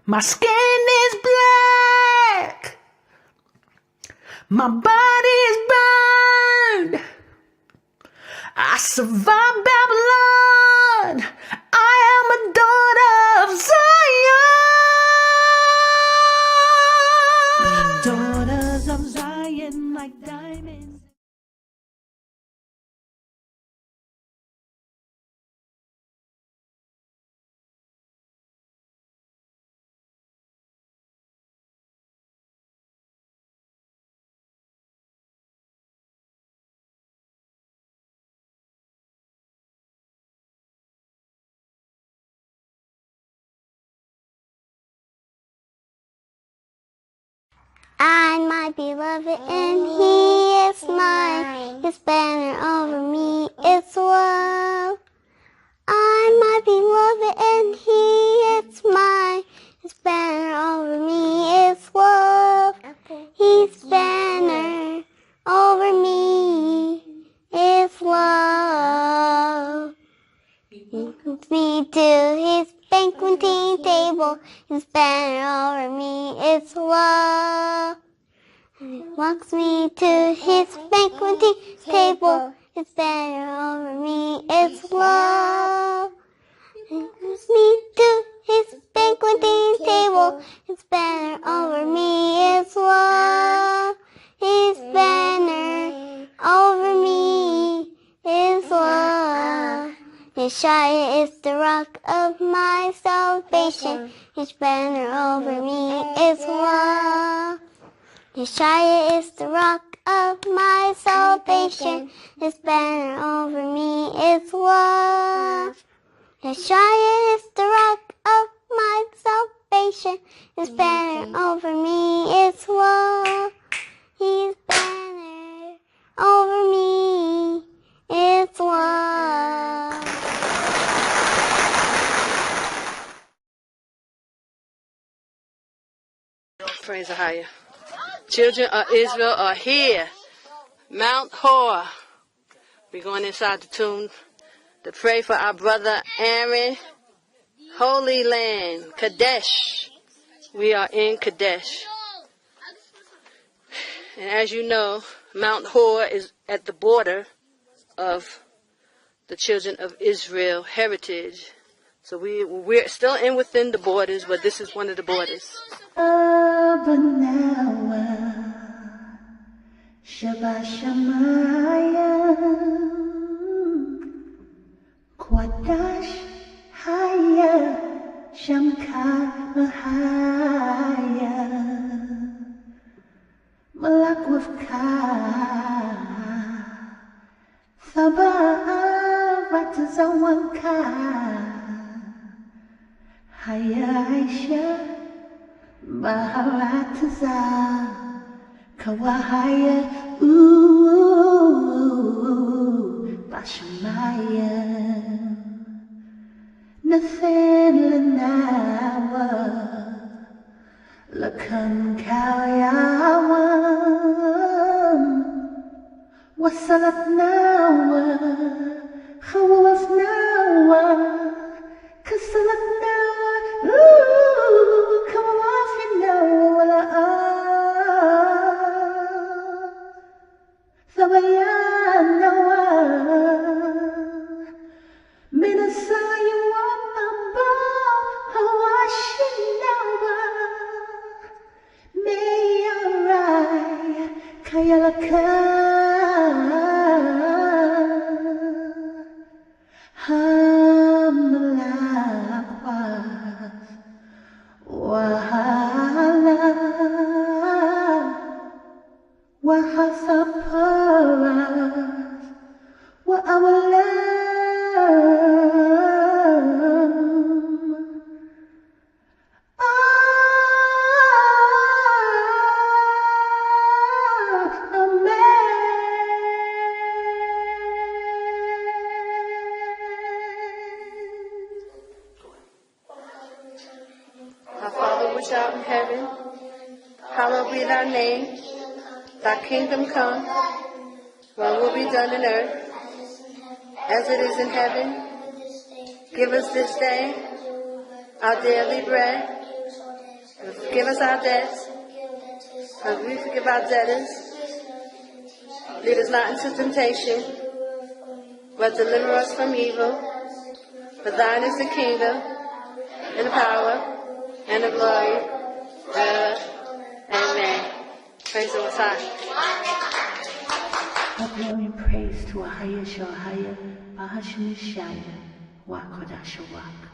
My skin is black. My body is burned. I survived Babylon. I am a daughter of Zion. Daughters of Zion like diamonds. I'm my beloved and he is mine. His banner over me is love. I'm my beloved and he is mine. His banner over me is love. His banner over me is love. He brings me to his banqueting table. His banner over me is love. He walks me to his banqueting table. His banner over me is love. He brings me to his banqueting table. His banner over me is love. His banner over me is love. Yashaya is the rock of my salvation. His banner over me is love. Yashaya is the rock of my salvation. His banner over me is love. Yashaya is the rock of my salvation. His banner over me is love. His banner over me is love. Praise AHAYAH. Children of Israel are here. Mount Hor. We're going inside the tomb to pray for our brother Aaron. Holy land, KADESH. We are in KADESH. And as you know, Mount Hor is at the border of the children of Israel heritage. So we're still within the borders, but this is one of the borders. Qadash, AHAYAH, sham, AHAYAH, Malak with Ka, Thabat Zawanka, AHAYAH, Baharatza, Kawahaya, Bashamaya, Nathan Lanawa, Lakan Kalyawam, Wasalat Nawa, Khawaf Nawa, Kasalat Nawa, Kawaf Nawa, Thabayan Nawa, Minasaya Wapamba, Hawashin Nawa, Mayarai, Kayalaka, Hamlakwas, Wahala, Wahasaparas, Wa'awalam, Our Father which art in heaven, hallowed be thy name. Thy kingdom come, thy will be done on earth as it is in heaven. Give us this day our daily bread, Forgive us our debts, as we forgive our debtors. Lead us not into temptation, but deliver us from evil. For thine is the kingdom, and the power, and the glory, forever. Amen. Praise the Messiah. All glory and praise to AHAYAH, Yashaya, Qadash, Rawach.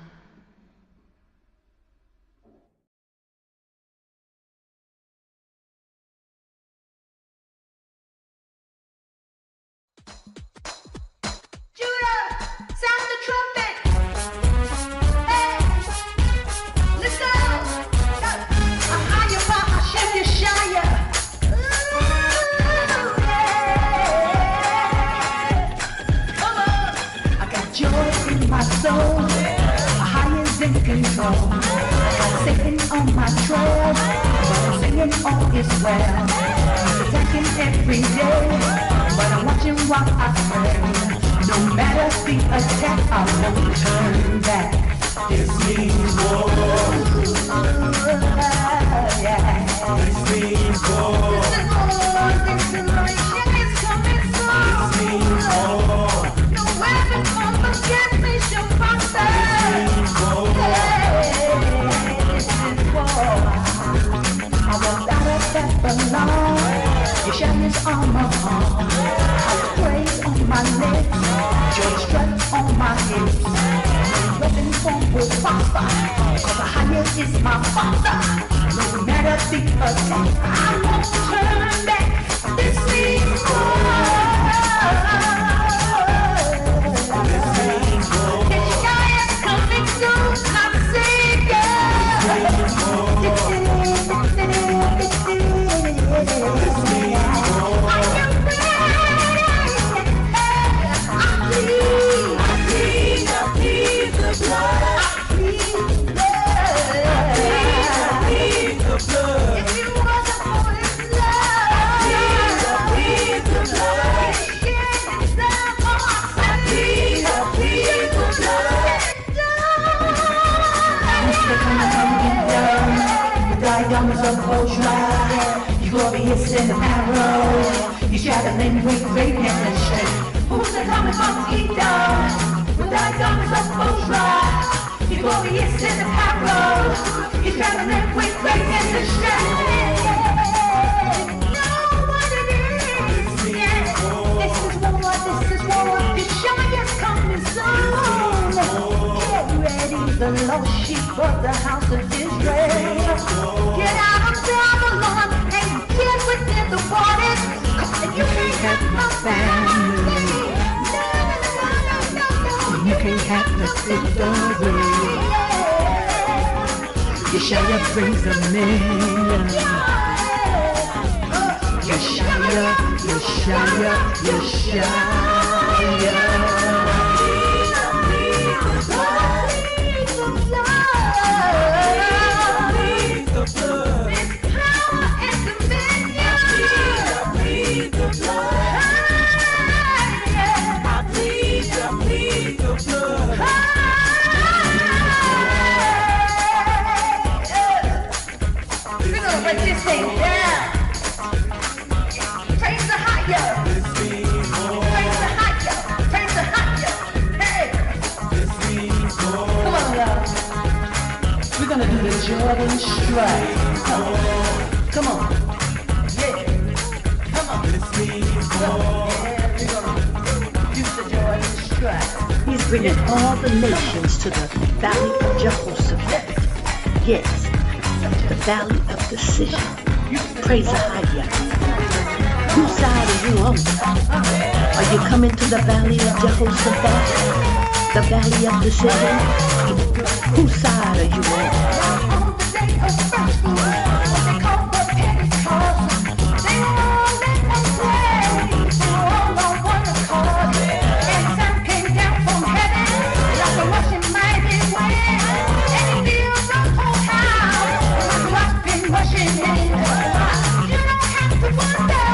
Sound the trumpet! Hey! Let's go! AHAYAH, Yashaya! Come on! I got joy in my soul, AHAYAH's in control. I got Satan on my trail, but I'm singing all is well. He's attacking every day, but I'm watching while I pray. No matter the attack, I won't turn back. This means war. Yeah. This means war. This is coming soon. This means war. No weapon formed against me shall prosper. This means war. This is war. I walked out of Babylon. Yashaya's armor on. I praise on my lips. Joy strut on my hips. No weapon formed will prosper. Cause AHAYAH is my father. No matter the attack, I won't turn back. This means war. This means war. Yashaya's coming soon, my Savior. You're glorious in the Pharaoh. You shattering with greatness and strength. Who's the coming from Edom? With thy garments of Pharaoh. You're glorious in the Pharaoh. You shattering with greatness and strength. Know what it is. Yeah. This is war. Yashaya's coming soon. Get ready, the lost sheep of the house of Israel. Get out of Babylon and get within the waters. You can't have my family. You can't have the victory. Yashaya brings a million. Yashaya. Break this thing down. Praise the AHAYAH. Praise the AHAYAH. Hey. Come on, y'all. We're gonna do the Jordan strut. Come on. Yeah. Come on. Yeah, we're gonna do the Jordan strut. He's bringing all the nations to the valley of Jehoshaphat. Yes, the valley of decision. Praise AHAYAH. Whose side are you on? Are you coming to the valley of Jehoshaphat? The valley of decision? Whose side are you on? On the day of first fruits, what they call the Pentecost, they were all in a praise. They were all on one accord. And sound came down from heaven like a rushing mighty wind. And he filled the whole house with what's been rushing in. You don't have to wonder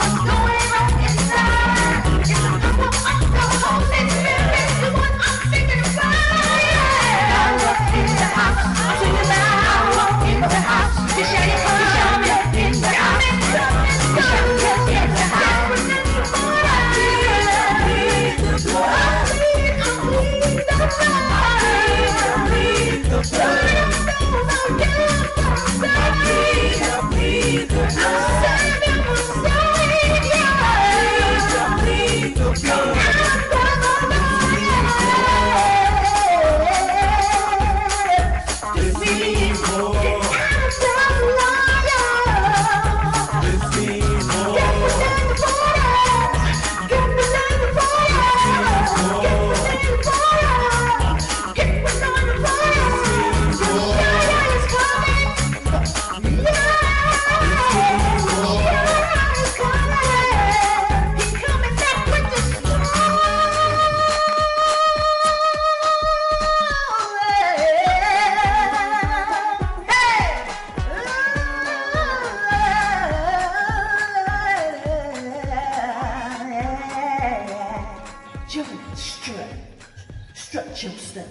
what's going on inside. It's the power of the Holy Spirit, the one I'm singing about. Power in the house. I'm singing about. Stretch yourself.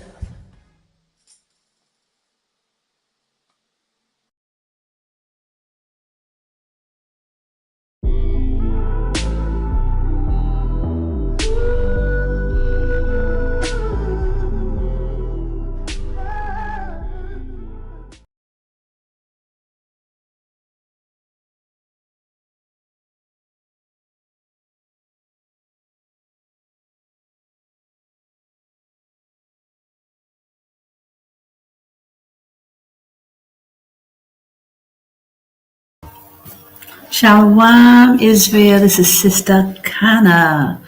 Shalom, Israel. This is Sister Kana.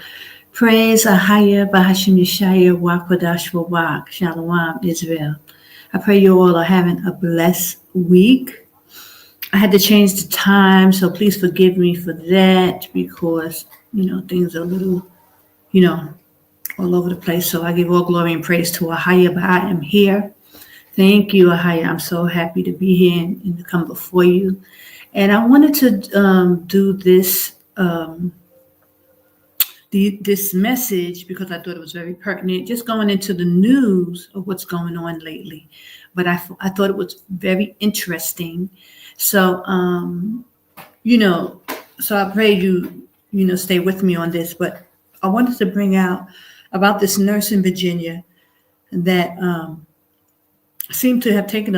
Praise AHAYAH, Bahashim Yashaya, Qadash, Rawach. Shalom, Israel. I pray you all are having a blessed week. I had to change the time, so please forgive me for that because, things are a little, all over the place. So I give all glory and praise to AHAYAH, but I am here. Thank you, AHAYAH. I'm so happy to be here and to come before you. And I wanted to do this this message because I thought it was very pertinent, just going into the news of what's going on lately. But I thought it was very interesting. So, so I pray you stay with me on this. But I wanted to bring out about this nurse in Virginia that seemed to have taken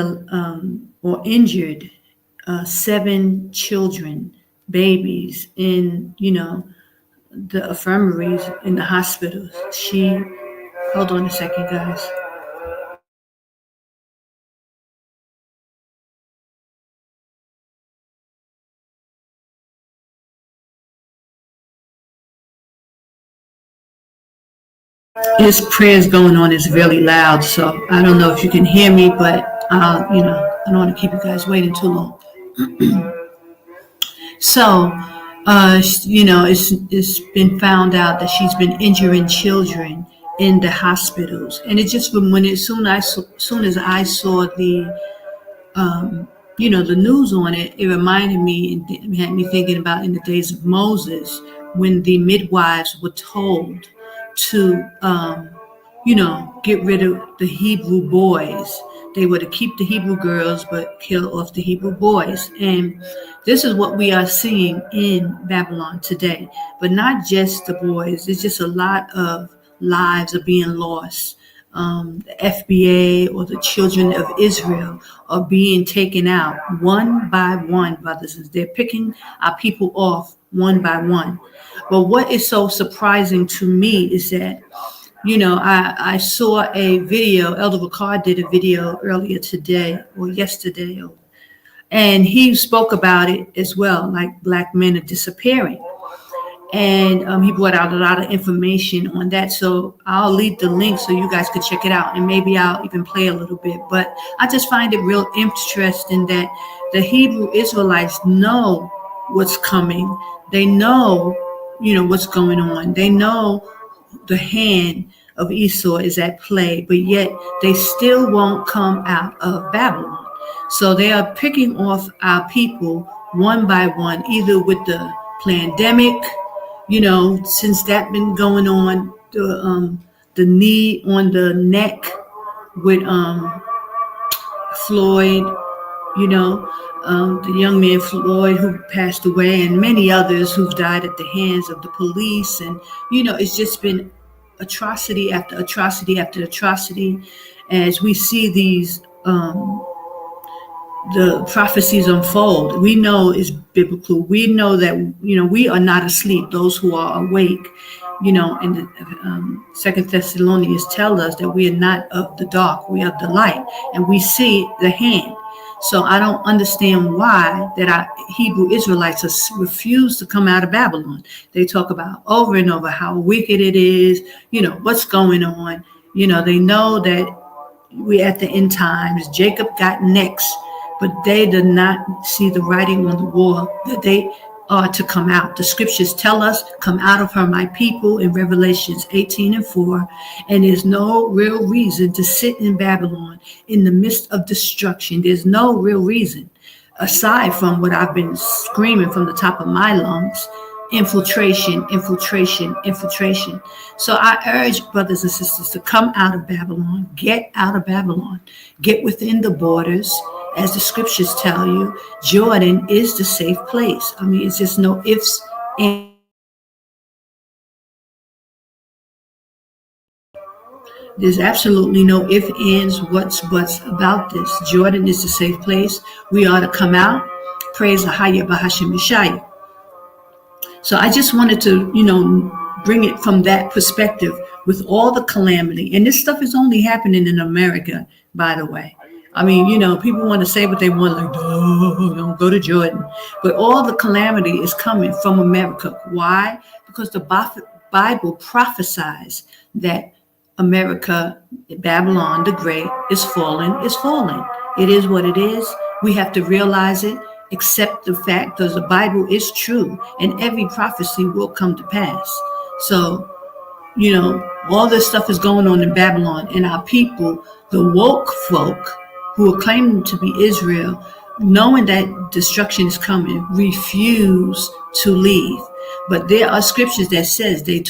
or injured 7 children, babies in, the infirmaries in the hospitals. Hold on a second, guys. This prayer is going on is really loud, so I don't know if you can hear me, but I don't want to keep you guys waiting too long. So, it's been found out that she's been injuring children in the hospitals, and it just soon as I saw the the news on it, it reminded me and had me thinking about in the days of Moses when the midwives were told to get rid of the Hebrew boys. They were to keep the Hebrew girls but kill off the Hebrew boys. And this is what we are seeing in Babylon today. But not just the boys. It's just a lot of lives are being lost. The FBA or the children of Israel are being taken out one by one, brothers. They're picking our people off one by one. But what is so surprising to me is that I saw a video. Elder Ricard did a video earlier today or yesterday, and he spoke about it as well, like black men are disappearing. And he brought out a lot of information on that. So I'll leave the link so you guys could check it out, and maybe I'll even play a little bit. But I just find it real interesting that the Hebrew Israelites know what's coming. They know, what's going on. They know the hand of Esau is at play, but yet they still won't come out of Babylon. So they are picking off our people one by one, either with the pandemic, since that been going on, the knee on the neck with Floyd, the young man Floyd who passed away, and many others who've died at the hands of the police. And, it's just been atrocity after atrocity after atrocity as we see these the prophecies unfold. We know it's biblical. We know that, we are not asleep. Those who are awake, in the 2 Thessalonians tell us that we are not of the dark. We are of the light, and we see the hand. So I don't understand why that our Hebrew Israelites refuse to come out of Babylon. They talk about over and over how wicked it is, what's going on. They know that we're at the end times. Jacob got next, but they did not see the writing on the wall that they are to come out. The scriptures tell us, come out of her, my people, in Revelations 18:4. And there's no real reason to sit in Babylon in the midst of destruction. There's no real reason, aside from what I've been screaming from the top of my lungs infiltration, infiltration, infiltration. So I urge brothers and sisters to come out of Babylon, get out of Babylon, get within the borders. As the scriptures tell you, Jordan is the safe place. I mean, it's just no ifs, and there's absolutely no ifs, ands, what's, buts about this. Jordan is the safe place. We ought to come out. Praise AHAYAH Bahasham Yashaya. So I just wanted to, bring it from that perspective with all the calamity. And this stuff is only happening in America, by the way. I mean, people want to say what they want, like, don't go to Jordan. But all the calamity is coming from America. Why? Because the Bible prophesies that America, Babylon the Great, is falling, is falling. It is what it is. We have to realize it, accept the fact that the Bible is true and every prophecy will come to pass. So, all this stuff is going on in Babylon, and our people, the woke folk who are claiming to be Israel, knowing that destruction is coming, refuse to leave. But there are scriptures that says they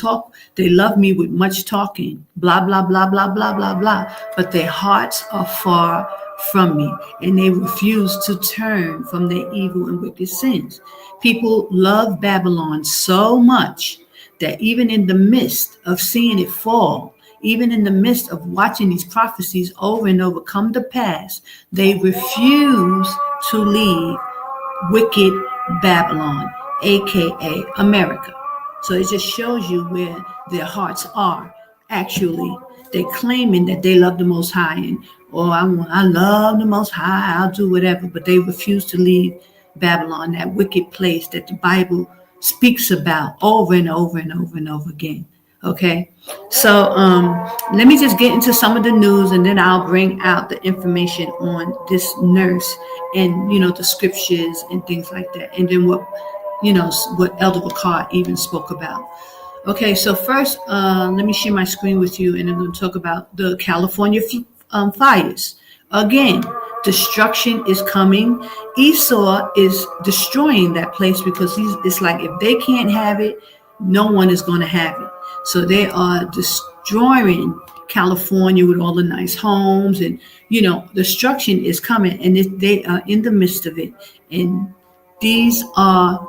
love me with much talking, blah, blah, blah, blah, blah, blah, blah, but their hearts are far from me, and they refuse to turn from their evil and wicked sins. People love Babylon so much that even in the midst of seeing it fall, even in the midst of watching these prophecies over and over come to pass, they refuse to leave wicked Babylon, aka America. So it just shows you where their hearts are. Actually, they're claiming that they love the Most High, and I love the Most High, I'll do whatever, but they refuse to leave Babylon, that wicked place that the Bible speaks about over and over and over and over again. Okay, so let me just get into some of the news, and then I'll bring out the information on this nurse and the scriptures and things like that, and then what Elder Bakar even spoke about. Okay, so first, let me share my screen with you, and I'm going to talk about the California fires. Again, destruction is coming. Esau is destroying that place because it's like if they can't have it, no one is going to have it. So they are destroying California with all the nice homes, and destruction is coming, and they are in the midst of it. And these are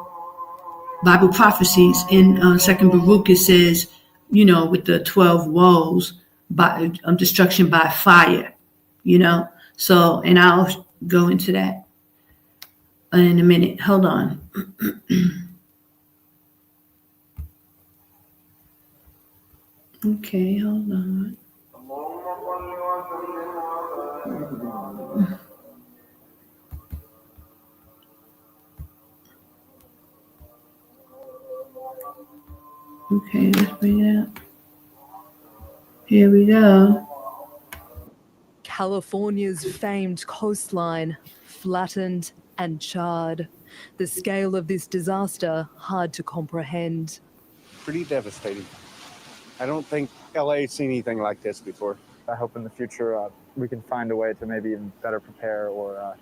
Bible prophecies. In Second Baruch, it says, with the 12 woes, by destruction by fire. So, and I'll go into that in a minute. Hold on. Okay, hold on. Okay, let's bring it up. Here we go. California's famed coastline, flattened and charred. The scale of this disaster hard to comprehend. Pretty devastating. I don't think LA's seen anything like this before. I hope in the future we can find a way to maybe even better prepare or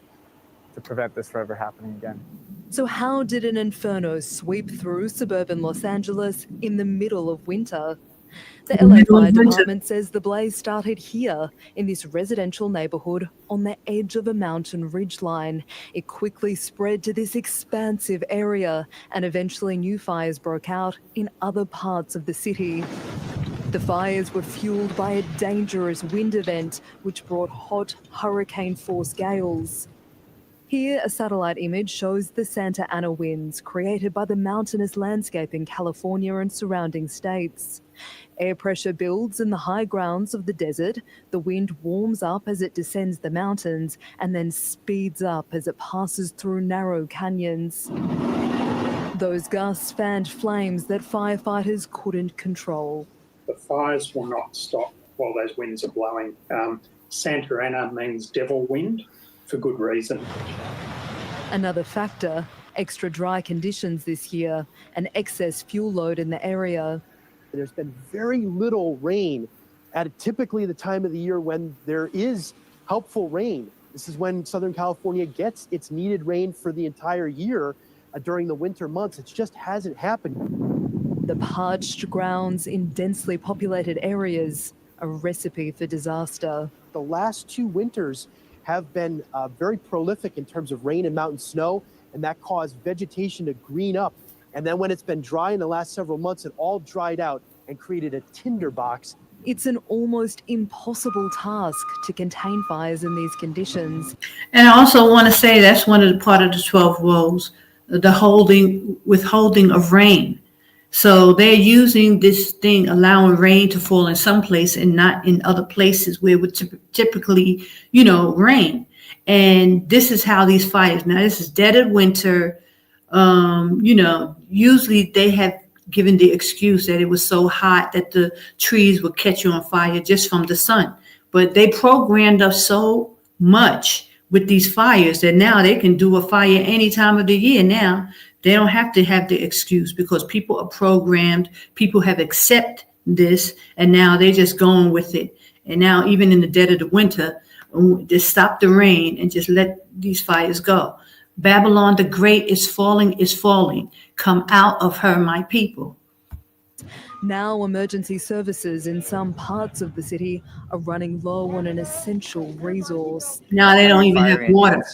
to prevent this from ever happening again. So how did an inferno sweep through suburban Los Angeles in the middle of winter? The LA Fire Department says the blaze started here in this residential neighborhood on the edge of a mountain ridgeline. It quickly spread to this expansive area, and eventually new fires broke out in other parts of the city. The fires were fueled by a dangerous wind event which brought hot hurricane-force gales. Here, a satellite image shows the Santa Ana winds created by the mountainous landscape in California and surrounding states. Air pressure builds in the high grounds of the desert. The wind warms up as it descends the mountains and then speeds up as it passes through narrow canyons. Those gusts fanned flames that firefighters couldn't control. The fires will not stop while those winds are blowing. Santa Ana means devil wind for good reason. Another factor, extra dry conditions this year, an excess fuel load in the area. There's been very little rain at typically the time of the year when there is helpful rain. This is when Southern California gets its needed rain for the entire year. during the winter months. It just hasn't happened. The parched grounds in densely populated areas, a recipe for disaster. The last 2 winters have been very prolific in terms of rain and mountain snow, and that caused vegetation to green up. And then when it's been dry in the last several months, it all dried out and created a tinderbox. It's an almost impossible task to contain fires in these conditions. And I also want to say that's one of the part of the 12 woes, the withholding of rain. So they're using this thing, allowing rain to fall in some place and not in other places where it would typically, rain. And this is how these fires, now this is dead of winter. Usually they have given the excuse that it was so hot that the trees would catch on fire just from the sun. But they programmed us so much with these fires that now they can do a fire any time of the year now. They don't have to have the excuse because people are programmed. People have accepted this, and now they're just going with it. And now even in the dead of the winter, just stop the rain and just let these fires go. Babylon the Great is falling, is falling. Come out of her, my people. Now emergency services in some parts of the city are running low on an essential resource. Now they don't even have water.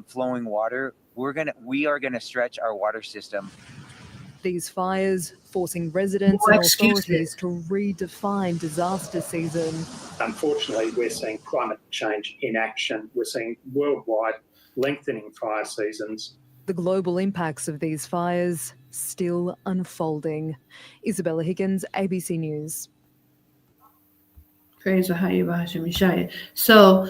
Flowing water. We are gonna stretch our water system. These fires forcing residents and authorities to redefine disaster season. Unfortunately, we're seeing climate change in action. We're seeing worldwide lengthening fire seasons. The global impacts of these fires still unfolding. Isabella Higgins, ABC News. Praise AHAYAH, Yashaya. So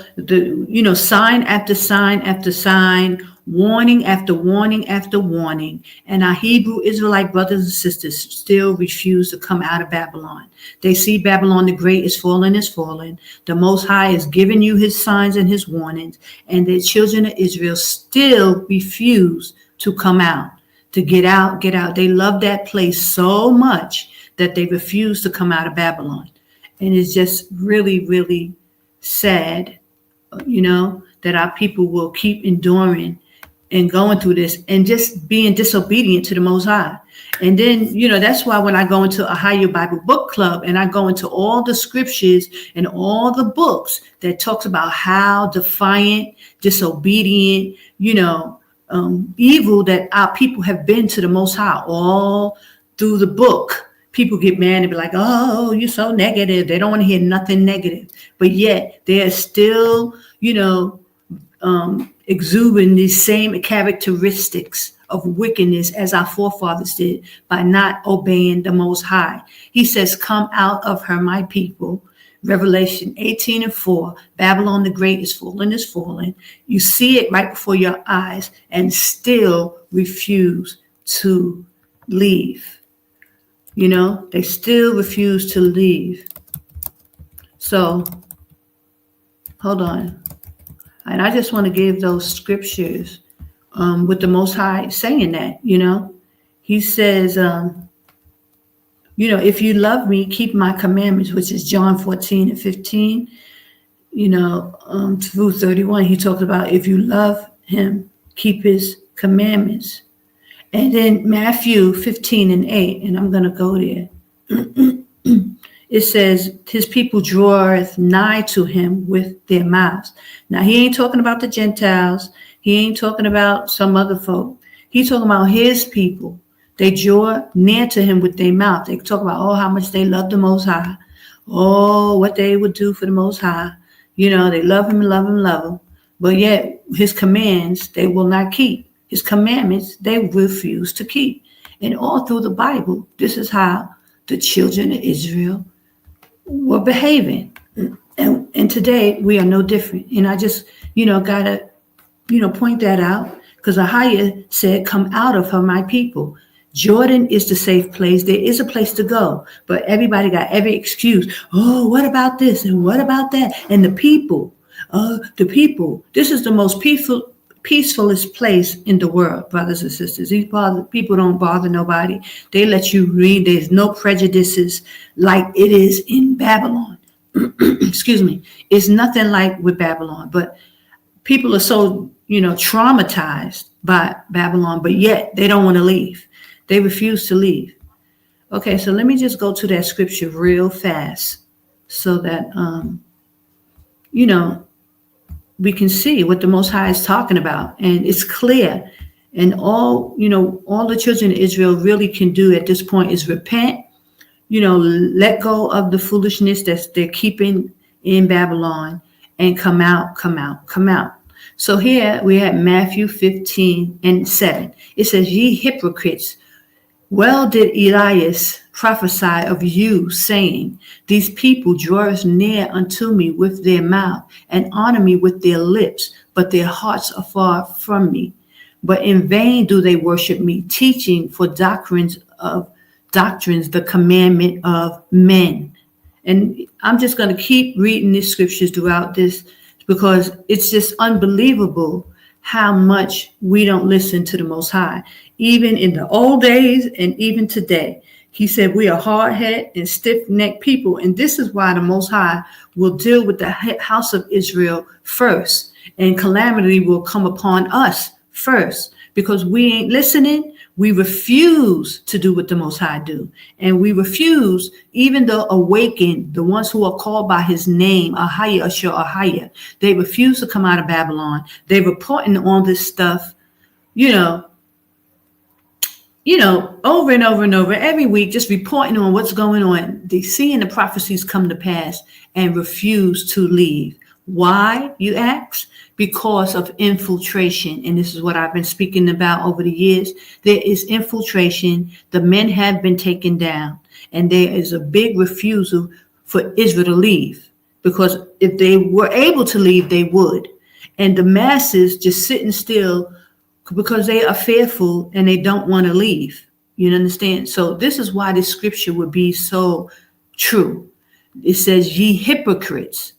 sign after sign after sign, warning after warning after warning, and our Hebrew Israelite brothers and sisters still refuse to come out of Babylon. They see Babylon the Great is fallen, is fallen. The Most High is giving you his signs and his warnings, and the children of Israel still refuse to come out, to get out, get out. They love that place so much that they refuse to come out of Babylon. And it's just really, really sad, that our people will keep enduring and going through this and just being disobedient to the Most High. And then, that's why when I go into AHAYAH Bible Book Club and I go into all the scriptures and all the books that talks about how defiant, disobedient, evil that our people have been to the Most High all through the book. People get mad and be like, oh, you're so negative. They don't want to hear nothing negative. But yet they're still, exuding these same characteristics of wickedness as our forefathers did by not obeying the Most High. He says, come out of her, my people. Revelation 18:4, Babylon the Great is fallen, is fallen. You see it right before your eyes and still refuse to leave. They still refuse to leave. So, hold on. And I just want to give those scriptures with the Most High saying that, He says, if you love me, keep my commandments, which is John 14:15, through 31. He talks about if you love him, keep his commandments. And then Matthew 15:8, and I'm going to go there. It says, his people draweth nigh to him with their mouths. Now, he ain't talking about the Gentiles. He ain't talking about some other folk. He's talking about his people. They draw near to him with their mouth. They talk about, how much they love the Most High. What they would do for the Most High. They love him, love him, love him. But yet, his commands, they will not keep. His commandments, they refuse to keep. And all through the Bible, this is how the children of Israel were behaving. And today, we are no different. And I just, gotta, point that out. Because AHAYAH said, come out of her, my people. Jordan is the safe place. There is a place to go. But everybody got every excuse. What about this? And what about that? And the people, this is the most peacefulest place in the world, brothers and sisters. These people don't bother nobody. They let you read. There's no prejudices like it is in Babylon. Excuse me. It's nothing like with Babylon. But people are so, traumatized by Babylon, but yet they don't want to leave. They refuse to leave. Okay, so let me just go to that scripture real fast so that, we can see what the Most High is talking about. And it's clear. And all the children of Israel really can do at this point is repent, let go of the foolishness that they're keeping in Babylon and come out. So here we have Matthew 15:7. It says, ye hypocrites, well did Elias prophesy of you, saying, these people draw us near unto me with their mouth and honor me with their lips, but their hearts are far from me. But in vain do they worship me, teaching for doctrines the commandment of men. And I'm just going to keep reading these scriptures throughout this because it's just unbelievable how much we don't listen to the Most High. Even in the old days and even today, he said we are hard-headed and stiff-necked people. And this is why the Most High will deal with the house of Israel first. And calamity will come upon us first because we ain't listening. We refuse to do what the Most High do. And we refuse, even though awaken, the ones who are called by his name, AHAYAH, they refuse to come out of Babylon. They're reporting on this stuff, over and over and over every week, just reporting on what's going on. They seeing the prophecies come to pass and refuse to leave. Why, you ask? Because of infiltration. And this is what I've been speaking about over the years. There is infiltration. The men have been taken down. And there is a big refusal for Israel to leave. Because if they were able to leave, they would. And the masses just sitting still because they are fearful and they don't want to leave. You understand? So this is why this scripture would be so true. It says, ye hypocrites,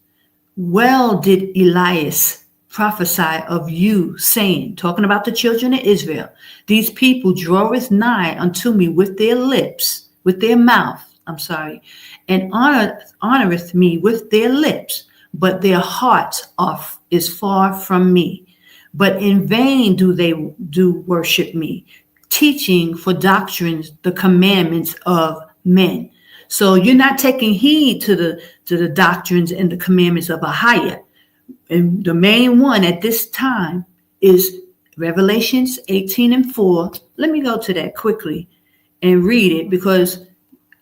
well did Elias prophesy of you, saying, talking about the children of Israel, these people draweth nigh unto me with their lips, with their mouth, and honoreth me with their lips, but their heart is far from me. But in vain do they worship me, teaching for doctrines the commandments of men. So you're not taking heed to the doctrines and the commandments of AHAYAH. And the main one at this time is Revelations 18:4. Let me go to that quickly and read it because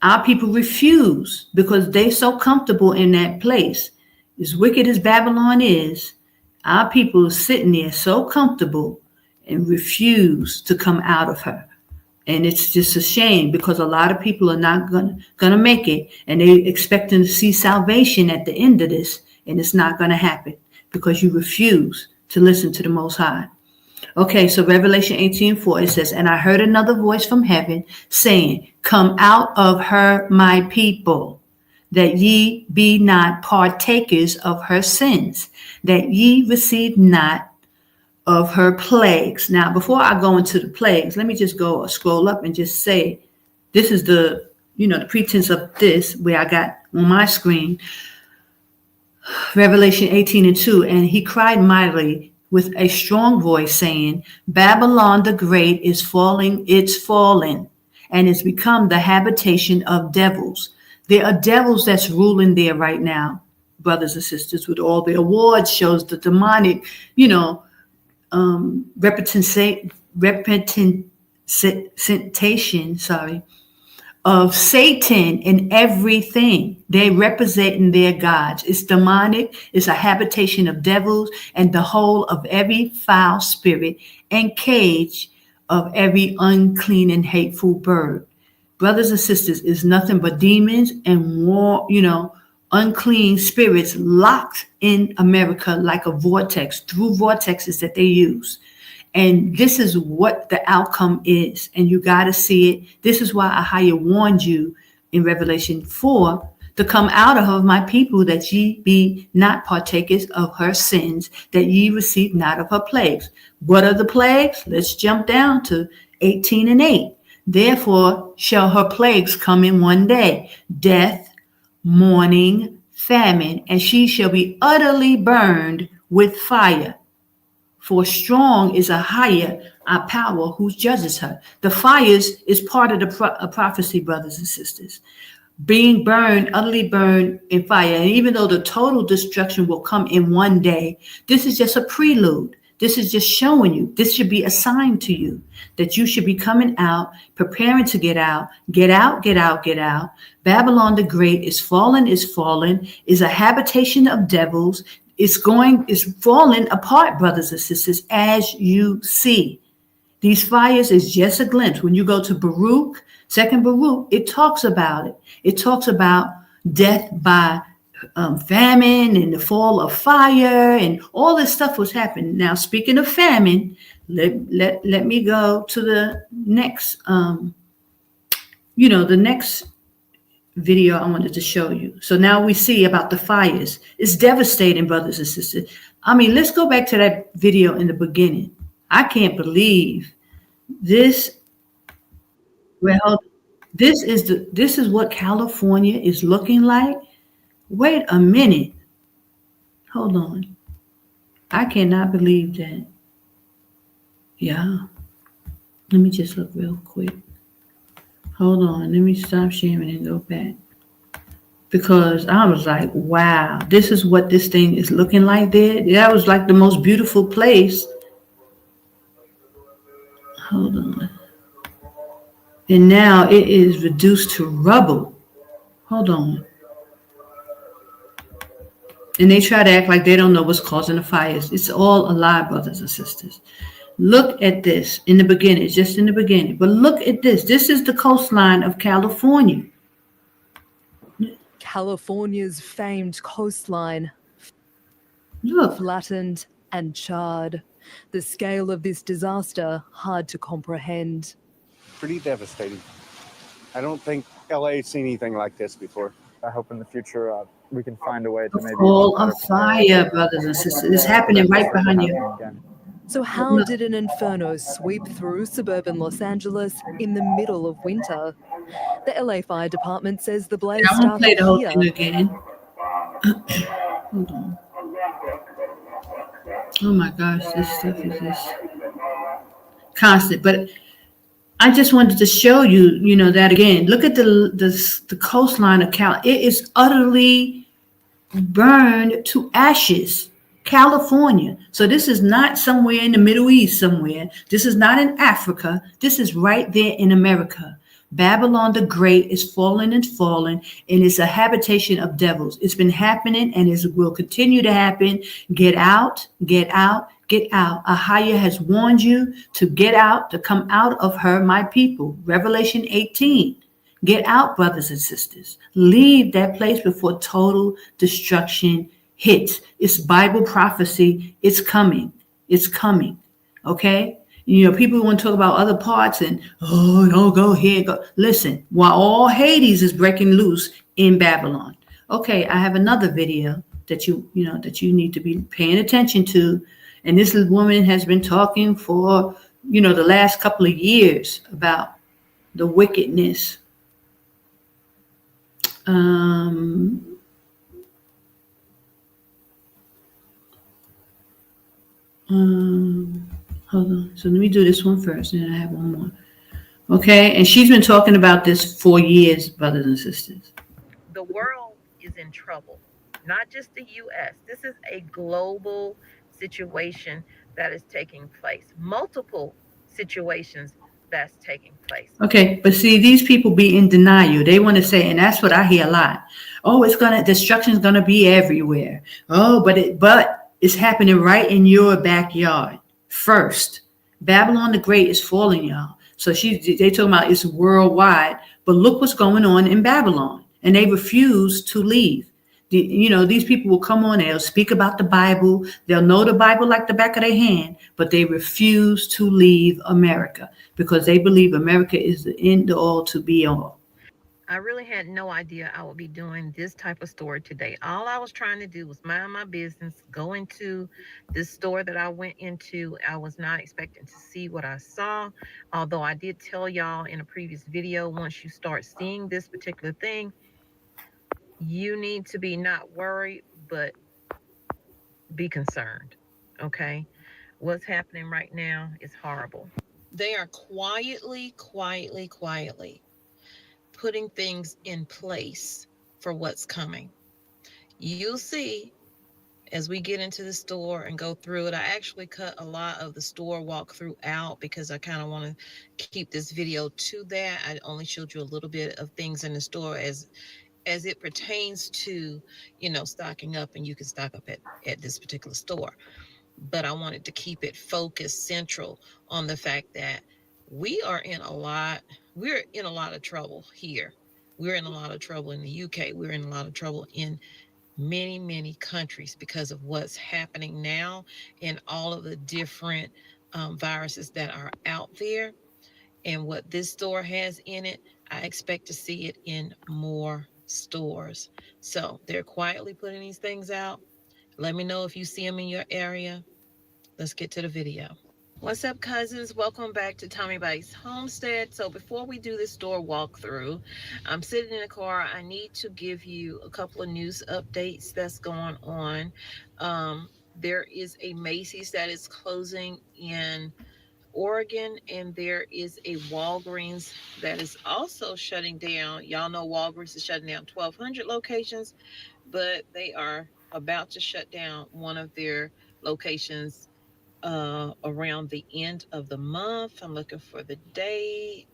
our people refuse because they're so comfortable in that place. As wicked as Babylon is, our people are sitting there so comfortable and refuse to come out of her. And it's just a shame because a lot of people are not gonna make it, and they expecting to see salvation at the end of this, and it's not gonna happen because you refuse to listen to the Most High. Okay, so Revelation 18:4, it says, and I heard another voice from heaven saying, come out of her, my people, that ye be not partakers of her sins, that ye receive not of her plagues. Now, before I go into the plagues, let me just go scroll up and just say, this is the pretense of this, where I got on my screen, Revelation 18:2, and he cried mightily with a strong voice, saying, Babylon the Great is falling, it's fallen, and it's become the habitation of devils. There are devils that's ruling there right now, brothers and sisters, with all the awards shows, the demonic, representation, of Satan in everything. They representing their gods. It's demonic. It's a habitation of devils and the whole of every foul spirit and cage of every unclean and hateful bird. Brothers and sisters, is nothing but demons and war, unclean spirits locked in America like a vortex, through vortexes that they use. And this is what the outcome is. And you got to see it. This is why AHAYAH warned you in Revelation 4 to come out of my people, that ye be not partakers of her sins, that ye receive not of her plagues. What are the plagues? Let's jump down to 18:8. Therefore shall her plagues come in one day, death, mourning, famine, and she shall be utterly burned with fire. For strong is AHAYAH, our power, who judges her. The fires is part of the prophecy, brothers and sisters. Being burned, utterly burned in fire. And even though the total destruction will come in one day, this is just a prelude. This is just showing you. This should be a sign to you that you should be coming out, preparing to get out, get out, get out, get out. Babylon the Great is fallen, is a habitation of devils. It's falling apart, brothers and sisters, as you see. These fires is just a glimpse. When you go to Baruch, second Baruch, it talks about it. It talks about death by famine and the fall of fire and all this stuff was happening. Now, speaking of famine, let me go to the next, the next video I wanted to show you. So now we see about the fires. It's devastating, brothers and sisters. I mean, let's go back to that video in the beginning. I can't believe this. Well, this is what California is looking like. Wait a minute. Hold on. I cannot believe that. Yeah. Let me just look real quick. Hold on. Let me stop sharing and go back. Because I was like, wow, this is what this thing is looking like there. That was like the most beautiful place. Hold on. And now it is reduced to rubble. Hold on. And they try to act like they don't know what's causing the fires. It's all a lie, brothers and sisters. Look at this in the beginning, just in the beginning. But look at this. This is the coastline of California. California's famed coastline. Look. Flattened and charred. The scale of this disaster hard to comprehend. Pretty devastating. I don't think LA's seen anything like this before. I hope in the future we can find a way to maybe... Fall of fire, brothers and sisters. It's happening right behind you. So how did an inferno sweep through suburban Los Angeles in the middle of winter? The LA Fire Department says the blaze I won't play started the whole here. thing again. Hold on. Oh my gosh, this stuff is just constant. But I just wanted to show you, that again. Look at the coastline of Cal. It is utterly burned to ashes. California. So this is not somewhere in the Middle East somewhere. This is not in Africa. This is right there in America. Babylon the Great is fallen and is a habitation of devils. It's been happening and it will continue to happen. Get out, get out, get out. AHAYAH has warned you to get out, to come out of her, my people. Revelation 18. Get out, brothers and sisters. Leave that place before total destruction hits. It's Bible prophecy. It's coming. It's coming. Okay? People want to talk about other parts and, don't go here. Go. Listen, while all Hades is breaking loose in Babylon. Okay, I have another video that you need to be paying attention to. And this woman has been talking for, the last couple of years about the wickedness. Hold on. So let me do this one first, and then I have one more. Okay, and she's been talking about this for years, brothers and sisters. The world is in trouble, not just the U.S. This is a global situation that is taking place. Multiple situations that's taking place. Okay, but see, these people be in denial. They want to say, and that's what I hear a lot. Oh, destruction's gonna be everywhere. Oh, but it's happening right in your backyard. First, Babylon the Great is falling, y'all. So they talking about it's worldwide, but look what's going on in Babylon, and they refuse to leave. These people will come on, they'll speak about the Bible, they'll know the Bible like the back of their hand, but they refuse to leave America because they believe America is the end all to be all. I really had no idea I would be doing this type of story today. All I was trying to do was mind my business, go into this store that I went into. I was not expecting to see what I saw, although I did tell y'all in a previous video, once you start seeing this particular thing, you need to be not worried, but be concerned, okay? what's happening right now is horrible. They are quietly putting things in place for what's coming. You'll see as we get into the store and go through it. I actually cut a lot of the store walkthrough out because I kind of want to keep this video to that. I only showed you a little bit of things in the store as it pertains to, you know, stocking up, and you can stock up at this particular store. But I wanted to keep it focused central on the fact that we're in a lot of trouble here. We're in a lot of trouble in the UK. We're in a lot of trouble in many countries because of what's happening now and all of the different viruses that are out there. And what this store has in it, I expect to see it in more stores. So they're quietly putting these things out. Let me know if you see them in your area. Let's get to the video. What's up, cousins? Welcome back to Tommy Bites Homestead. So before we do this store walkthrough, I'm sitting in the car. I need to give you a couple of news updates that's going on. There is a Macy's that is closing in Oregon, and there is a Walgreens that is also shutting down. Y'all know Walgreens is shutting down 1,200 locations, but they are about to shut down one of their locations around the end of the month. I'm looking for the date.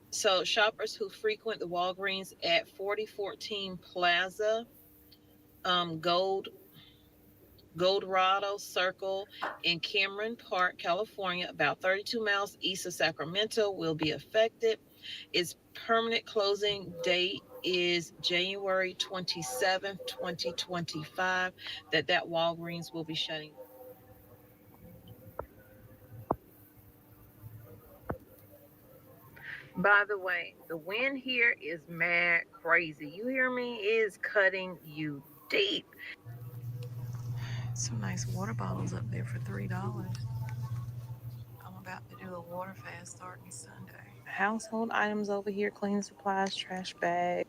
So shoppers who frequent the Walgreens at 4014 Plaza, Goldorado Circle in Cameron Park, California, about 32 miles east of Sacramento, will be affected. Its permanent closing date is January 27th, 2025, that Walgreens will be shutting. By the way, the wind here is mad crazy. You hear me? It is cutting you deep. Some nice water bottles up there for $3. I'm about to do a water fast starting Sunday. Household items over here, cleaning supplies, trash bag.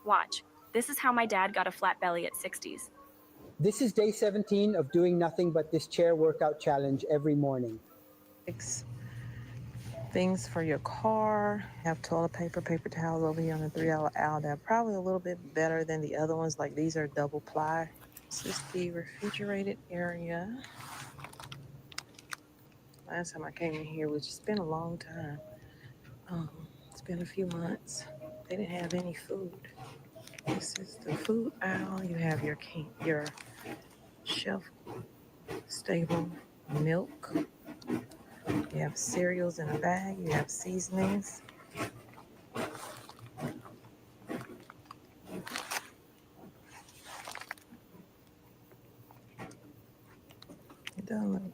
Watch. This is how my dad got a flat belly at 60s. This is day 17 of doing nothing but this chair workout challenge every morning. Things for your car. Have toilet paper, paper towels over here on the $3 aisle. They're probably a little bit better than the other ones. Like these are double ply. This is the refrigerated area. Last time I came in here, which has been a long time. It's been a few months. They didn't have any food. This is the food aisle. You have your shelf stable milk. You have cereals in a bag. You have seasonings. It doesn't look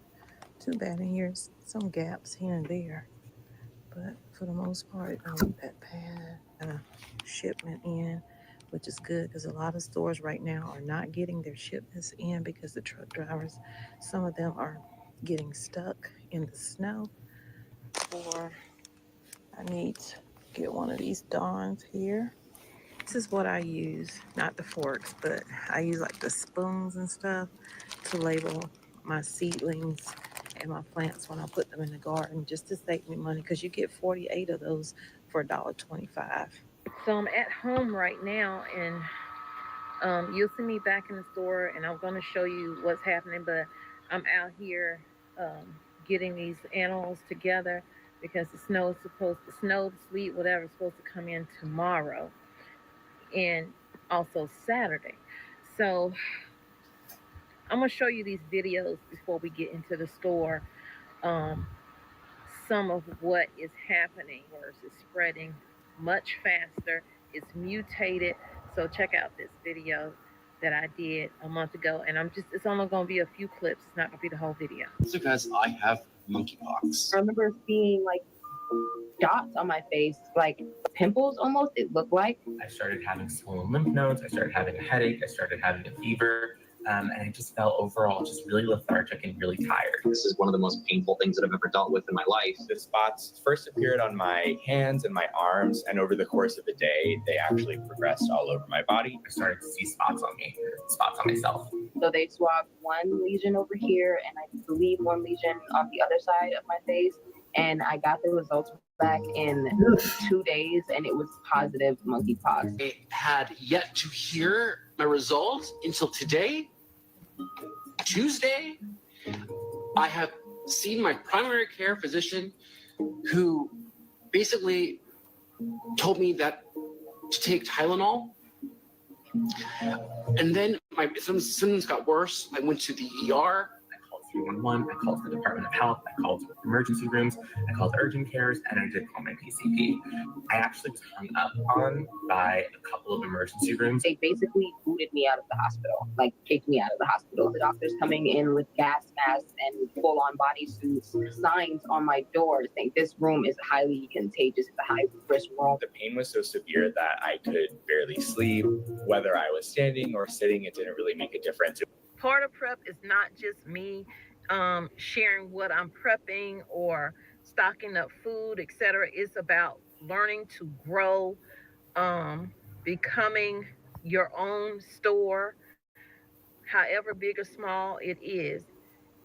too bad in here. Some gaps here and there, but for the most part, it don't look that bad. A shipment in, which is good because a lot of stores right now are not getting their shipments in because the truck drivers, some of them are getting stuck in the snow. Or I need to get one of these Dawns here. This is what I use, not the forks, but I use like the spoons and stuff to label my seedlings and my plants when I put them in the garden, just to save me money, because you get 48 of those for $1.25. So I'm at home right now, and you'll see me back in the store, and I'm going to show you what's happening, but I'm out here getting these animals together because the snow, the sleet, whatever, is supposed to come in tomorrow and also Saturday. So I'm going to show you these videos before we get into the store. Some of what is happening versus spreading much faster. It's mutated. So check out this video that I did a month ago, and it's only going to be a few clips. It's not going to be the whole video. It's because I have monkeypox. I remember seeing like dots on my face, like pimples almost, it looked like. I started having swollen lymph nodes. I started having a headache. I started having a fever. And I just felt overall just really lethargic and really tired. This is one of the most painful things that I've ever dealt with in my life. The spots first appeared on my hands and my arms, and over the course of the day, they actually progressed all over my body. I started to see spots on me, spots on myself. So they swabbed one lesion over here, and I believe one lesion on the other side of my face. And I got the results back in 2 days, and it was positive monkeypox. I had yet to hear my results until today, Tuesday. I have seen my primary care physician, who basically told me that to take Tylenol. And then my symptoms got worse. I went to the ER. I called 311. I called the Department of Health. I called emergency rooms. I called urgent cares, and I did call my PCP. I actually was hung up on by a couple of emergency rooms. They basically booted me out of the hospital, like kicked me out of the hospital. The doctors coming in with gas masks and full-on bodysuits, signs on my door saying this room is highly contagious. It's a high-risk room. The pain was so severe that I could barely sleep. Whether I was standing or sitting, it didn't really make a difference. Part of prep is not just me sharing what I'm prepping or stocking up food, etc. It's about learning to grow, becoming your own store, however big or small it is,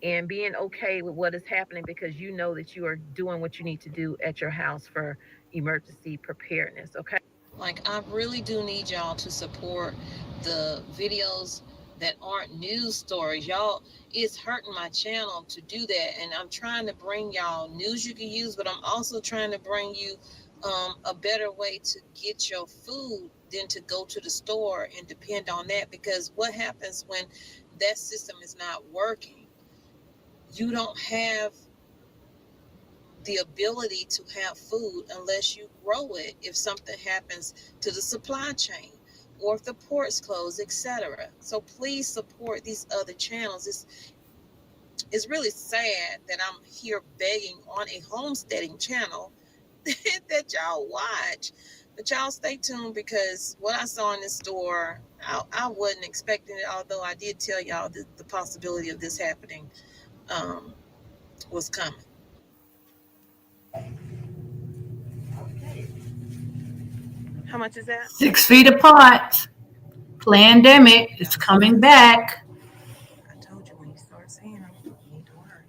and being okay with what is happening because you know that you are doing what you need to do at your house for emergency preparedness, okay? Like, I really do need y'all to support the videos that aren't news stories. Y'all, it's hurting my channel to do that, and I'm trying to bring y'all news you can use, but I'm also trying to bring you a better way to get your food than to go to the store and depend on that, because what happens when that system is not working? You don't have the ability to have food unless you grow it if something happens to the supply chain or if the ports close, etc. So please support these other channels. It's really sad that I'm here begging on a homesteading channel that y'all watch. But y'all stay tuned, because what I saw in this store, I wasn't expecting it, although I did tell y'all that the possibility of this happening was coming. How much is that? 6 feet apart. Plandemic is coming back. I told you when you start seeing them, you need to worry.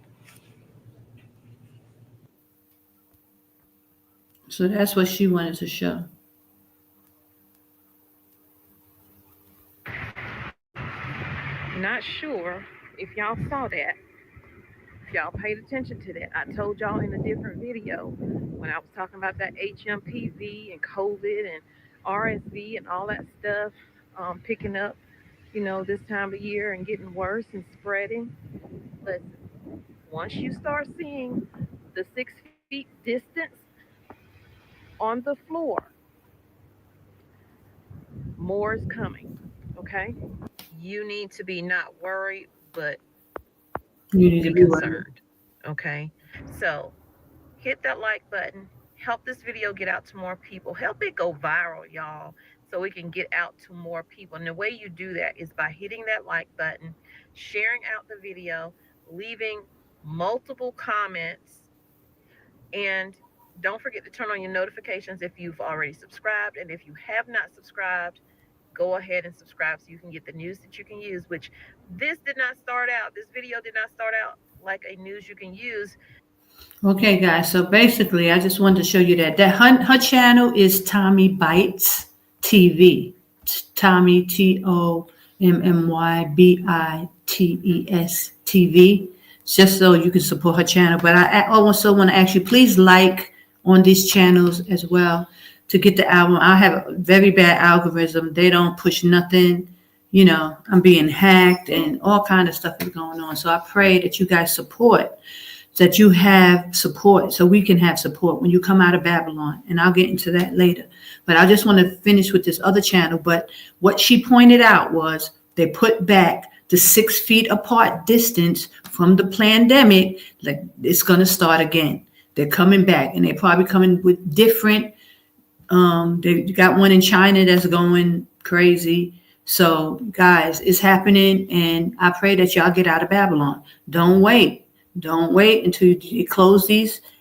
So that's what she wanted to show. Not sure if y'all saw that. If y'all paid attention to that. I told y'all in a different video when I was talking about that HMPV and COVID and RSV and all that stuff picking up, this time of year and getting worse and spreading. Listen, once you start seeing the 6 feet distance on the floor, more is coming, okay? You need to be not worried, but You need to be concerned, okay? So hit that like button. Help this video get out to more people. Help it go viral, y'all, so we can get out to more people. And the way you do that is by hitting that like button, sharing out the video, leaving multiple comments, and don't forget to turn on your notifications if you've already subscribed. And if you have not subscribed, go ahead and subscribe so you can get the news that you can use, which this video did not start out like a news you can use. Okay, guys. So basically, I just wanted to show you that her channel is Tommy Bites TV. Tommy TOMMYBITES TV. Just so you can support her channel. But I also want to ask you, please like on these channels as well to get the album. I have a very bad algorithm. They don't push nothing. I'm being hacked and all kind of stuff is going on. So I pray that you guys support. That you have support, so we can have support when you come out of Babylon. And I'll get into that later. But I just want to finish with this other channel. But what she pointed out was they put back the 6 feet apart distance from the pandemic. Like, it's going to start again. They're coming back, and they're probably coming with different. They got one in China that's going crazy. So, guys, it's happening, and I pray that y'all get out of Babylon. Don't wait. Don't wait until you close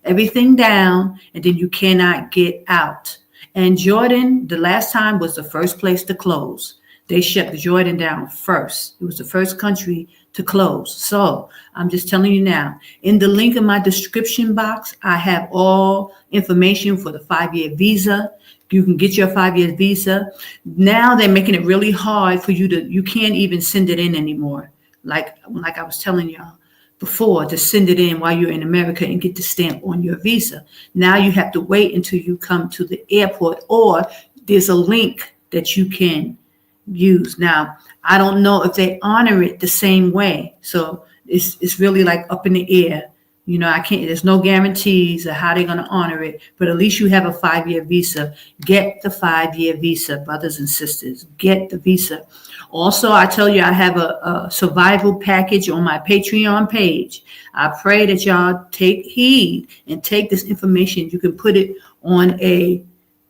everything down, and then you cannot get out. And Jordan, the last time, was the first place to close. They shut Jordan down first. It was the first country to close. So I'm just telling you now, in the link in my description box, I have all information for the 5-year visa. You can get your 5-year visa. Now they're making it really hard for you can't even send it in anymore. Like I was telling y'all before, to send it in while you're in America and get the stamp on your visa. Now you have to wait until you come to the airport, or there's a link that you can use. Now, I don't know if they honor it the same way. So it's really like up in the air. You know, there's no guarantees of how they're going to honor it, but at least you have a 5-year visa. Get the 5-year visa, brothers and sisters. Get the visa. Also, I tell you, I have a survival package on my Patreon page. I pray that y'all take heed and take this information. You can put it on a,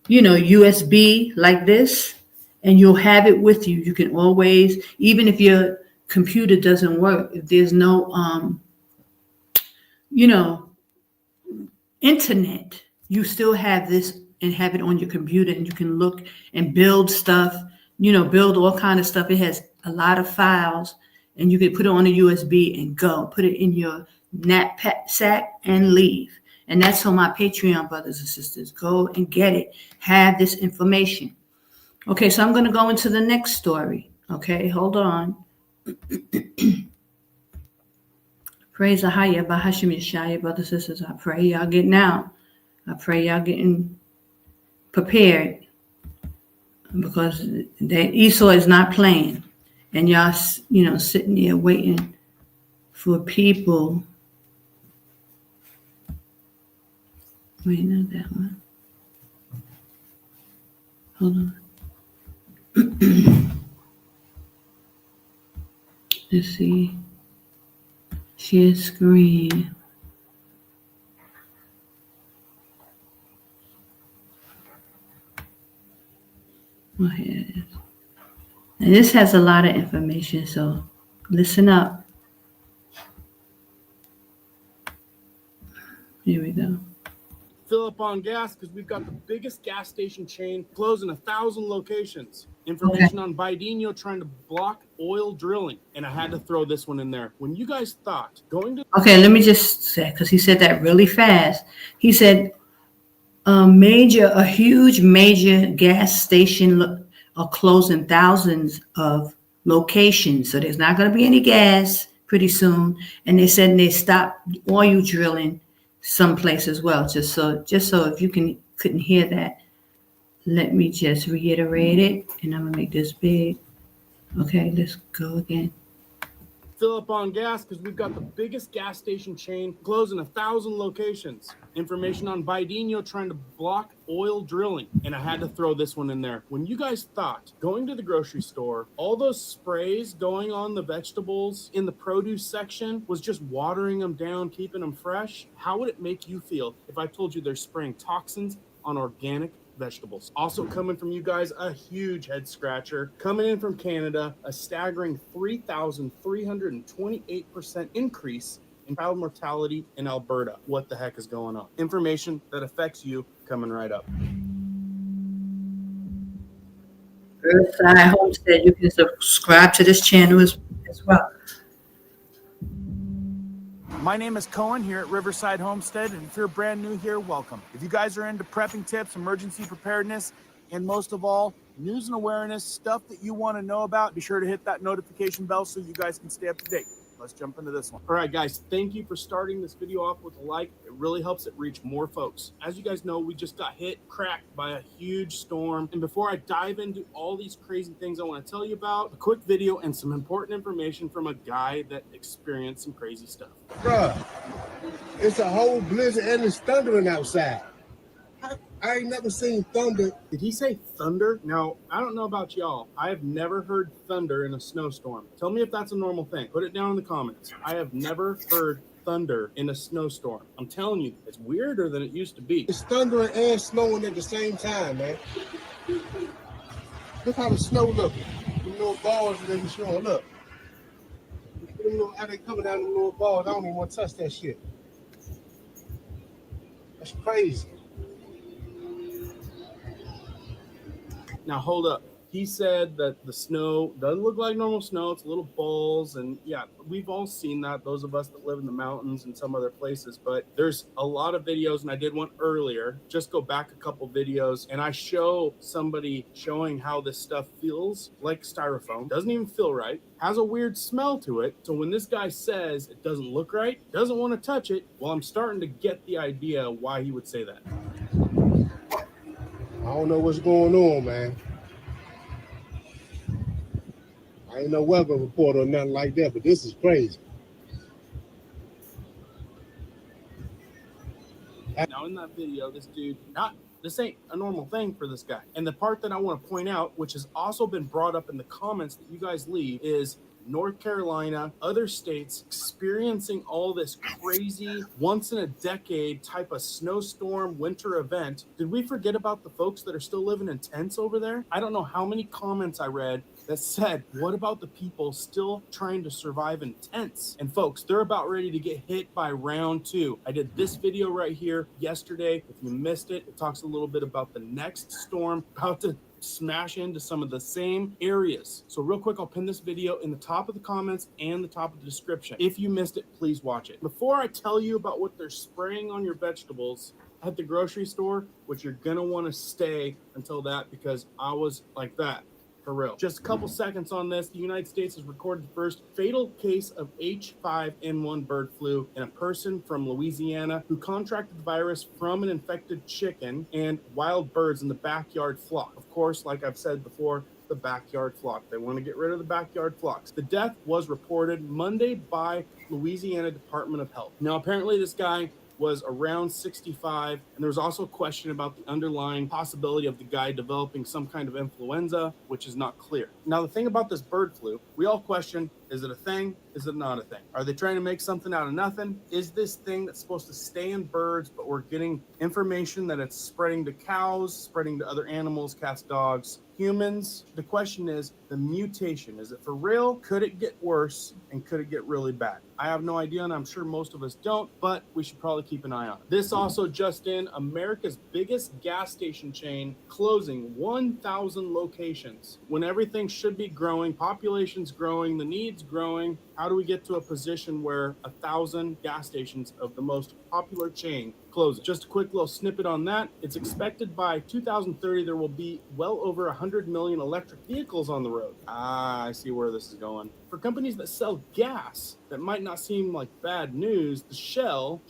USB like this, and you'll have it with you. You can always, even if your computer doesn't work, if there's no, internet, you still have this and have it on your computer, and you can look and build stuff, build all kind of stuff. It has a lot of files, and you can put it on a USB and go put it in your knapsack and leave. And that's for my Patreon brothers and sisters. Go and get it. Have this information. Okay, so I'm going to go into the next story. Okay, hold on. Praise AHAYAH, Bahashim Yashaya, brothers and sisters. I pray y'all getting out. I pray y'all getting prepared, because that Esau is not playing. And y'all, sitting there waiting for people. Wait, not that one. Hold on. Let's see. Share screen. Oh, here it is. And this has a lot of information, so listen up. Here we go. Fill up on gas because we've got the biggest gas station chain closing 1,000 locations. Information on Bideno trying to block oil drilling. And I had to throw this one in there. When you guys thought going to... Okay, let me just say, because he said that really fast. He said a huge major gas station are closing thousands of locations. So there's not going to be any gas pretty soon. And they said they stopped oil drilling someplace as well. Just so if you couldn't hear that, let me just reiterate it, and I'm gonna make this big. Okay, let's go again. Fill up on gas because we've got the biggest gas station chain closing 1,000 locations. Information on Bideno trying to block oil drilling. And I had to throw this one in there. When you guys thought going to the grocery store, all those sprays going on the vegetables in the produce section was just watering them down, keeping them fresh, how would it make you feel if I told you they're spraying toxins on organic vegetables? Also coming from you guys, a huge head scratcher. Coming in from Canada, a staggering 3,328% increase in child mortality in Alberta. What the heck is going on? Information that affects you coming right up. Riverside Homestead, you can subscribe to this channel as well. My name is Cohen here at Riverside Homestead, and if you're brand new here, welcome. If you guys are into prepping tips, emergency preparedness, and most of all, news and awareness, stuff that you want to know about, be sure to hit that notification bell so you guys can stay up to date. Let's jump into this one. All right, guys, thank you for starting this video off with a like. It really helps it reach more folks. As you guys know, we just got cracked by a huge storm. And before I dive into all these crazy things I want to tell you about, a quick video and some important information from a guy that experienced some crazy stuff. Bruh, it's a whole blizzard and it's thundering outside. I ain't never seen thunder. Did he say thunder? Now, I don't know about y'all. I have never heard thunder in a snowstorm. Tell me if that's a normal thing. Put it down in the comments. I have never heard thunder in a snowstorm. I'm telling you, it's weirder than it used to be. It's thundering and snowing at the same time, man. Look how the snow looking. little balls that they be showing. Look. How they coming down them little balls. I don't even want to touch that shit. That's crazy. Now hold up. He said that the snow doesn't look like normal snow. It's little balls. And yeah, we've all seen that, those of us that live in the mountains and some other places. But there's a lot of videos, and I did one earlier. Just go back a couple videos, and I show somebody showing how this stuff feels like styrofoam. Doesn't even feel right. Has a weird smell to it. So when this guy says it doesn't look right, doesn't want to touch it, well, I'm starting to get the idea why he would say that. I don't know what's going on, man. I ain't no weather report or nothing like that, but this is crazy. Now in that video, this dude, this ain't a normal thing for this guy. And the part that I want to point out, which has also been brought up in the comments that you guys leave, is North Carolina, other states experiencing all this crazy once in a decade type of snowstorm winter event. Did we forget about the folks that are still living in tents over there? I don't know how many comments I read that said, what about the people still trying to survive in tents? And folks, they're about ready to get hit by round 2. I did this video right here yesterday. If you missed it, it talks a little bit about the next storm about to smash into some of the same areas. So real quick, I'll pin this video in the top of the comments and the top of the description. If you missed it, please watch it. Before I tell you about what they're spraying on your vegetables at the grocery store, which you're gonna want to stay until that, because I was like that. For real. Just a couple seconds on this. The United States has recorded the first fatal case of H5N1 bird flu in a person from Louisiana who contracted the virus from an infected chicken and wild birds in the backyard flock. Of course, like I've said before, the backyard flock. They want to get rid of the backyard flocks. The death was reported Monday by Louisiana Department of Health. Now, apparently this guy was around 65, and there was also a question about the underlying possibility of the guy developing some kind of influenza, which is not clear. Now, the thing about this bird flu, we all question, is it a thing? Is it not a thing? Are they trying to make something out of nothing? Is this thing that's supposed to stay in birds, but we're getting information that it's spreading to cows, spreading to other animals, cats, dogs, humans? The question is the mutation. Is it for real? Could it get worse? And could it get really bad? I have no idea, and I'm sure most of us don't, but we should probably keep an eye on it. This also just in, America's biggest gas station chain closing 1,000 locations. When everything should be growing, population's growing, the needs growing, how do we get to a position where 1,000 gas stations of the most popular chain close? Just a quick little snippet on that. It's expected by 2030 there will be well over 100 million electric vehicles on the road. I see where this is going. For companies that sell gas, that might not seem like bad news, the Shell,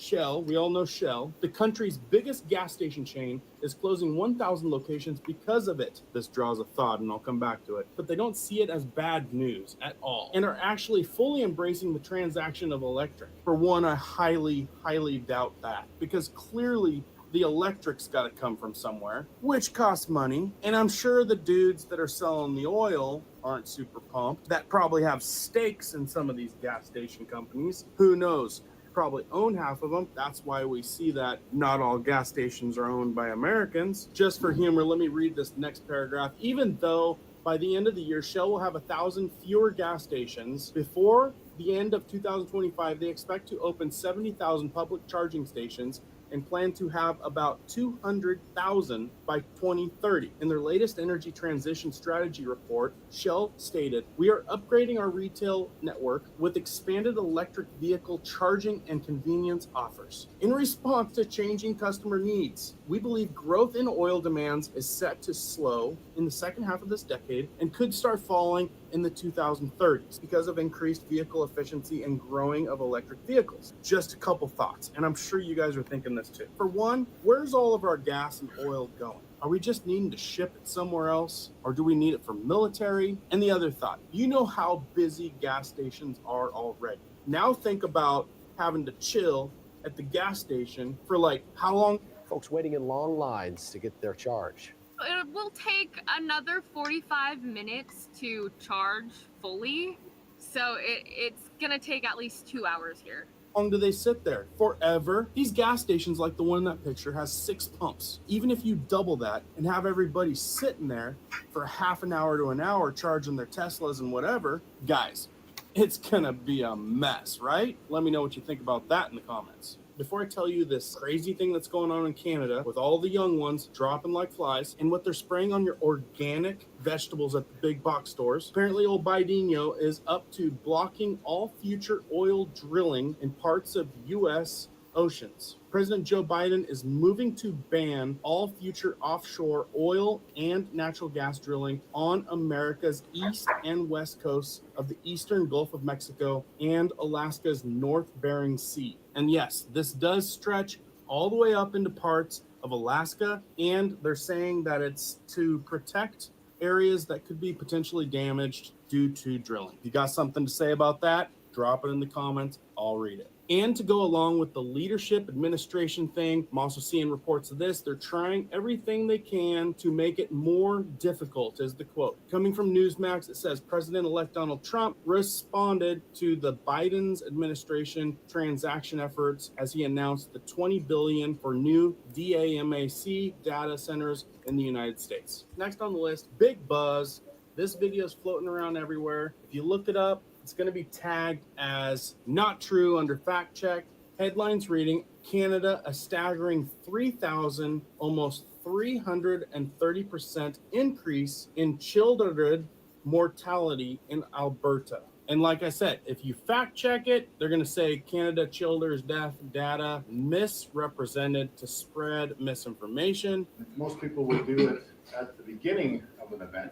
we all know Shell, the country's biggest gas station chain, is closing 1,000 locations because of it. This draws a thought, and I'll come back to it. But they don't see it as bad news at all, and are actually fully embracing the transaction of electric. For one, I highly, highly doubt that, because clearly the electric's got to come from somewhere, which costs money. And I'm sure the dudes that are selling the oil aren't super pumped, that probably have stakes in some of these gas station companies. Who knows? Probably own half of them. That's why we see that not all gas stations are owned by Americans. Just for humor, let me read this next paragraph. Even though by the end of the year, Shell will have 1,000 fewer gas stations, before the end of 2025, they expect to open 70,000 public charging stations and plan to have about 200,000 by 2030. In their latest energy transition strategy report, Shell stated, "We are upgrading our retail network with expanded electric vehicle charging and convenience offers. In response to changing customer needs, we believe growth in oil demands is set to slow in the second half of this decade and could start falling in the 2030s because of increased vehicle efficiency and growing of electric vehicles." Just a couple thoughts, and I'm sure you guys are thinking this too. For one, where's all of our gas and oil going? Are we just needing to ship it somewhere else? Or do we need it for military? And the other thought, you know how busy gas stations are already. Now think about having to chill at the gas station for like how long? Folks waiting in long lines to get their charge. It will take another 45 minutes to charge fully, so it's gonna take at least 2 hours here. long do they sit there? Forever. These gas stations like the one in that picture has 6 pumps. Even if you double that and have everybody sitting there for half an hour to an hour charging their Teslas and whatever, guys, it's gonna be a mess, right? Let me know what you think about that in the comments. Before I tell you this crazy thing that's going on in Canada with all the young ones dropping like flies and what they're spraying on your organic vegetables at the big box stores, apparently old Biden is up to blocking all future oil drilling in parts of U.S. oceans. President Joe Biden is moving to ban all future offshore oil and natural gas drilling on America's east and west coasts of the eastern Gulf of Mexico and Alaska's North Bering Sea. And yes, this does stretch all the way up into parts of Alaska, and they're saying that it's to protect areas that could be potentially damaged due to drilling. If you got something to say about that, drop it in the comments. I'll read it. And to go along with the leadership administration thing, I'm also seeing reports of this. They're trying everything they can to make it more difficult, is the quote. Coming from Newsmax, it says President-elect Donald Trump responded to the Biden's administration transaction efforts as he announced the $20 billion for new DAMAC data centers in the United States. Next on the list, big buzz. This video is floating around everywhere. If you look it up, it's going to be tagged as not true under fact check. Headlines reading, Canada, a staggering 3,000, almost 330% increase in childhood mortality in Alberta. And like I said, if you fact check it, they're going to say Canada children's death data misrepresented to spread misinformation. Most people would do it at the beginning of an event.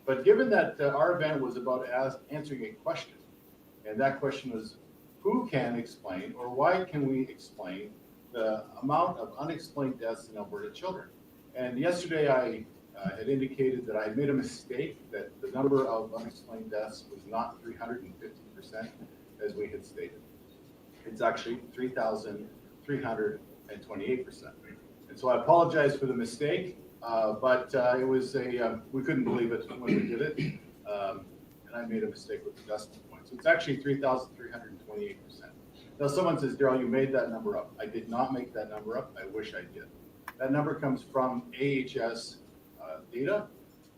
But given that our event was about answering a question, and that question was, who can explain or why can we explain the amount of unexplained deaths in Alberta children? And yesterday I had indicated that I had made a mistake, that the number of unexplained deaths was not 350% as we had stated. It's actually 3,328%. And so I apologize for the mistake. But it was we couldn't believe it when we did it, and I made a mistake with the decimal point. So it's actually 3,328%. Now someone says, Daryl, you made that number up. I did not make that number up. I wish I did. That number comes from AHS data,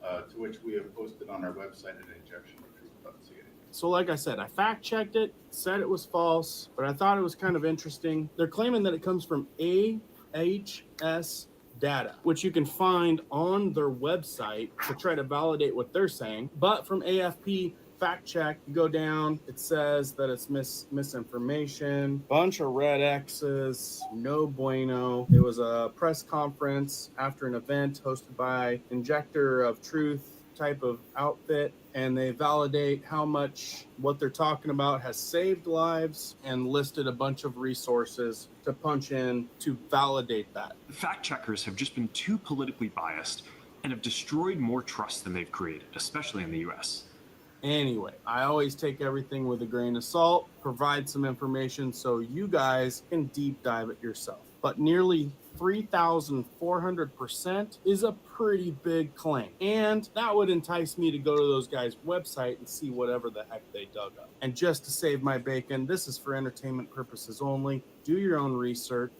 to which we have posted on our website at injectionoftruth.ca. So like I said, I fact checked it, said it was false, but I thought it was kind of interesting. They're claiming that it comes from AHS data, which you can find on their website to try to validate what they're saying. But from AFP fact check, you go down, it says that it's misinformation, bunch of red X's, no bueno. It was a press conference after an event hosted by Injector of Truth type of outfit, and they validate how much what they're talking about has saved lives and listed a bunch of resources to punch in to validate that. Fact checkers have just been too politically biased and have destroyed more trust than they've created, especially in the US. Anyway, I always take everything with a grain of salt, provide some information so you guys can deep dive it yourself. But nearly 3,400% is a pretty big claim. And that would entice me to go to those guys' website and see whatever the heck they dug up. And just to save my bacon, this is for entertainment purposes only. Do your own research,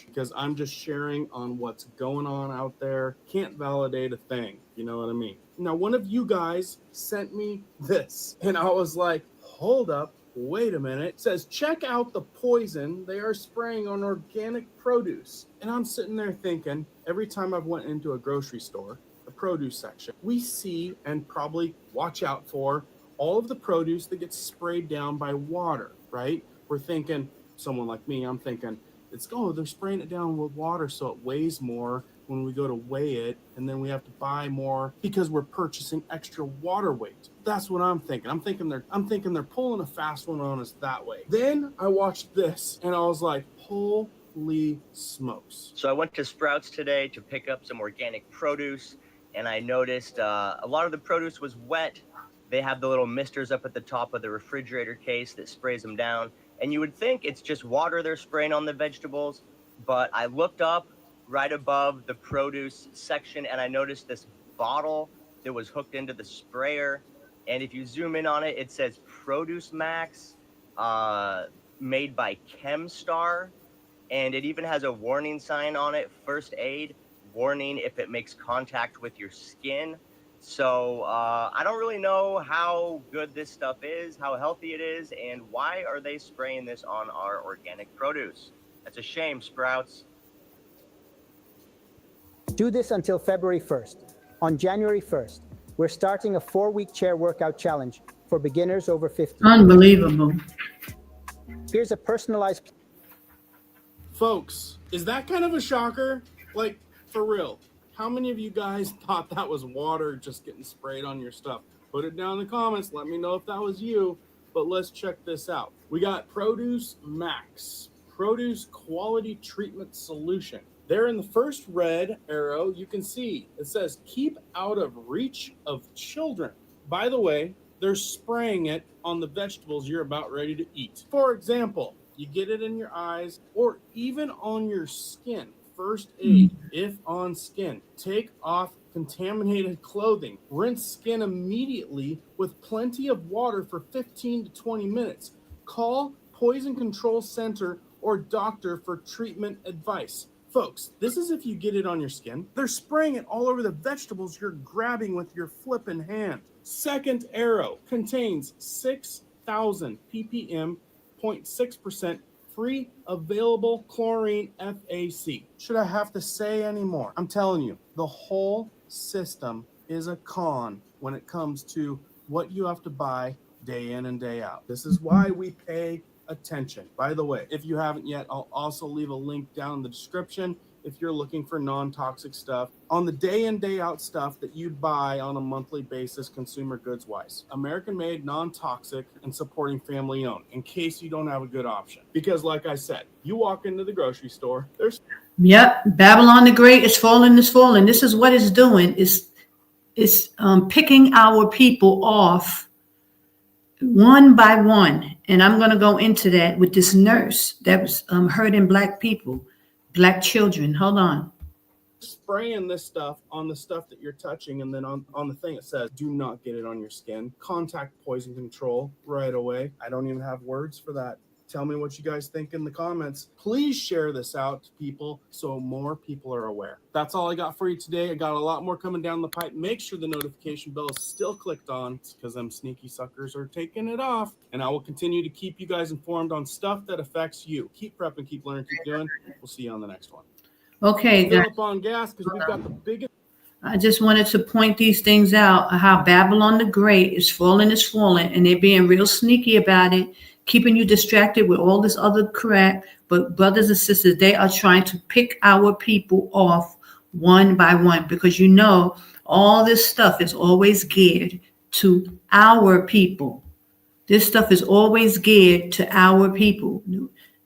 because I'm just sharing on what's going on out there. Can't validate a thing, you know what I mean? Now, one of you guys sent me this, and I was like, hold up. Wait a minute. It says, check out the poison they are spraying on organic produce. And I'm sitting there thinking, every time I've went into a grocery store, the produce section, we see and probably watch out for all of the produce that gets sprayed down by water, right? We're thinking, someone like me, I'm thinking, they're spraying it down with water so it weighs more when we go to weigh it, and then we have to buy more because we're purchasing extra water weight. That's what I'm thinking. I'm thinking they're pulling a fast one on us that way. Then I watched this and I was like, holy smokes. So I went to Sprouts today to pick up some organic produce, and I noticed a lot of the produce was wet. They have the little misters up at the top of the refrigerator case that sprays them down. And you would think it's just water they're spraying on the vegetables, but I looked up right above the produce section and I noticed this bottle that was hooked into the sprayer. And if you zoom in on it, it says Produce Max. made by ChemStar, and it even has a warning sign on it, first aid, warning if it makes contact with your skin. So I don't really know how good this stuff is, how healthy it is, and why are they spraying this on our organic produce? That's a shame, Sprouts. Do this until February 1st. On January 1st, we're starting a 4-week chair workout challenge for beginners over 50. Unbelievable. Here's a personalized... Folks, is that kind of a shocker? Like, for real, how many of you guys thought that was water just getting sprayed on your stuff? Put it down in the comments. Let me know if that was you. But let's check this out. We got Produce Max, Produce Quality Treatment Solution. There in the first red arrow, you can see it says, keep out of reach of children. By the way, they're spraying it on the vegetables you're about ready to eat. For example, you get it in your eyes or even on your skin. First aid, if on skin. Take off contaminated clothing. Rinse skin immediately with plenty of water for 15 to 20 minutes. Call Poison Control Center or doctor for treatment advice. Folks, this is if you get it on your skin. They're spraying it all over the vegetables you're grabbing with your flippin' hand. Second arrow contains 6,000 ppm, 0.6% free available chlorine FAC. Should I have to say any more? I'm telling you, the whole system is a con when it comes to what you have to buy day in and day out. This is why we pay attention. By the way, if you haven't yet, I'll also leave a link down in the description if you're looking for non-toxic stuff on the day in, day out stuff that you buy on a monthly basis, consumer goods wise. American made, non-toxic, and supporting family owned, in case you don't have a good option. Because like I said, you walk into the grocery store, there's... Yep, Babylon the Great is falling, is falling. This is what it's doing. It's picking our people off one by one. And I'm going to go into that with this nurse that was hurting Black people, Black children. Hold on. Spraying this stuff on the stuff that you're touching, and then on the thing it says, do not get it on your skin. Contact poison control right away. I don't even have words for that. Tell me what you guys think in the comments. Please share this out to people so more people are aware. That's all I got for you today. I got a lot more coming down the pipe. Make sure the notification bell is still clicked on because them sneaky suckers are taking it off. And I will continue to keep you guys informed on stuff that affects you. Keep prepping, keep learning, keep doing. We'll see you on the next one. Okay, Fill guys. up on gas because we've got the biggest... I just wanted to point these things out, how Babylon the Great is falling, and they're being real sneaky about it, keeping you distracted with all this other crap. But brothers and sisters, they are trying to pick our people off one by one because you know all this stuff is always geared to our people. This stuff is always geared to our people.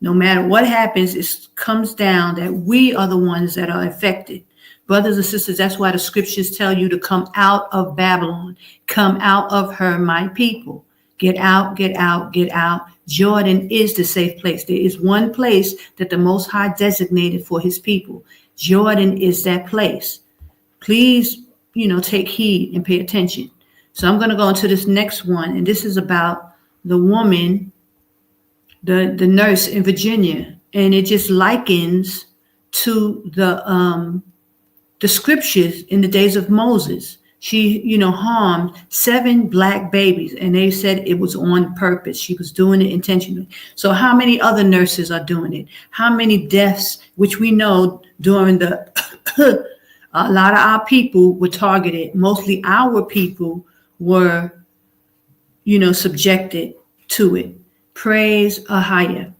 No matter what happens, it comes down that we are the ones that are affected. Brothers and sisters, that's why the scriptures tell you to come out of Babylon. Come out of her, my people. Get out, get out, get out. Jordan is the safe place. There is one place that the Most High designated for his people. Jordan is that place. Please, take heed and pay attention. So I'm going to go into this next one, and this is about the woman, the nurse in Virginia, and it just likens to the scriptures in the days of Moses. She, harmed 7 Black babies, and they said it was on purpose. She was doing it intentionally. So how many other nurses are doing it? How many deaths, which we know during the, a lot of our people were targeted. Mostly our people were, subjected to it. Praise AHAYAH.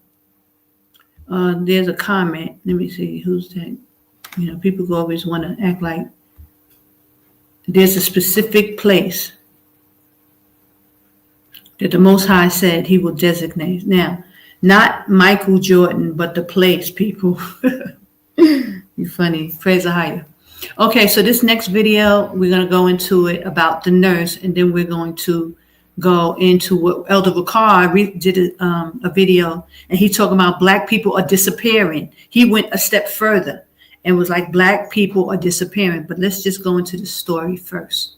There's a comment. Let me see. Who's that? People always want to act like there's a specific place that the Most High said he will designate. Now, not Michael Jordan, but the place, people. You funny. Praise AHAYAH. Okay, so this next video, we're going to go into it about the nurse, and then we're going to go into what Elder Ricard did a video, and he talking about Black people are disappearing. He went a step further and was like, Black people are disappearing. But let's just go into the story first.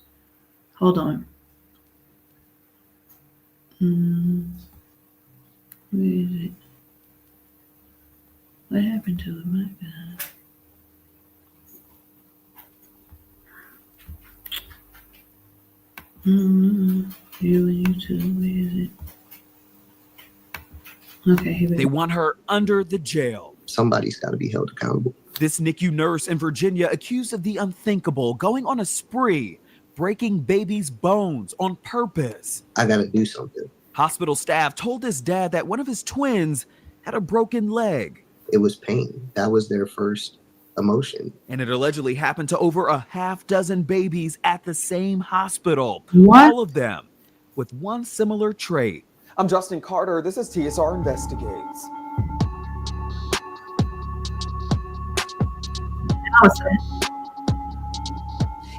Hold on. Where is it? What happened to it? My God. You and you too. Where is it? Okay, here we They go. want her under the jail. Somebody's got to be held accountable. This NICU nurse in Virginia accused of the unthinkable, going on a spree, breaking babies' bones on purpose. I got to do something. Hospital staff told his dad that one of his twins had a broken leg. It was pain. That was their first emotion. And it allegedly happened to over a half dozen babies at the same hospital. What? All of them with one similar trait. I'm Justin Carter. This is TSR Investigates.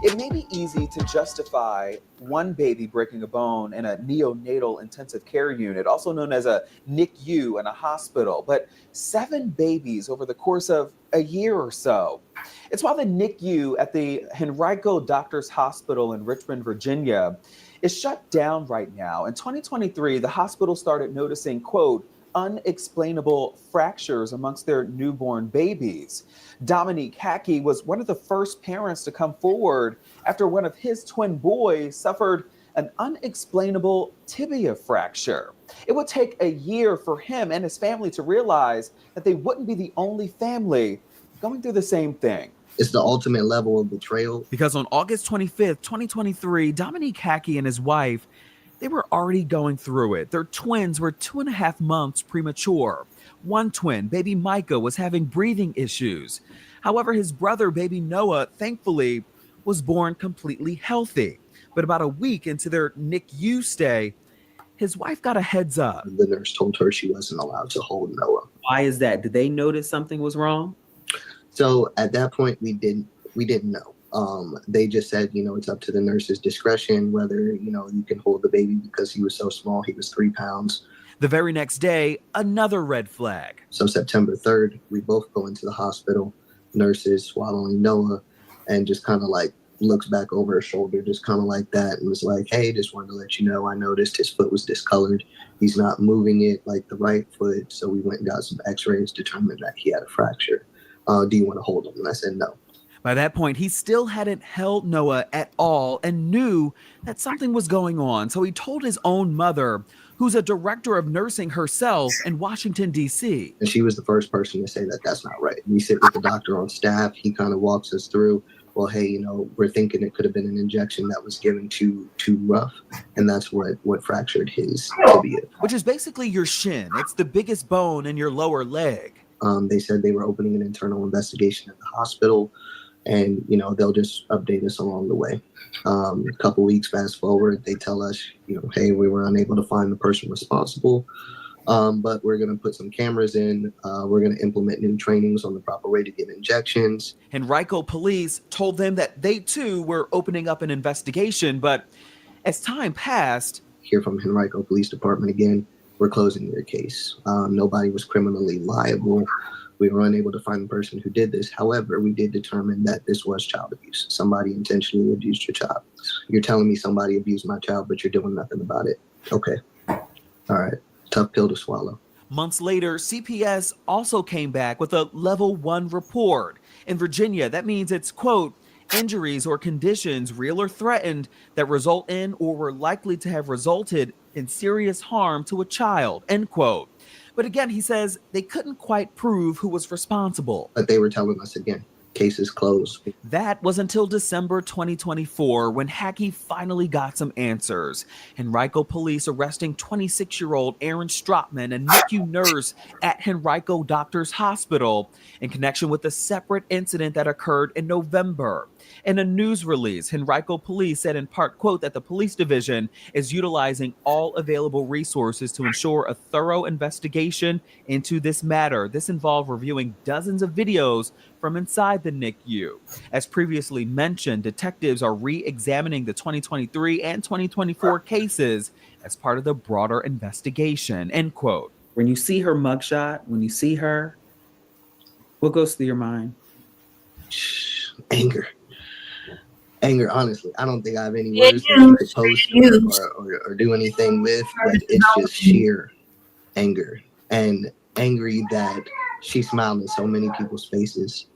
It may be easy to justify one baby breaking a bone in a neonatal intensive care unit, also known as a NICU in a hospital, but 7 babies over the course of a year or so. It's why the NICU at the Henrico Doctors Hospital in Richmond, Virginia, is shut down right now. In 2023, the hospital started noticing, quote, unexplainable fractures amongst their newborn babies. Dominique Hackey was one of the first parents to come forward after one of his twin boys suffered an unexplainable tibia fracture. It would take a year for him and his family to realize that they wouldn't be the only family going through the same thing. It's the ultimate level of betrayal. Because on August 25th, 2023, Dominique Hackey and his wife, they were already going through it. Their twins were 2.5 months premature. One twin, baby Micah, was having breathing issues. However, his brother, baby Noah, thankfully was born completely healthy. But about a week into their NICU stay, his wife got a heads up. The nurse told her she wasn't allowed to hold Noah. Why is that? Did they notice something was wrong? So at that point, we didn't know. They just said, it's up to the nurse's discretion whether, you can hold the baby because he was so small. He was 3 pounds. The very next day, another red flag. So September 3rd, we both go into the hospital, nurses swallowing Noah, and just kind of like looks back over her shoulder, just kind of like that, and was like, hey, just wanted to let you know, I noticed his foot was discolored. He's not moving it like the right foot. So we went and got some x-rays, determined that he had a fracture. Do you want to hold him? And I said, no. By that point, he still hadn't held Noah at all and knew that something was going on. So he told his own mother, who's a director of nursing herself in Washington, D.C. And she was the first person to say that that's not right. We sit with the doctor on staff. He kind of walks us through, well, hey, we're thinking it could have been an injection that was given too rough. And that's what fractured his tibia. Which is basically your shin. It's the biggest bone in your lower leg. They said they were opening an internal investigation at the hospital. And, they'll just update us along the way. A couple weeks fast forward, they tell us, hey, we were unable to find the person responsible, but we're going to put some cameras in. We're going to implement new trainings on the proper way to give injections. Henrico police told them that they, too, were opening up an investigation. But as time passed... Hear from Henrico Police Department again, we're closing their case. Nobody was criminally liable. We were unable to find the person who did this. However, we did determine that this was child abuse. Somebody intentionally abused your child. You're telling me somebody abused my child, but you're doing nothing about it. Okay. All right. Tough pill to swallow. Months later, CPS also came back with a level 1 report. In Virginia, that means it's, quote, injuries or conditions, real or threatened, that result in or were likely to have resulted in serious harm to a child, end quote. But again, he says they couldn't quite prove who was responsible. But they were telling us again, cases closed. That was until December 2024 when Hackey finally got some answers. Henrico police arresting 26-year-old Aaron Stropman, a NICU nurse at Henrico Doctors Hospital, in connection with a separate incident that occurred in November. In a news release, Henrico police said in part, quote, that the police division is utilizing all available resources to ensure a thorough investigation into this matter. This involved reviewing dozens of videos from inside the NICU. As previously mentioned, detectives are re-examining the 2023 and 2024 cases as part of the broader investigation, end quote. When you see her mugshot, when you see her, what goes through your mind? Anger, honestly. I don't think I have any words that you could post or do anything with, but it's just sheer anger. And angry that she smiled in so many people's faces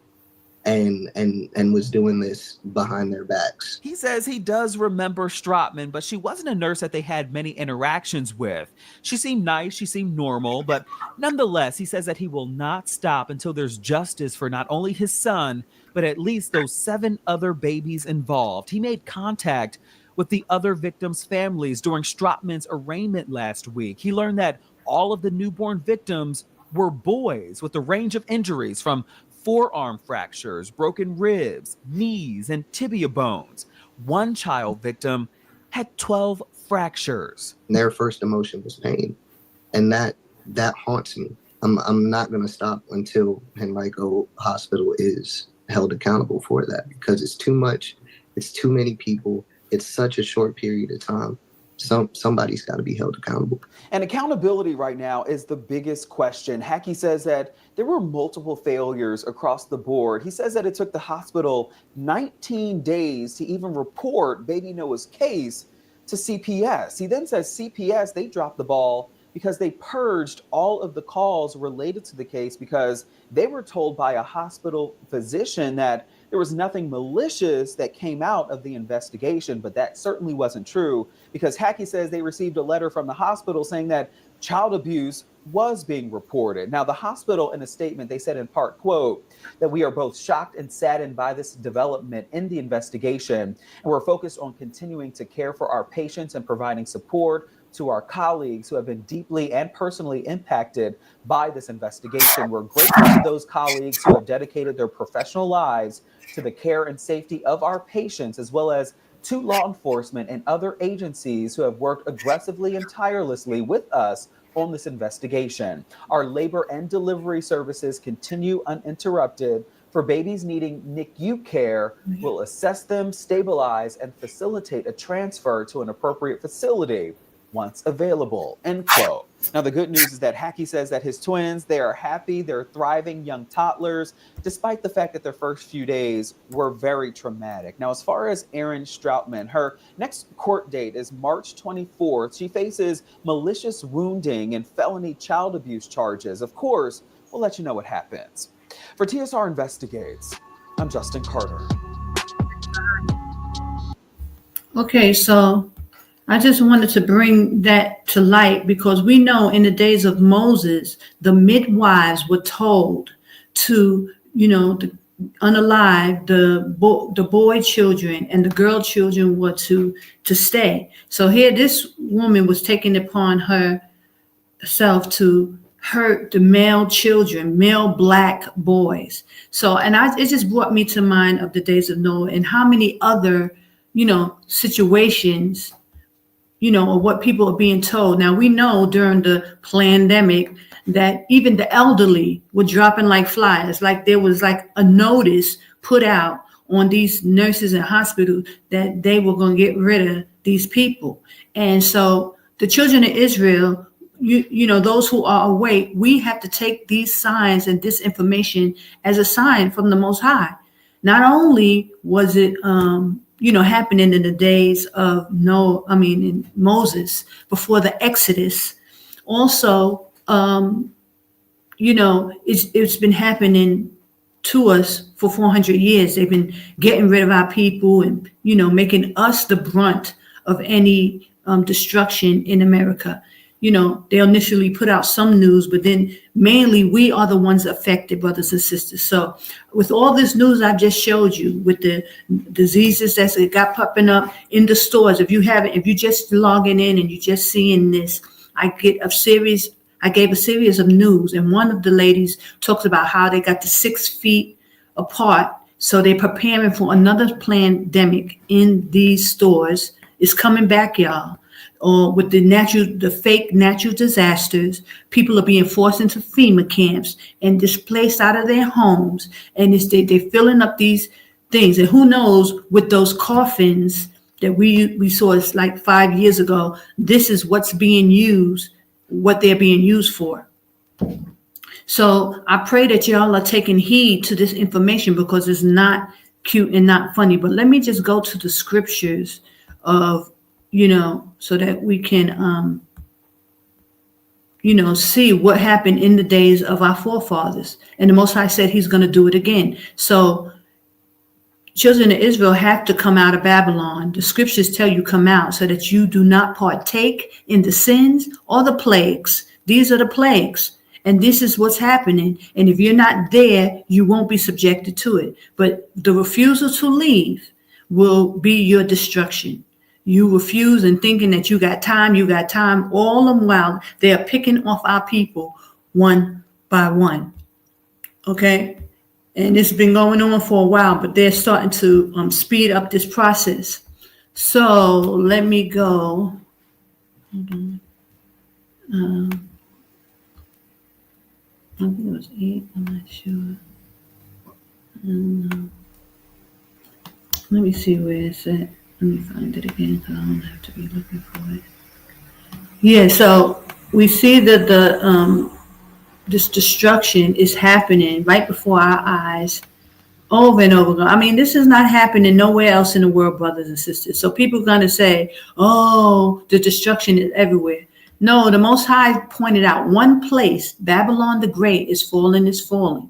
and was doing this behind their backs. He says he does remember Stratman, but she wasn't a nurse that they had many interactions with. She seemed nice, she seemed normal, but nonetheless, he says that he will not stop until there's justice for not only his son, but at least those 7 other babies involved. He made contact with the other victims' families during Stratman's arraignment last week. He learned that all of the newborn victims were boys with a range of injuries from forearm fractures, broken ribs, knees, and tibia bones. One child victim had 12 fractures. Their first emotion was pain, and that haunts me. I'm not going to stop until Henrico Hospital is held accountable for that, because it's too much. It's too many people. It's such a short period of time. Somebody's got to be held accountable. And accountability right now is the biggest question. Hackey says that there were multiple failures across the board. He says that it took the hospital 19 days to even report baby Noah's case to CPS. He then says CPS, they dropped the ball because they purged all of the calls related to the case because they were told by a hospital physician that there was nothing malicious that came out of the investigation, but that certainly wasn't true because Hackey says they received a letter from the hospital saying that child abuse was being reported. Now, the hospital, in a statement, they said in part, quote, that we are both shocked and saddened by this development in the investigation, and we're focused on continuing to care for our patients and providing support to our colleagues who have been deeply and personally impacted by this investigation. We're grateful to those colleagues who have dedicated their professional lives to the care and safety of our patients, as well as to law enforcement and other agencies who have worked aggressively and tirelessly with us on this investigation. Our labor and delivery services continue uninterrupted. For babies needing NICU care, we'll assess them, stabilize, and facilitate a transfer to an appropriate facility once available, end quote. Now, the good news is that Hackey says that his twins, they are happy, they're thriving young toddlers, despite the fact that their first few days were very traumatic. Now, as far as Erin Stratman, her next court date is March 24th. She faces malicious wounding and felony child abuse charges. Of course, we'll let you know what happens. For TSR Investigates, I'm Justin Carter. Okay, so I just wanted to bring that to light because we know in the days of Moses, the midwives were told to, unalive the boy children, and the girl children were to stay. So here this woman was taking upon herself to hurt the male children, male black boys. So, and it just brought me to mind of the days of Noah and how many other, situations, or what people are being told. Now, we know during the pandemic that even the elderly were dropping like flies, like there was like a notice put out on these nurses and hospitals that they were going to get rid of these people. And so the children of Israel, those who are awake, we have to take these signs and this information as a sign from the Most High. Not only was it, happening in the days of in Moses before the Exodus. Also, it's been happening to us for 400 years. They've been getting rid of our people and, making us the brunt of any destruction in America. They initially put out some news, but then mainly we are the ones affected, brothers and sisters. So with all this news I've just showed you, with the diseases that got popping up in the stores, if you just logging in and you're just seeing this, I gave a series of news, and one of the ladies talks about how they got to 6 feet apart. So they're preparing for another pandemic in these stores. It's coming back, y'all. Or with the fake natural disasters, people are being forced into FEMA camps and displaced out of their homes. And they're filling up these things. And who knows, with those coffins that we saw it's like 5 years ago, this is what's being used, what they're being used for. So I pray that y'all are taking heed to this information because it's not cute and not funny. But let me just go to the scriptures of, so that we can see what happened in the days of our forefathers. And the Most High said he's going to do it again. So children of Israel have to come out of Babylon. The scriptures tell you come out so that you do not partake in the sins or the plagues. These are the plagues. And this is what's happening. And if you're not there, you won't be subjected to it. But the refusal to leave will be your destruction. You refuse and thinking that you got time, all the while they are picking off our people one by one. Okay? And it's been going on for a while, but they're starting to speed up this process. So let me go. Hold on. I think it was 8. I'm not sure. Let me see where it's at. Let me find it again because I don't have to be looking for it. Yeah, so we see that this destruction is happening right before our eyes over and over again. I mean, this is not happening nowhere else in the world, brothers and sisters. So people are going to say, oh, the destruction is everywhere. No, the Most High pointed out one place, Babylon the Great is falling.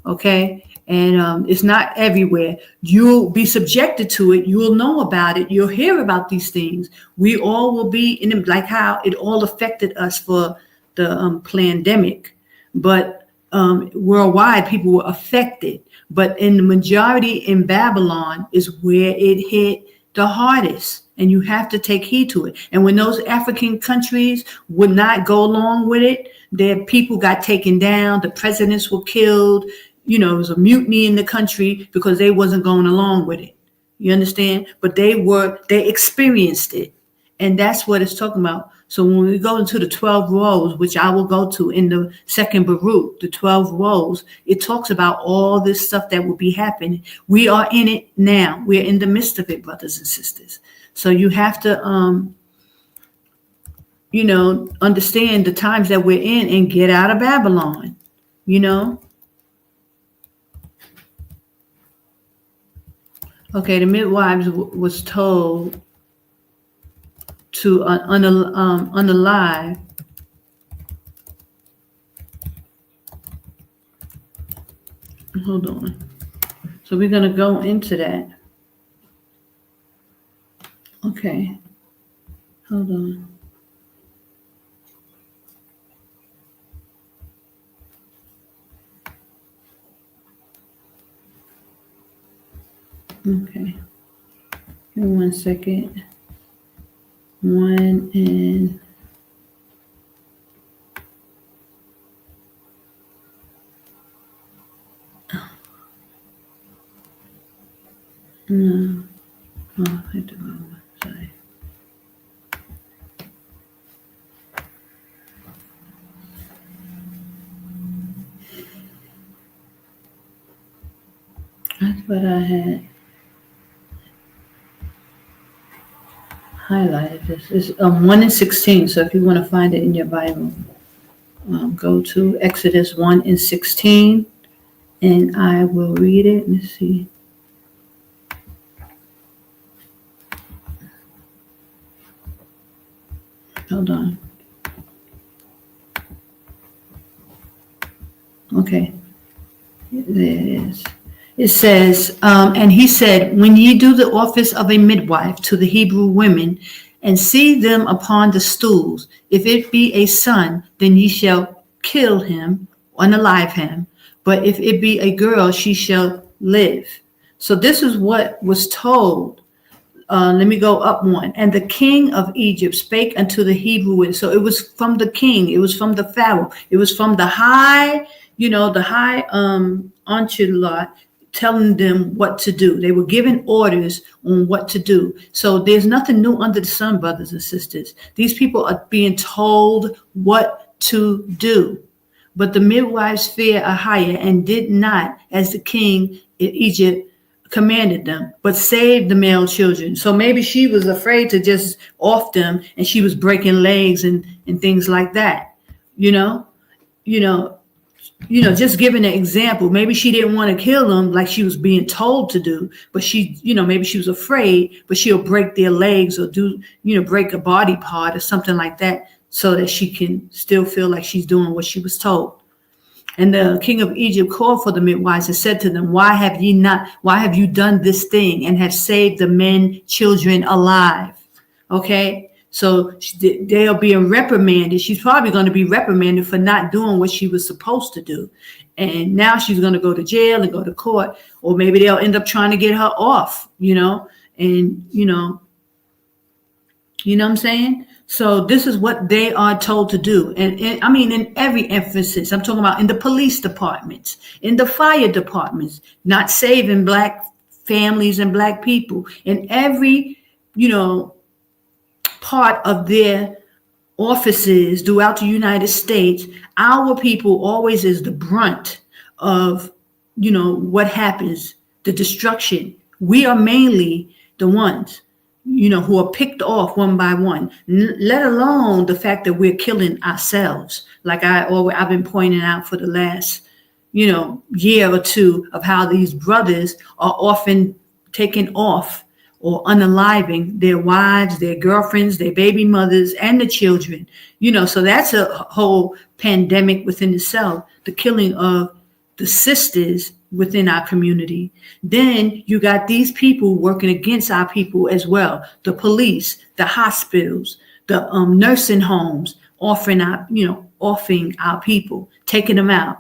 Okay? And it's not everywhere. You'll be subjected to it. You'll know about it. You'll hear about these things. We all will be in them, like how it all affected us for the pandemic. But worldwide, people were affected. But in the majority in Babylon is where it hit the hardest. And you have to take heed to it. And when those African countries would not go along with it, their people got taken down. The presidents were killed. It was a mutiny in the country because they wasn't going along with it. You understand? But they experienced it. And that's what it's talking about. So when we go into the 12 woes, which I will go to in the second Baruch, the 12 woes, it talks about all this stuff that will be happening. We are in it now. We're in the midst of it, brothers and sisters. So you have to, understand the times that we're in and get out of Babylon, Okay, the midwives was told to unalive hold on. So we're going to go into that. Okay, hold on. Okay, give me 1 second. 1 and no. Oh, I had to go. Sorry. That's what I had highlighted. This is 1 and 16. So if you want to find it in your Bible, go to Exodus 1 and 16, and I will read it. Let's see. Hold on. Okay. There it is. It says, and he said, when ye do the office of a midwife to the Hebrew women, and see them upon the stools, if it be a son, then ye shall kill him, unalive him. But if it be a girl, she shall live. So this is what was told. Let me go up 1. And the king of Egypt spake unto the Hebrew. So it was from the king. It was from the Pharaoh. It was from the high, Enchilot, telling them what to do. They were given orders on what to do. So there's nothing new under the sun, brothers and sisters. These people are being told what to do. But the midwives feared AHAYAH and did not, as the king in Egypt commanded them, but saved the male children. So maybe she was afraid to just off them, and she was breaking legs and things like that. Just giving an example. Maybe she didn't want to kill them like she was being told to do, but she, maybe she was afraid, but she'll break their legs or do, break a body part or something like that so that she can still feel like she's doing what she was told. And the king of Egypt called for the midwives and said to them, why have you done this thing and have saved the men, children alive? Okay, so they'll be reprimanded. She's probably going to be reprimanded for not doing what she was supposed to do. And now she's going to go to jail and go to court, or maybe they'll end up trying to get her off, and you know what I'm saying? So this is what they are told to do. And I mean, in every emphasis, I'm talking about in the police departments, in the fire departments, not saving Black families and Black people. In every, part of their offices throughout the United States, our people always is the brunt of, what happens, the destruction. We are mainly the ones who are picked off one by one, let alone the fact that we're killing ourselves. Like I've been pointing out for the last, year or two, of how these brothers are often taken off or unaliving their wives, their girlfriends, their baby mothers, and the children. So that's a whole pandemic within itself, the killing of the sisters within our community. Then you got these people working against our people as well. The police, the hospitals, the nursing homes, offing our people, taking them out,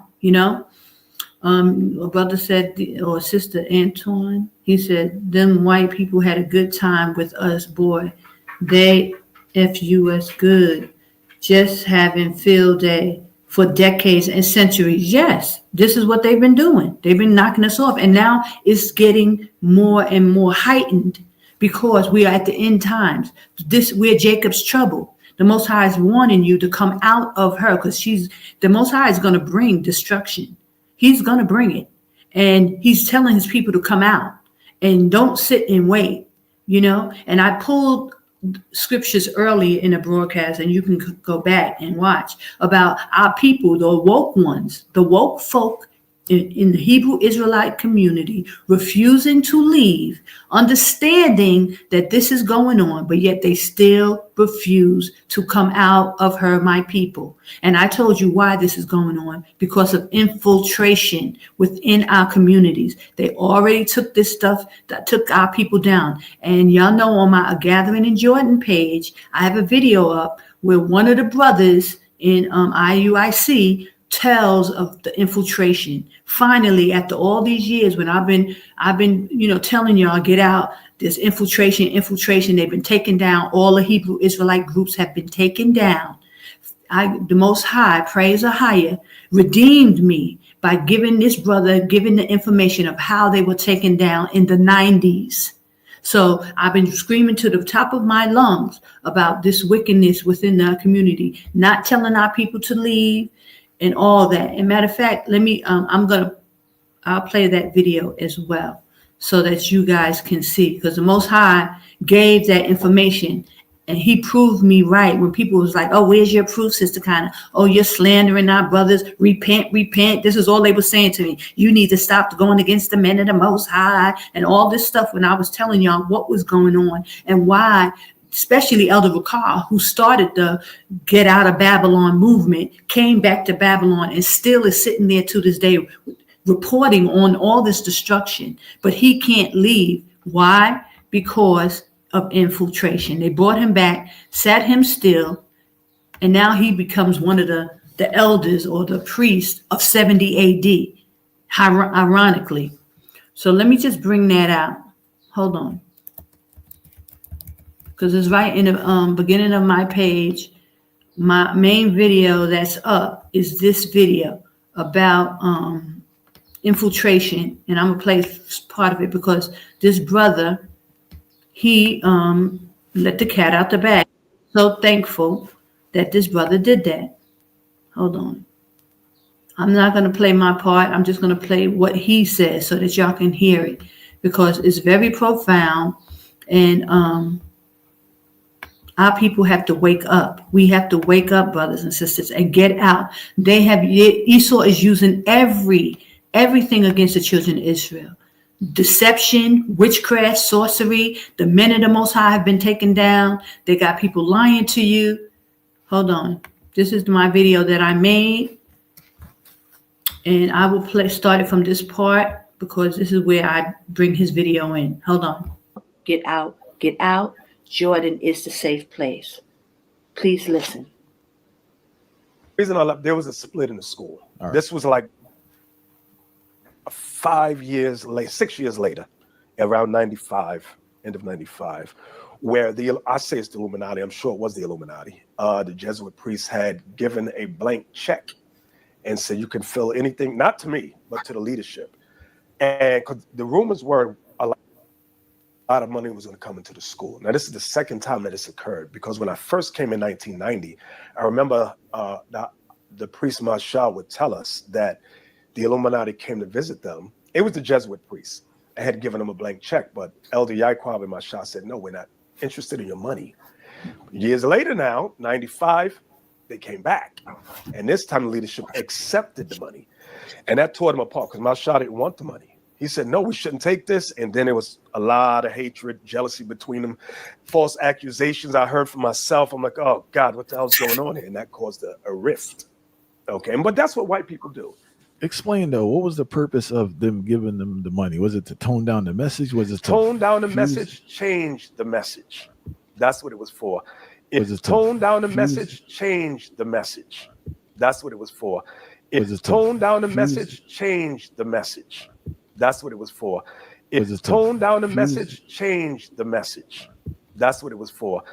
A brother said, or Sister Antoine, he said, them white people had a good time with us, boy. They FU us good. Just having field day for decades and centuries. Yes, this is what they've been doing. They've been knocking us off. And now it's getting more and more heightened because we are at the end times. We're Jacob's trouble. The Most High is warning you to come out of her, because the Most High is going to bring destruction. He's going to bring it. And he's telling his people to come out and don't sit and wait, And I pulled scriptures earlier in the broadcast, and you can go back and watch about our people, the woke ones, the woke folk in the Hebrew Israelite community, refusing to leave, understanding that this is going on, but yet they still refuse to come out of her, my people. And I told you why this is going on, because of infiltration within our communities. They already took this stuff that took our people down. And y'all know on my agatheringinj page, I have a video up where one of the brothers in IUIC tells of the infiltration. Finally, after all these years, when I've been, telling y'all, get out, there's infiltration. They've been taken down. All the Hebrew Israelite groups have been taken down. The Most High, praise AHAYAH, redeemed me by giving the information of how they were taken down in the 90s. So I've been screaming to the top of my lungs about this wickedness within our community, not telling our people to leave, and all that. And matter of fact, I'll play that video as well so that you guys can see, because the Most High gave that information and he proved me right when people was like, oh, where's your proof, Sister Kinda? Oh, you're slandering our brothers. Repent. This is all they were saying to me. You need to stop going against the men of the Most High and all this stuff, when I was telling y'all what was going on and why. Especially Elder Rakar, who started the Get Out of Babylon movement, came back to Babylon and still is sitting there to this day reporting on all this destruction. But he can't leave. Why? Because of infiltration. They brought him back, sat him still, and now he becomes one of the elders or the priests of 70 AD, ironically. So let me just bring that out. Hold on. Because it's right in the beginning of my page. My main video that's up is this video about infiltration. And I'm going to play part of it because this brother, he let the cat out the bag. So thankful that this brother did that. Hold on. I'm not going to play my part. I'm just going to play what he says so that y'all can hear it, because it's very profound. And our people have to wake up. We have to wake up, brothers and sisters, and get out. Esau is using everything against the children of Israel. Deception, witchcraft, sorcery. The men of the Most High have been taken down. They got people lying to you. Hold on. This is my video that I made. And I will start it from this part because this is where I bring his video in. Hold on. Get out. Get out. Jordan is the safe place. Please listen. Reason I left, there was a split in the school. Right. This was like 6 years later, around 95, end of 95, where I say it's the Illuminati, I'm sure it was the Illuminati. The Jesuit priests had given a blank check and said, you can fill anything, not to me, but to the leadership. And 'cause the rumors were a lot of money was going to come into the school. Now, this is the second time that this occurred, because when I first came in 1990, I remember the priest Yashaya would tell us that the Illuminati came to visit them. It was the Jesuit priests. I had given them a blank check, but Elder Yaquab and Yashaya said, no, we're not interested in your money. Years later now, 95, they came back. And this time the leadership accepted the money. And that tore them apart because Yashaya didn't want the money. He said, no, we shouldn't take this. And then there was a lot of hatred, jealousy between them, false accusations I heard for myself. I'm like, oh, God, what the hell's going on here? And that caused a rift. Okay, but that's what white people do. Explain, though, what was the purpose of them giving them the money? Was it to tone down the message? Was it to tone down the message, change the message? That's what it was for. Tone down the message, change the message. That's what it was for. Tone down the message, change the message. That's what it was for. Tone down the message, change the message. That's what it was for.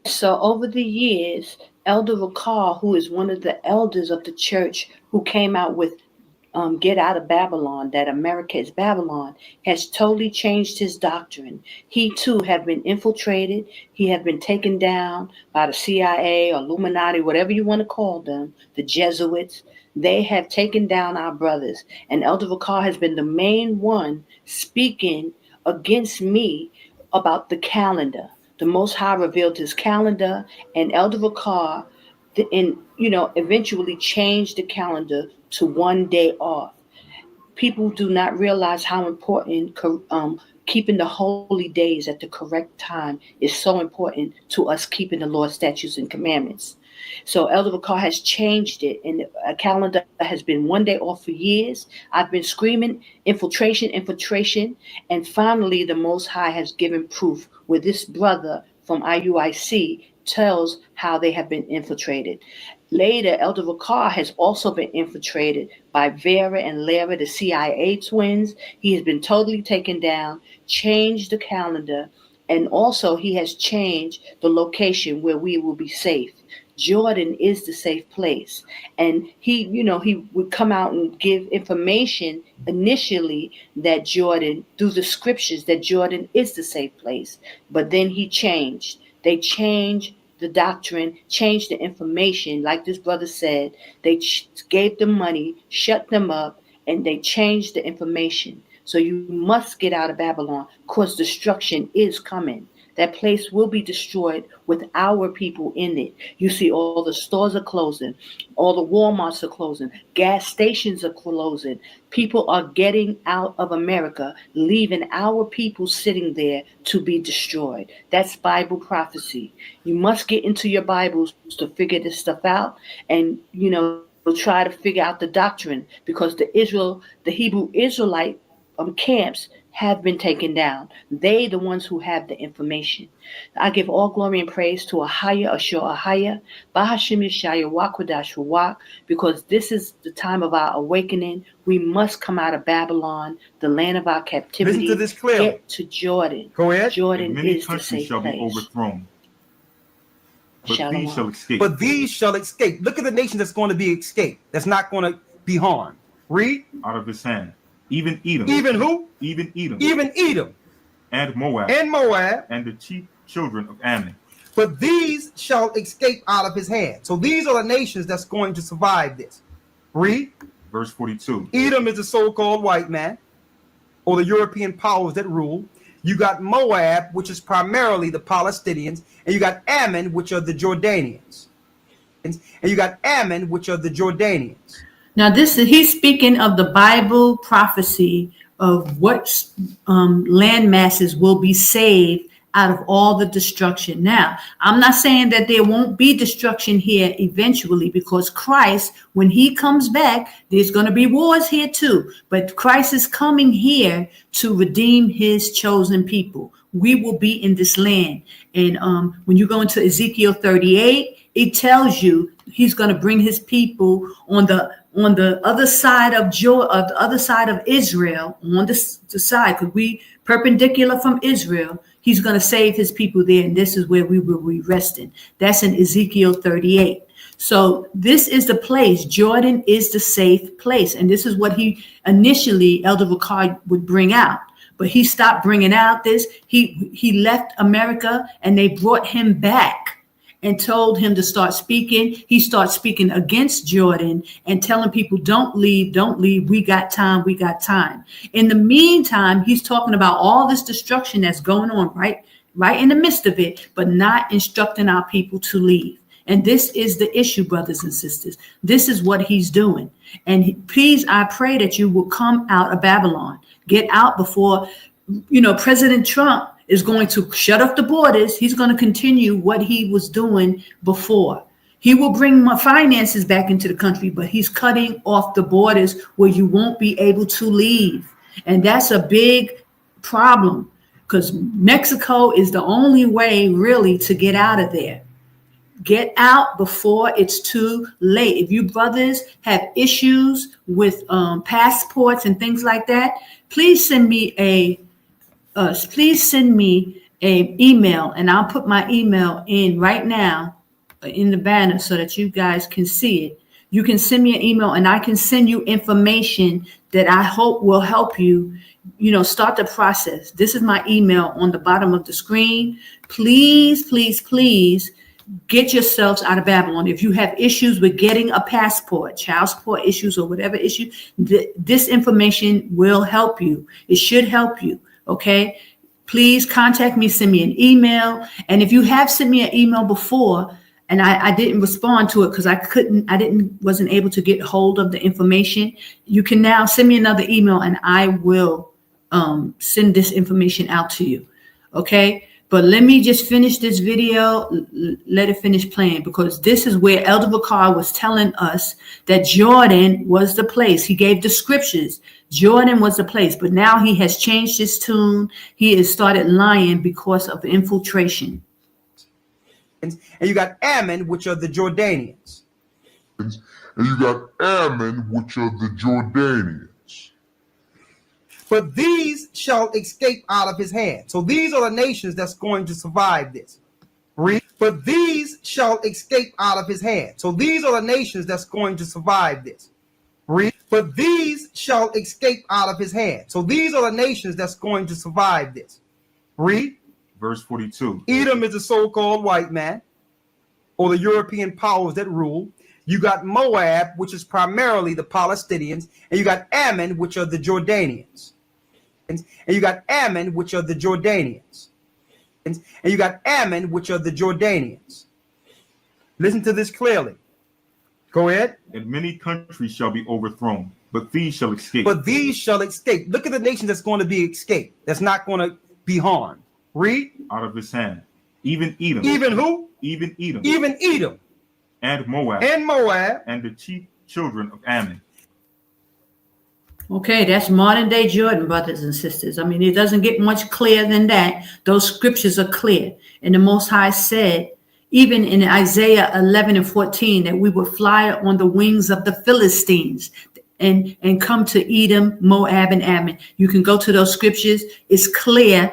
So over the years, Elder Rawach, who is one of the elders of the church who came out with Get Out of Babylon, that America is Babylon, has totally changed his doctrine. He too have been infiltrated. He have been taken down by the CIA or Illuminati, whatever you want to call them, the Jesuits. They have taken down our brothers. And Elder Rawach has been the main one speaking against me about the calendar. The Most High revealed his calendar, and Elder Rawach eventually changed the calendar to 1 day off. People do not realize how important keeping the holy days at the correct time is so important to us keeping the Lord's statutes and commandments. So Elder Rawach has changed it, and a calendar has been 1 day off for years. I've been screaming infiltration, and finally the Most High has given proof where this brother from IUIC tells how they have been infiltrated. Later, Elder Rawach has also been infiltrated by Vera and Lara, the CIA twins. He has been totally taken down, changed the calendar, and also he has changed the location where we will be safe. Jordan is the safe place. And he would come out and give information initially that Jordan, through the scriptures, that Jordan is the safe place. But then he changed. They changed the doctrine, changed the information. Like this brother said, they gave them money, shut them up, and they changed the information. So you must get out of Babylon, because destruction is coming. That place will be destroyed with our people in it. You see, all the stores are closing. All the Walmarts are closing. Gas stations are closing. People are getting out of America, leaving our people sitting there to be destroyed. That's Bible prophecy. You must get into your Bibles to figure this stuff out, and, try to figure out the doctrine, because the Hebrew Israelite camps have been taken down. They the ones who have the information. I give all glory and praise to AHAYAH, AHAYAH, Bahashim Yashaya, Qadash, Rawach, because this is the time of our awakening. We must come out of Babylon, the land of our captivity. Listen to this clearly. Get to Jordan. Go ahead. Jordan Many is the countries safe shall be place. overthrown, but Shalom. these shall escape. But these shall escape. Look at the nation that's going to be escaped. That's not going to be harmed. Read. Out of his hand. Even Edom. Even who? Even Edom. Even Edom. And Moab. And Moab. And the chief children of Ammon. But these shall escape out of his hand. So these are the nations that's going to survive this. Read. Verse 42. Edom is the so-called white man, or the European powers that rule. You got Moab, which is primarily the Palestinians, and you got Ammon, which are the Jordanians. And you got Ammon, which are the Jordanians. Now, he's speaking of the Bible prophecy of what land masses will be saved out of all the destruction. Now, I'm not saying that there won't be destruction here eventually, because Christ, when he comes back, there's going to be wars here too. But Christ is coming here to redeem his chosen people. We will be in this land. And when you go into Ezekiel 38, it tells you he's going to bring his people on the other side of the other side of Israel, on the side, because we perpendicular from Israel. He's going to save his people there, and this is where we will be resting. That's in Ezekiel 38. So this is the place. Jordan is the safe place, and this is what he initially, Elder Ricard, would bring out. But he stopped bringing out this. He left America, and they brought him back and told him to start speaking. He starts speaking against Jordan and telling people, don't leave, don't leave. We got time, we got time. In the meantime, he's talking about all this destruction that's going on right in the midst of it, but not instructing our people to leave. And this is the issue, brothers and sisters. This is what he's doing. And please, I pray that you will come out of Babylon. Get out before, President Trump is going to shut off the borders. He's going to continue what he was doing before. He will bring finances back into the country, but he's cutting off the borders where you won't be able to leave. And that's a big problem, because Mexico is the only way really to get out of there. Get out before it's too late. If you brothers have issues with passports and things like that, please send me an email, and I'll put my email in right now in the banner so that you guys can see it. You can send me an email, and I can send you information that I hope will help you, start the process. This is my email on the bottom of the screen. Please, please, please get yourselves out of Babylon. If you have issues with getting a passport, child support issues, or whatever issue, this information will help you. It should help you. Okay, please contact me, send me an email. And if you have sent me an email before and I didn't respond to it because wasn't able to get hold of the information, you can now send me another email and I will send this information out to you. Okay, but let me just finish this video, let it finish playing, because this is where Elder Bakar was telling us that Jordan was the place. He gave the scriptures. Jordan was the place, but now he has changed his tune. He has started lying because of infiltration. And you got Ammon, which are the Jordanians. And you got Ammon, which are the Jordanians. But these shall escape out of his hand. So these are the nations that's going to survive this. But these shall escape out of his hand. So these are the nations that's going to survive this. But these shall escape out of his hand. So these are the nations that's going to survive this. Read. Verse 42. Edom is the so-called white man, or the European powers that rule. You got Moab, which is primarily the Palestinians, and you got Ammon, which are the Jordanians. And you got Ammon, which are the Jordanians. And you got Ammon, which are the Jordanians. Listen to this clearly. Go ahead. And many countries shall be overthrown, but these shall escape. But these shall escape. Look at the nation that's going to be escaped. That's not going to be harmed. Read. Out of his hand. Even Edom. Even who? Even Edom. Even Edom. And Moab. And Moab. And the chief children of Ammon. Okay, that's modern day Jordan, brothers and sisters. I mean, it doesn't get much clearer than that. Those scriptures are clear. And the Most High said, even in Isaiah 11 and 14, that we would fly on the wings of the Philistines and come to Edom, Moab, and Ammon. You can go to those scriptures. It's clear.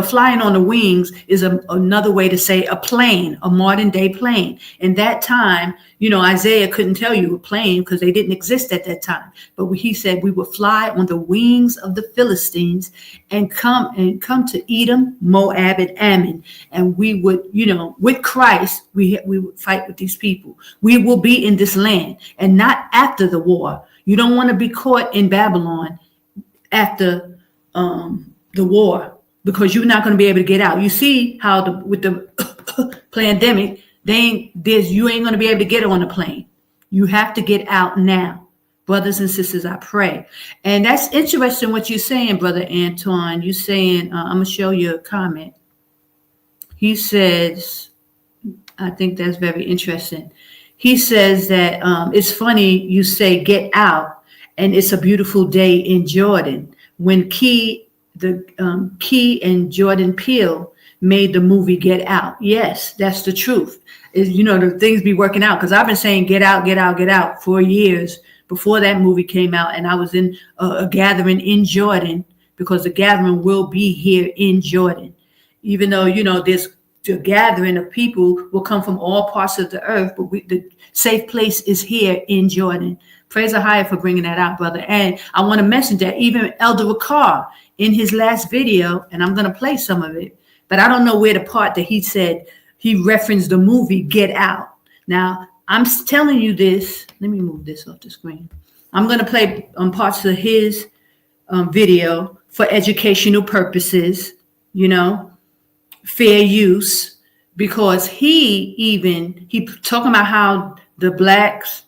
Flying on the wings is another way to say a plane, a modern day plane. In that time, Isaiah couldn't tell you a plane because they didn't exist at that time. But he said we would fly on the wings of the Philistines and come to Edom, Moab, and Ammon. And we would, with Christ, we would fight with these people. We will be in this land, and not after the war. You don't want to be caught in Babylon after the war, because you're not going to be able to get out. You see how with the pandemic, you ain't going to be able to get on the plane. You have to get out now. Brothers and sisters, I pray. And that's interesting what you're saying, Brother Antoine. You're saying, I'm going to show you a comment. He says, I think that's very interesting. He says that it's funny you say get out, and it's a beautiful day in Jordan. When Key and Jordan Peele made the movie Get Out. Yes, that's the truth. The things be working out, because I've been saying get out, get out, get out for years before that movie came out. And I was in a gathering in Jordan, because the gathering will be here in Jordan. Even though, there's a gathering of people will come from all parts of the earth, but the safe place is here in Jordan. Praise AHAYAH for bringing that out, brother. And I want to mention that even Elder Ricard in his last video, and I'm going to play some of it, but I don't know where the part that he said, he referenced the movie Get Out. Now, I'm telling you this. Let me move this off the screen. I'm going to play parts of his video for educational purposes, fair use, because he talking about how the blacks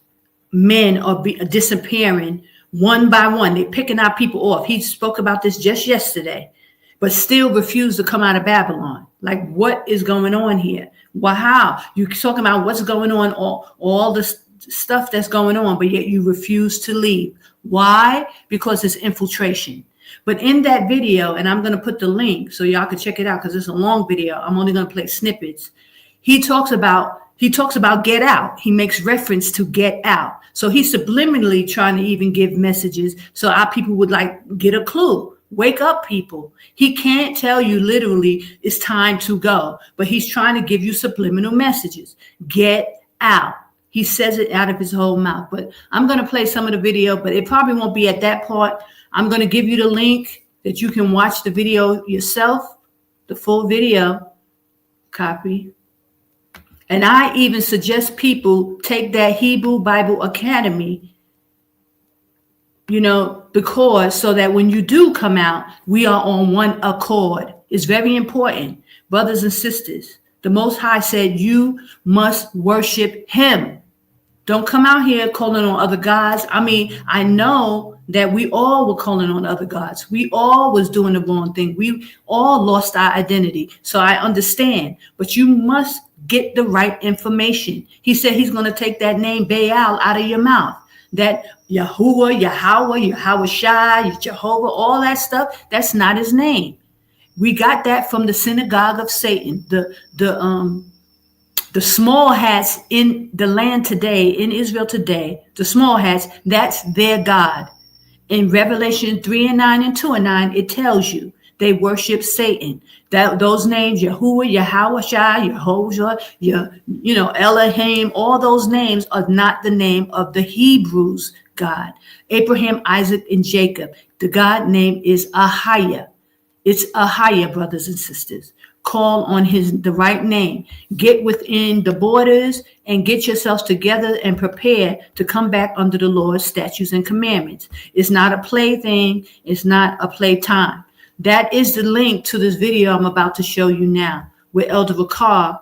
men are disappearing one by one. They're picking out people off. He spoke about this just yesterday, but still refused to come out of Babylon. Like, what is going on here? Well, how? You're talking about what's going on, all the stuff that's going on, but yet you refuse to leave. Why? Because it's infiltration. But in that video, and I'm going to put the link so y'all can check it out because it's a long video. I'm only going to play snippets. He talks about get out. He makes reference to get out. So he's subliminally trying to even give messages so our people would get a clue. Wake up, people. He can't tell you literally it's time to go, but he's trying to give you subliminal messages. Get out. He says it out of his whole mouth. But I'm going to play some of the video, but it probably won't be at that part. I'm going to give you the link that you can watch the video yourself, the full video. Copy. And I even suggest people take that Hebrew Bible Academy, because so that when you do come out, we are on one accord. It's very important. Brothers and sisters, the Most High said you must worship him. Don't come out here calling on other gods. I mean, I know that we all were calling on other gods. We all was doing the wrong thing. We all lost our identity. So I understand, but you must get the right information. He said he's going to take that name Baal out of your mouth. That Yahuwah, Yahweh, Jehovah, all that stuff, that's not his name. We got that from the synagogue of Satan. The small hats in the land today, in Israel today, the small hats, that's their God. In Revelation 3 and 9 and 2 and 9, it tells you they worship Satan. That those names, Yahuwah, Yahweh, Jehovah, Elohim, all those names are not the name of the Hebrews' God. Abraham, Isaac, and Jacob. The God name is AHAYAH. It's AHAYAH, brothers and sisters. Call on the right name. Get within the borders and get yourselves together and prepare to come back under the Lord's statutes and commandments. It's not a plaything. It's not a playtime. That is the link to this video I'm about to show you now, where Elder Ricard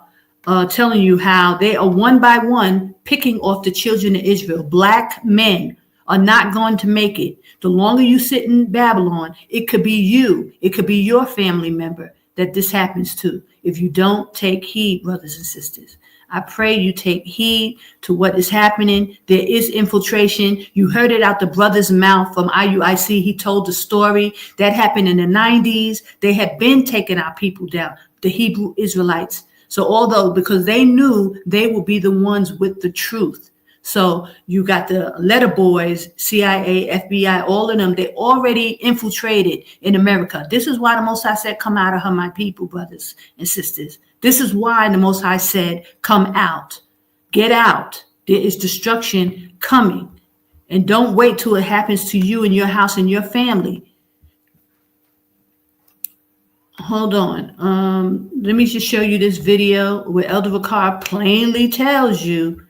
telling you how they are one by one picking off the children of Israel. Black men are not going to make it. The longer you sit in Babylon, it could be you. It could be your family member that this happens to if you don't take heed, brothers and sisters. I pray you take heed to what is happening. There is infiltration. You heard it out the brother's mouth from IUIC. He told the story that happened in the 90s. They had been taking our people down, the Hebrew Israelites. So because they knew they would be the ones with the truth. So you got the letter boys, CIA, FBI, all of them, they already infiltrated in America. This is why the Most High said, come out of her, my people, brothers and sisters. This is why the Most High said, come out, get out. There is destruction coming. And don't wait till it happens to you and your house and your family. Hold on. Let me just show you this video where Elder Ricard plainly tells you,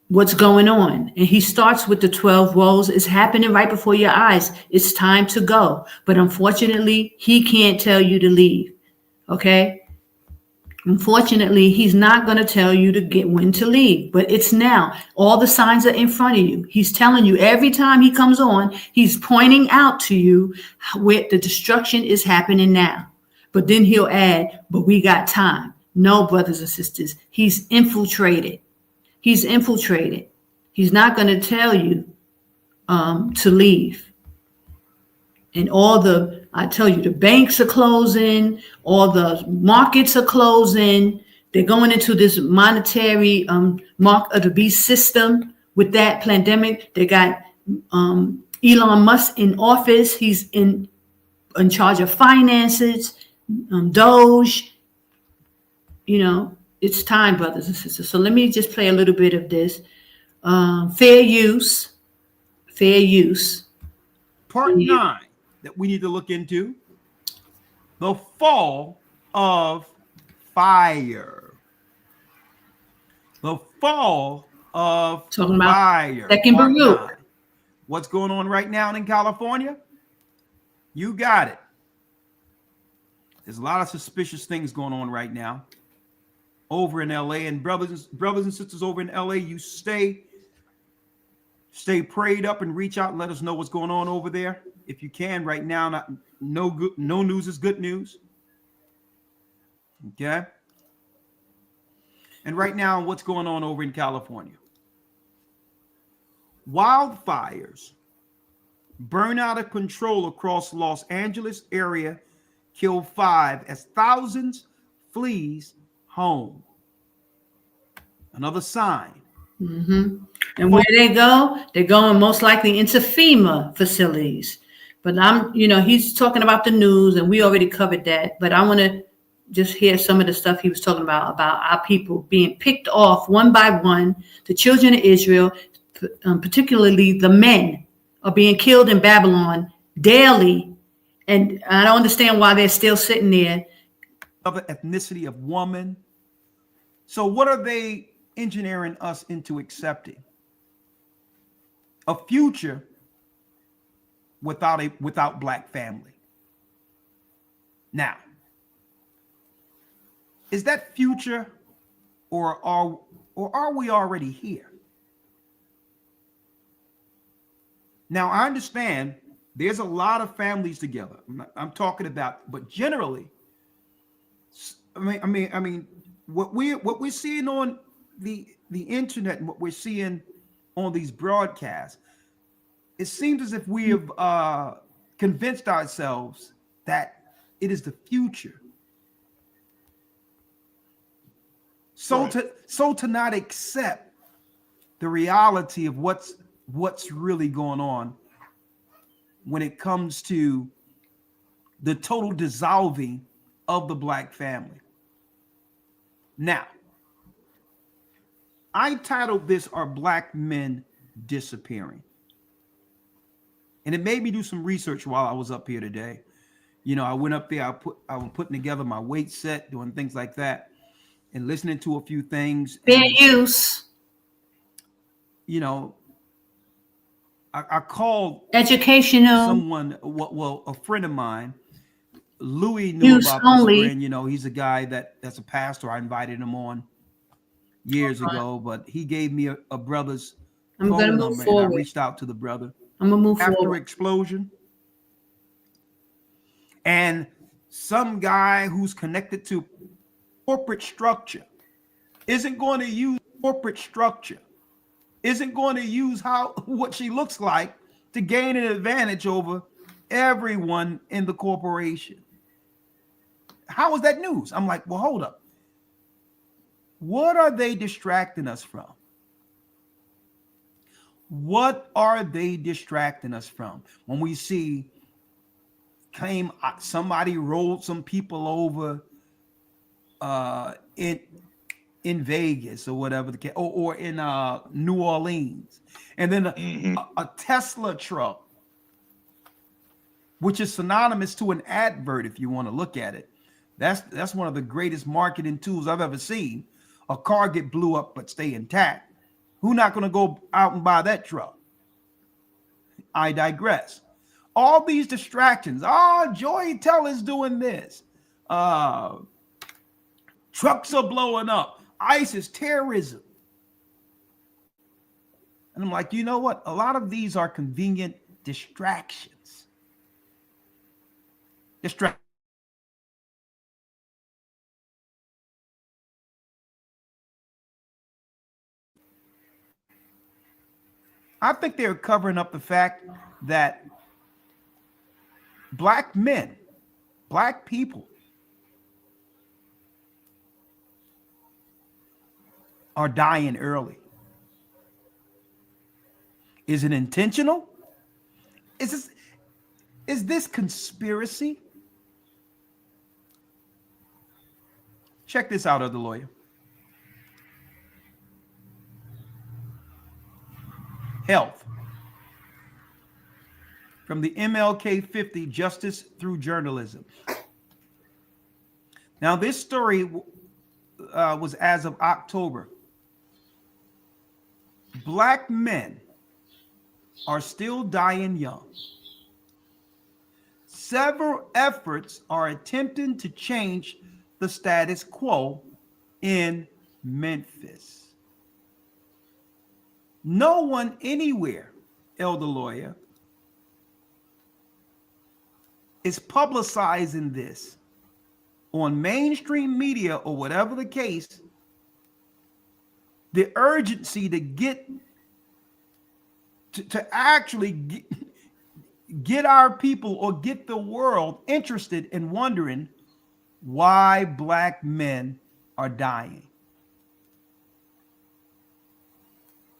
what's going on. And he starts with the 12 woes. It's happening right before your eyes. It's time to go. But unfortunately, he can't tell you to leave. Okay? Unfortunately, he's not going to tell you to get when to leave, but it's now. All the signs are in front of you. He's telling you every time he comes on, he's pointing out to you where the destruction is happening now. But then he'll add, but we got time. No, brothers and sisters, he's infiltrated. He's infiltrated. He's not going to tell you to leave. And I tell you, the banks are closing, all the markets are closing. They're going into this monetary mark of the beast system with that pandemic. They got Elon Musk in office. He's in charge of finances, Doge. You know, it's time, brothers and sisters. So let me just play a little bit of this. Fair use. Part 9 that we need to look into: the fall of fire. The fall of Talking about fire. Second Part Baruch. 9. What's going on right now in California? You got it. There's a lot of suspicious things going on right now over in LA. And brothers and sisters over in LA, you stay prayed up and reach out and let us know what's going on over there if you can. Right now, no news is good news. Okay. And right now, what's going on over in California? Wildfires burn out of control across Los Angeles area, kill 5 as thousands flees home. Another sign. Mm-hmm. And where they go, they're going most likely into FEMA facilities. But he's talking about the news, and we already covered that. But I want to just hear some of the stuff he was talking about our people being picked off one by one. The children of Israel, particularly the men, are being killed in Babylon daily. And I don't understand why they're still sitting there. Other ethnicity of woman. So what are they engineering us into accepting? A future without black family. Now, is that future, or are we already here? Now, I understand there's a lot of families together. I'm talking about, but generally, I mean, what we're seeing on the internet and what we're seeing on these broadcasts, it seems as if we have convinced ourselves that it is the future. So to not accept the reality of what's really going on when it comes to the total dissolving of the black family. Now, I titled this, "Are Black Men Disappearing?" And it made me do some research while I was up here today. I went up there, I was putting together my weight set, doing things like that, and listening to a few things. Fair use. I called educational someone, a friend of mine. Louis knew use about only. this friend. He's a guy that's a pastor. I invited him on years ago, but he gave me a brother's phone number, and I reached out to the brother. I'm gonna move after forward. Explosion. And some guy who's connected to corporate structure isn't going to use corporate structure, isn't going to use what she looks like to gain an advantage over everyone in the corporation. How is that news? I'm like, well, hold up. What are they distracting us from? What are they distracting us from? When we see somebody rolled some people over in Vegas or whatever the case, or in New Orleans, and then a Tesla truck, which is synonymous to an advert if you want to look at it. That's one of the greatest marketing tools I've ever seen. A car get blew up but stay intact. Who's not going to go out and buy that truck? I digress. All these distractions. Joy Tell is doing this. Trucks are blowing up. ISIS, terrorism. And I'm like, you know what? A lot of these are convenient distractions. I think they're covering up the fact that black men, black people are dying early. Is it intentional? Is this conspiracy? Check this out, other lawyer. Health. From the MLK 50, Justice Through Journalism. Now, this story was as of October. Black men are still dying young. Several efforts are attempting to change the status quo in Memphis. No one anywhere, elder lawyer, is publicizing this on mainstream media or whatever the case. The urgency to get to actually get our people or get the world interested in wondering why black men are dying.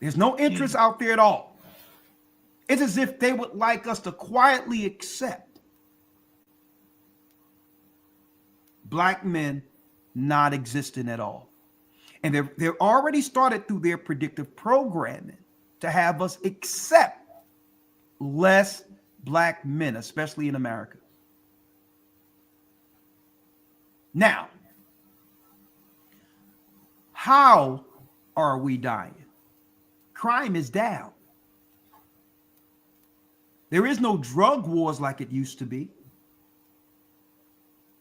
There's no interest out there at all. It's as if they would like us to quietly accept black men not existing at all. And they're already started through their predictive programming to have us accept less black men, especially in America. Now, how are we dying? Crime is down. There is no drug wars like it used to be.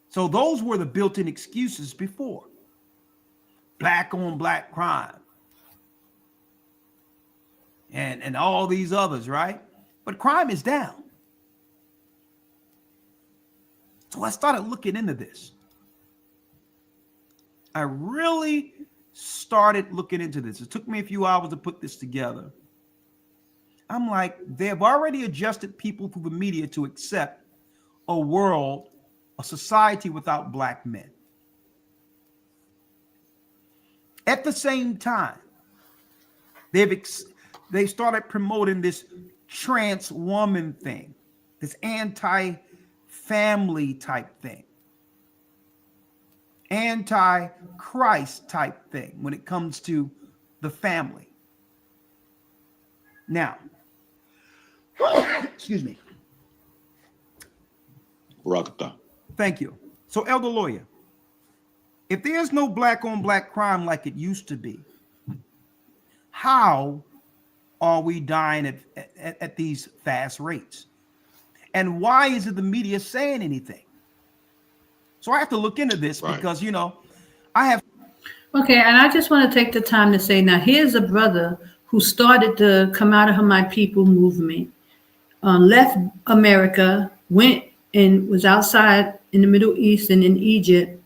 So those were the built-in excuses before. Black on black crime. And all these others, right? But crime is down. So I started looking into this. I really started looking into this. It took me a few hours to put this together. I'm like, they've already adjusted people through the media to accept a world, a society without black men. At the same time, they started promoting this trans woman thing, this anti-family type thing, anti-Christ type thing when it comes to the family. Now, excuse me. Rakata. Thank you. So, elder lawyer, if there's no black on black crime like it used to be, how are we dying at these fast rates? And why isn't the media saying anything? So I have to look into this because, you know, I have. Okay, and I just want to take the time to say, now here's a brother who started the Come Out of Her My People movement, left America, went and was outside in the Middle East and in Egypt,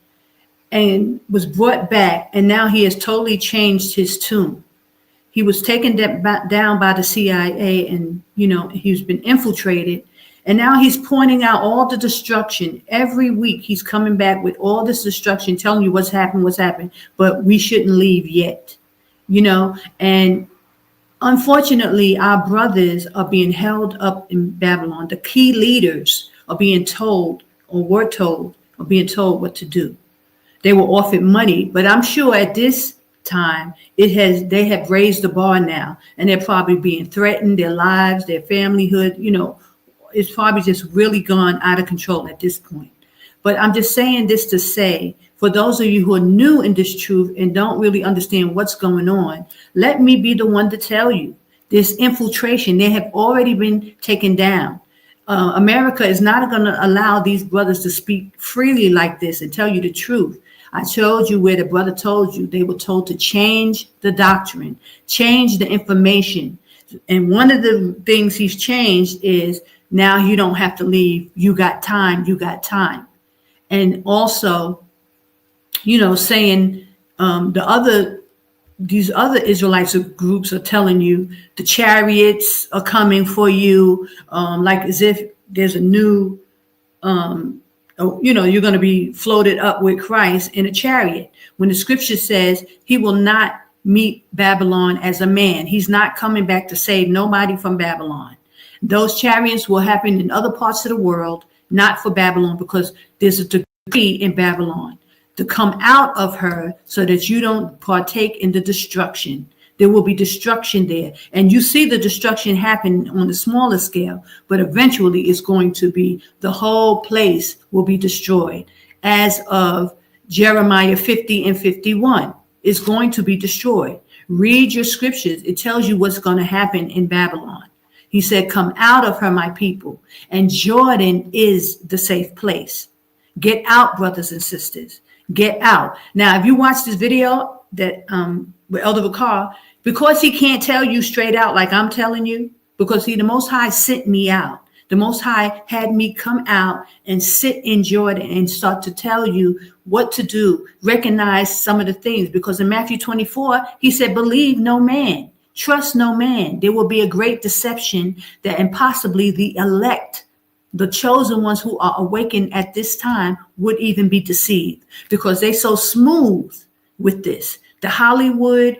and was brought back, and now he has totally changed his tune. He was taken down by the CIA, and, you know, he's been infiltrated, and now he's pointing out all the destruction. Every week he's coming back with all this destruction, telling you what's happened, but we shouldn't leave yet, you know. And unfortunately, our brothers are being held up in Babylon. The key leaders are being told, or were told, or being told what to do. They were offered money, but I'm sure at this time they have raised the bar now, and they're probably being threatened, their lives, their familyhood, you know, it's probably just really gone out of control at this point. But I'm just saying this to say, for those of you who are new in this truth and don't really understand what's going on, let me be the one to tell you this infiltration, they have already been taken down. America is not going to allow these brothers to speak freely like this and tell you the truth. I showed you where the brother told you they were told to change the doctrine, change the information. And one of the things he's changed is now you don't have to leave. You got time. You got time. And also, saying these other Israelites groups are telling you the chariots are coming for you, like as if there's a new, you're going to be floated up with Christ in a chariot. When the scripture says he will not meet Babylon as a man, he's not coming back to save nobody from Babylon. Those chariots will happen in other parts of the world, not for Babylon, because there's a decree in Babylon to come out of her so that you don't partake in the destruction. There will be destruction there. And you see the destruction happen on a smaller scale, but eventually it's going to be, the whole place will be destroyed. As of Jeremiah 50 and 51, it's going to be destroyed. Read your scriptures. It tells you what's going to happen in Babylon. He said, come out of her, my people. And Jordan is the safe place. Get out, brothers and sisters. Get out. Now, if you watch this video that with Elder Bakar, because he can't tell you straight out like I'm telling you, because the Most High sent me out. The Most High had me come out and sit in Jordan and start to tell you what to do, recognize some of the things. Because in Matthew 24, he said, believe no man, trust no man. There will be a great deception that impossibly the elect, the chosen ones who are awakened at this time, would even be deceived because they're so smooth with this. The Hollywood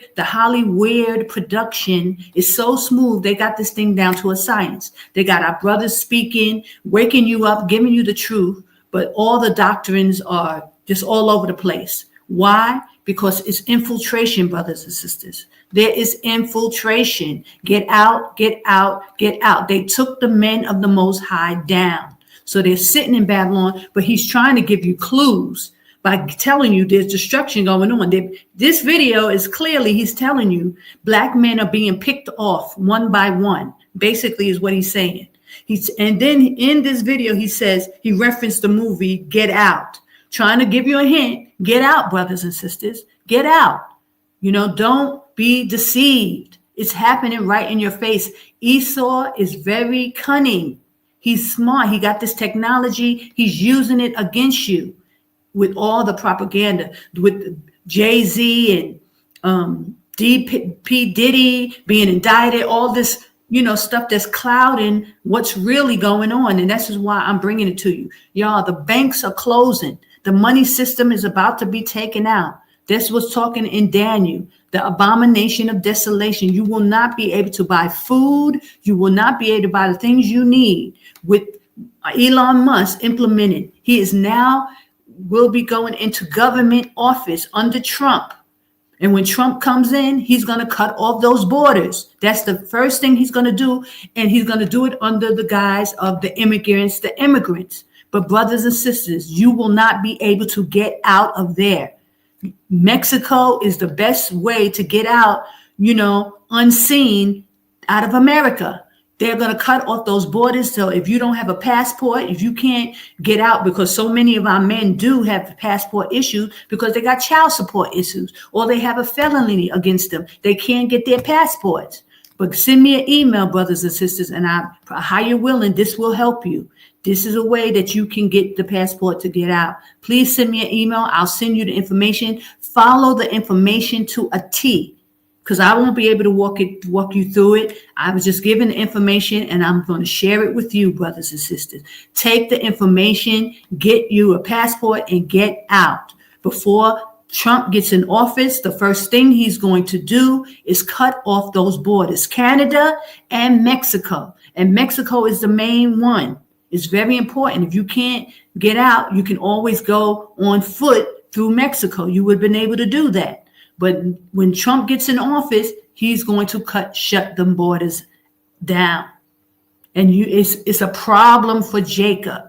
production is so smooth. They got this thing down to a science. They got our brothers speaking, waking you up, giving you the truth, but all the doctrines are just all over the place. Why? Because it's infiltration, brothers and sisters. There is infiltration. Get out, get out, get out. They took the men of the Most High down. So they're sitting in Babylon, but he's trying to give you clues by telling you there's destruction going on. This video is clearly, he's telling you black men are being picked off one by one, basically is what he's saying. And then in this video, he says, he referenced the movie Get Out, trying to give you a hint. Get out, brothers and sisters. Get out. Don't be deceived. It's happening right in your face. Esau is very cunning. He's smart. He got this technology. He's using it against you with all the propaganda, with Jay-Z and P. Diddy being indicted, all this, stuff that's clouding what's really going on. And that's why I'm bringing it to you. Y'all, the banks are closing. The money system is about to be taken out. This was talking in Daniel, the abomination of desolation. You will not be able to buy food. You will not be able to buy the things you need. With Elon Musk implemented, he is now will be going into government office under Trump. And when Trump comes in, he's going to cut off those borders. That's the first thing he's going to do. And he's going to do it under the guise of the immigrants. But brothers and sisters, you will not be able to get out of there. Mexico is the best way to get out, unseen out of America. They're going to cut off those borders. So if you don't have a passport, if you can't get out, because so many of our men do have passport issues because they got child support issues or they have a felony against them. They can't get their passports. But send me an email, brothers and sisters, and how you're willing, this will help you. This is a way that you can get the passport to get out. Please send me an email. I'll send you the information. Follow the information to a T, because I won't be able to walk you through it. I was just given the information, and I'm going to share it with you, brothers and sisters. Take the information, get you a passport, and get out. Before Trump gets in office, the first thing he's going to do is cut off those borders, Canada and Mexico. And Mexico is the main one. It's very important. If you can't get out, you can always go on foot through Mexico. You would have been able to do that. But when Trump gets in office, he's going to shut them borders down. And it's a problem for Jacob.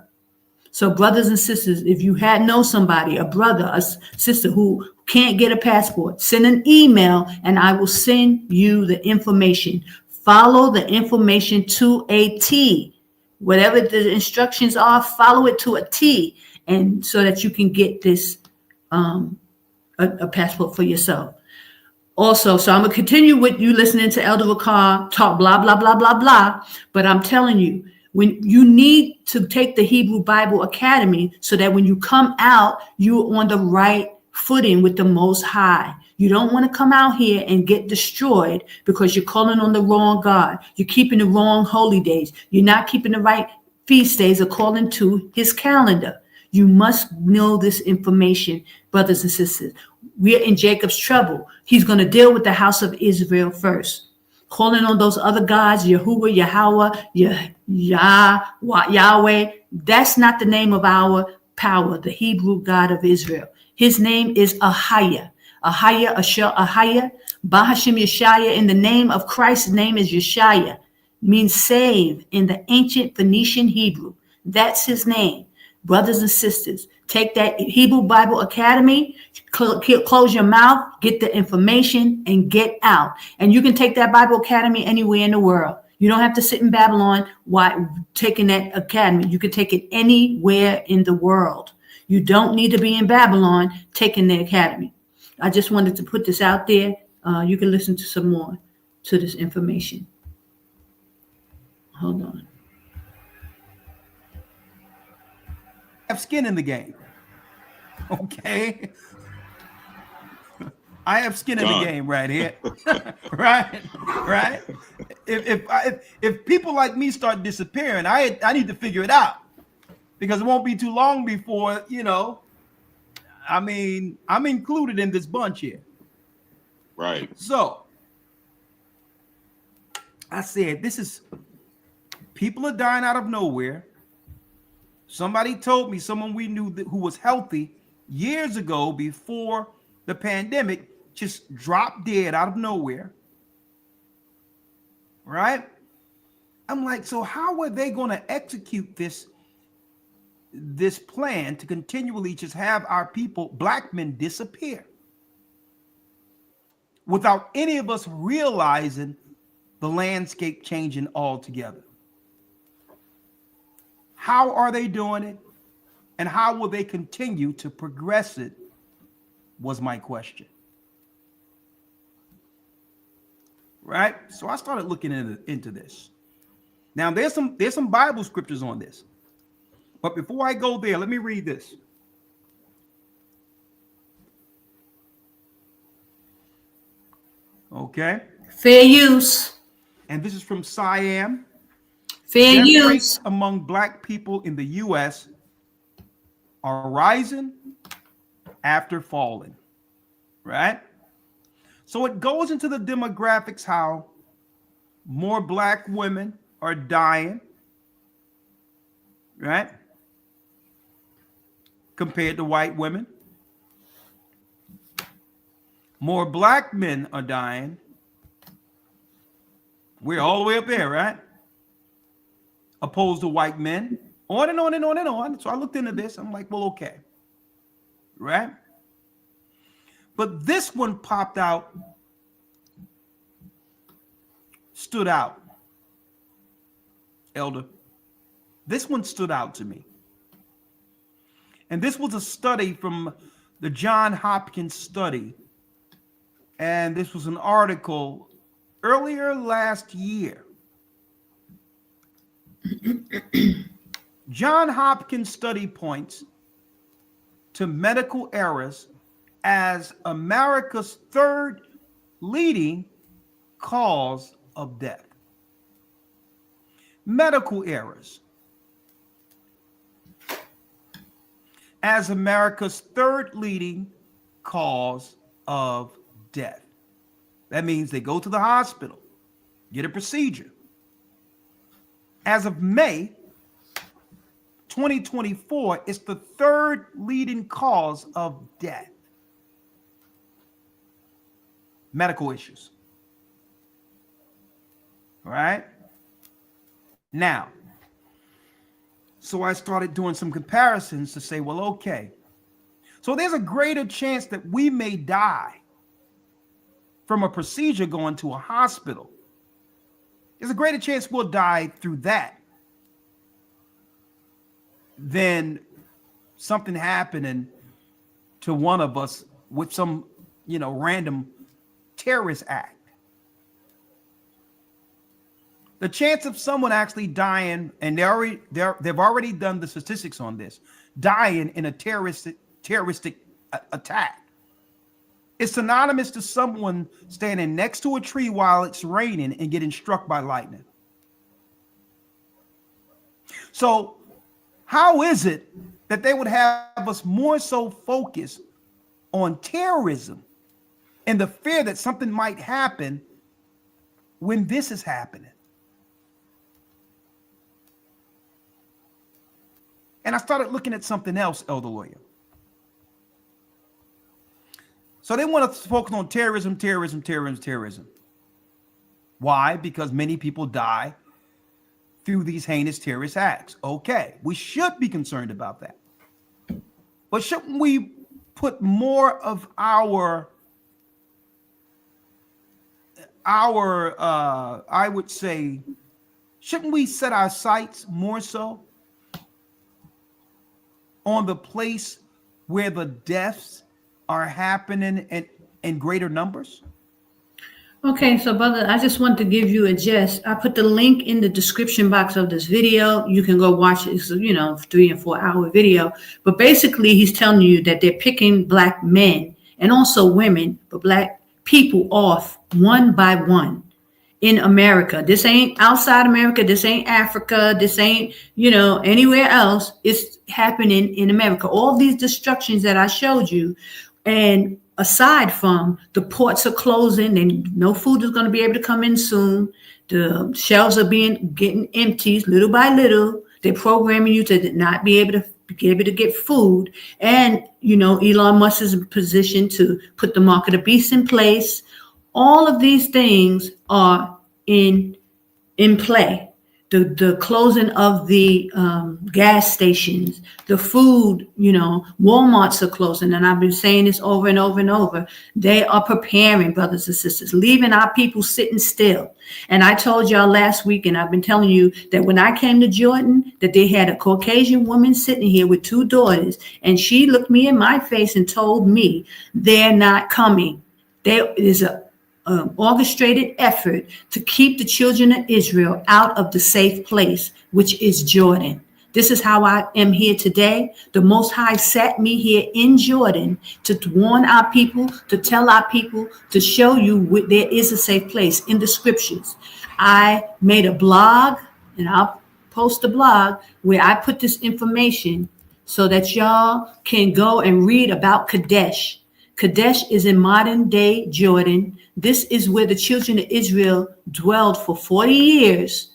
So brothers and sisters, if you know somebody, a brother, a sister who can't get a passport, send an email and I will send you the information. Follow the information to a T. Whatever the instructions are, follow it to a T, and so that you can get this a passport for yourself. Also, so I'm gonna continue with you listening to Elder Ricard talk blah blah blah blah blah. But I'm telling you, when you need to take the Hebrew Bible Academy, so that when you come out, you're on the right footing with the Most High. You don't want to come out here and get destroyed because you're calling on the wrong God. You're keeping the wrong holy days. You're not keeping the right feast days according to his calendar. You must know this information, brothers and sisters. We're in Jacob's trouble. He's going to deal with the house of Israel first. Calling on those other gods, Yahuwah, Yahweh, Yahweh, that's not the name of our power, the Hebrew God of Israel. His name is AHAYAH. AHAYAH, AHAYAH, Bahashim Yashaya. In the name of Christ's name is Yashaya, means save in the ancient Phoenician Hebrew. That's his name. Brothers and sisters, take that Hebrew Bible Academy, close your mouth, get the information, and get out. And you can take that Bible Academy anywhere in the world. You don't have to sit in Babylon while taking that academy. You can take it anywhere in the world. You don't need to be in Babylon taking the academy. I just wanted to put this out there. You can listen to some more to this information. Hold on. Have skin in the game. Okay. I have skin in the game right here. right. If people like me start disappearing, I need to figure it out, because it won't be too long before, I mean, I'm included in this bunch here. Right. So I said, people are dying out of nowhere. Somebody told me, someone we knew who was healthy years ago before the pandemic, just dropped dead out of nowhere. Right? I'm like, so how are they going to execute this plan to continually just have our people, black men, disappear without any of us realizing the landscape changing altogether? How are they doing it? And how will they continue to progress it? Was my question. Right? So I started looking into this. Now there's some Bible scriptures on this. But before I go there, let me read this. Okay. Fair use. And this is from Siam. Fair Death use. rates among black people in the U.S. are rising after falling. Right? So it goes into the demographics, how more black women are dying, right, compared to white women. More black men are dying. We're all the way up there, right? Opposed to white men. On and on and on and on. So I looked into this. I'm like, well, okay. Right? But this one popped out, stood out. Elder, this one stood out to me. And this was a study from the Johns Hopkins study. And this was an article earlier last year. Johns Hopkins study points to medical errors as America's third leading cause of death. Medical errors as America's third leading cause of death. That means they go to the hospital, get a procedure. As of May 2024, it's the third leading cause of death. Medical issues. All right? Now, so I started doing some comparisons to say, well, okay. So there's a greater chance that we may die from a procedure going to a hospital. There's a greater chance we'll die through that than something happening to one of us with some, random terrorist act. The chance of someone actually dying, and they've already done the statistics on this, dying in a terroristic attack, is synonymous to someone standing next to a tree while it's raining and getting struck by lightning. So how is it that they would have us more so focused on terrorism and the fear that something might happen when this is happening? And I started looking at something else, Elder Lawyer. So they want us to focus on terrorism. Why? Because many people die through these heinous terrorist acts. Okay, we should be concerned about that. But shouldn't we put more of our I would say, shouldn't we set our sights more so on the place where the deaths are happening in greater numbers? Okay, so brother, I just want to give you a gist. I put the link in the description box of this video. You can go watch it. It's 3 and 4 hour video. But basically, he's telling you that they're picking black men and also women, but black people off one by one in America. This ain't outside America. This ain't Africa. This ain't, anywhere else. It's happening in America. All these destructions that I showed you, and aside from the ports are closing and no food is going to be able to come in soon, the shelves are getting emptied little by little. They're programming you to not be able to get food. And, Elon Musk is in position to put the mark of the beast in place. All of these things are in play. The closing of the gas stations, the food, Walmarts are closing. And I've been saying this over and over and over. They are preparing, brothers and sisters, leaving our people sitting still. And I told y'all last week, and I've been telling you that when I came to Jordan, that they had a Caucasian woman sitting here with 2 daughters. And she looked me in my face and told me they're not coming. There is a orchestrated effort to keep the children of Israel out of the safe place, which is Jordan. This is how I am here today. The Most High sat me here in Jordan to warn our people, to tell our people, to show you there is a safe place in the scriptures. I made a blog, and I'll post a blog where I put this information so that y'all can go and read about KADESH. KADESH is in modern day Jordan. This is where the children of Israel dwelled for 40 years.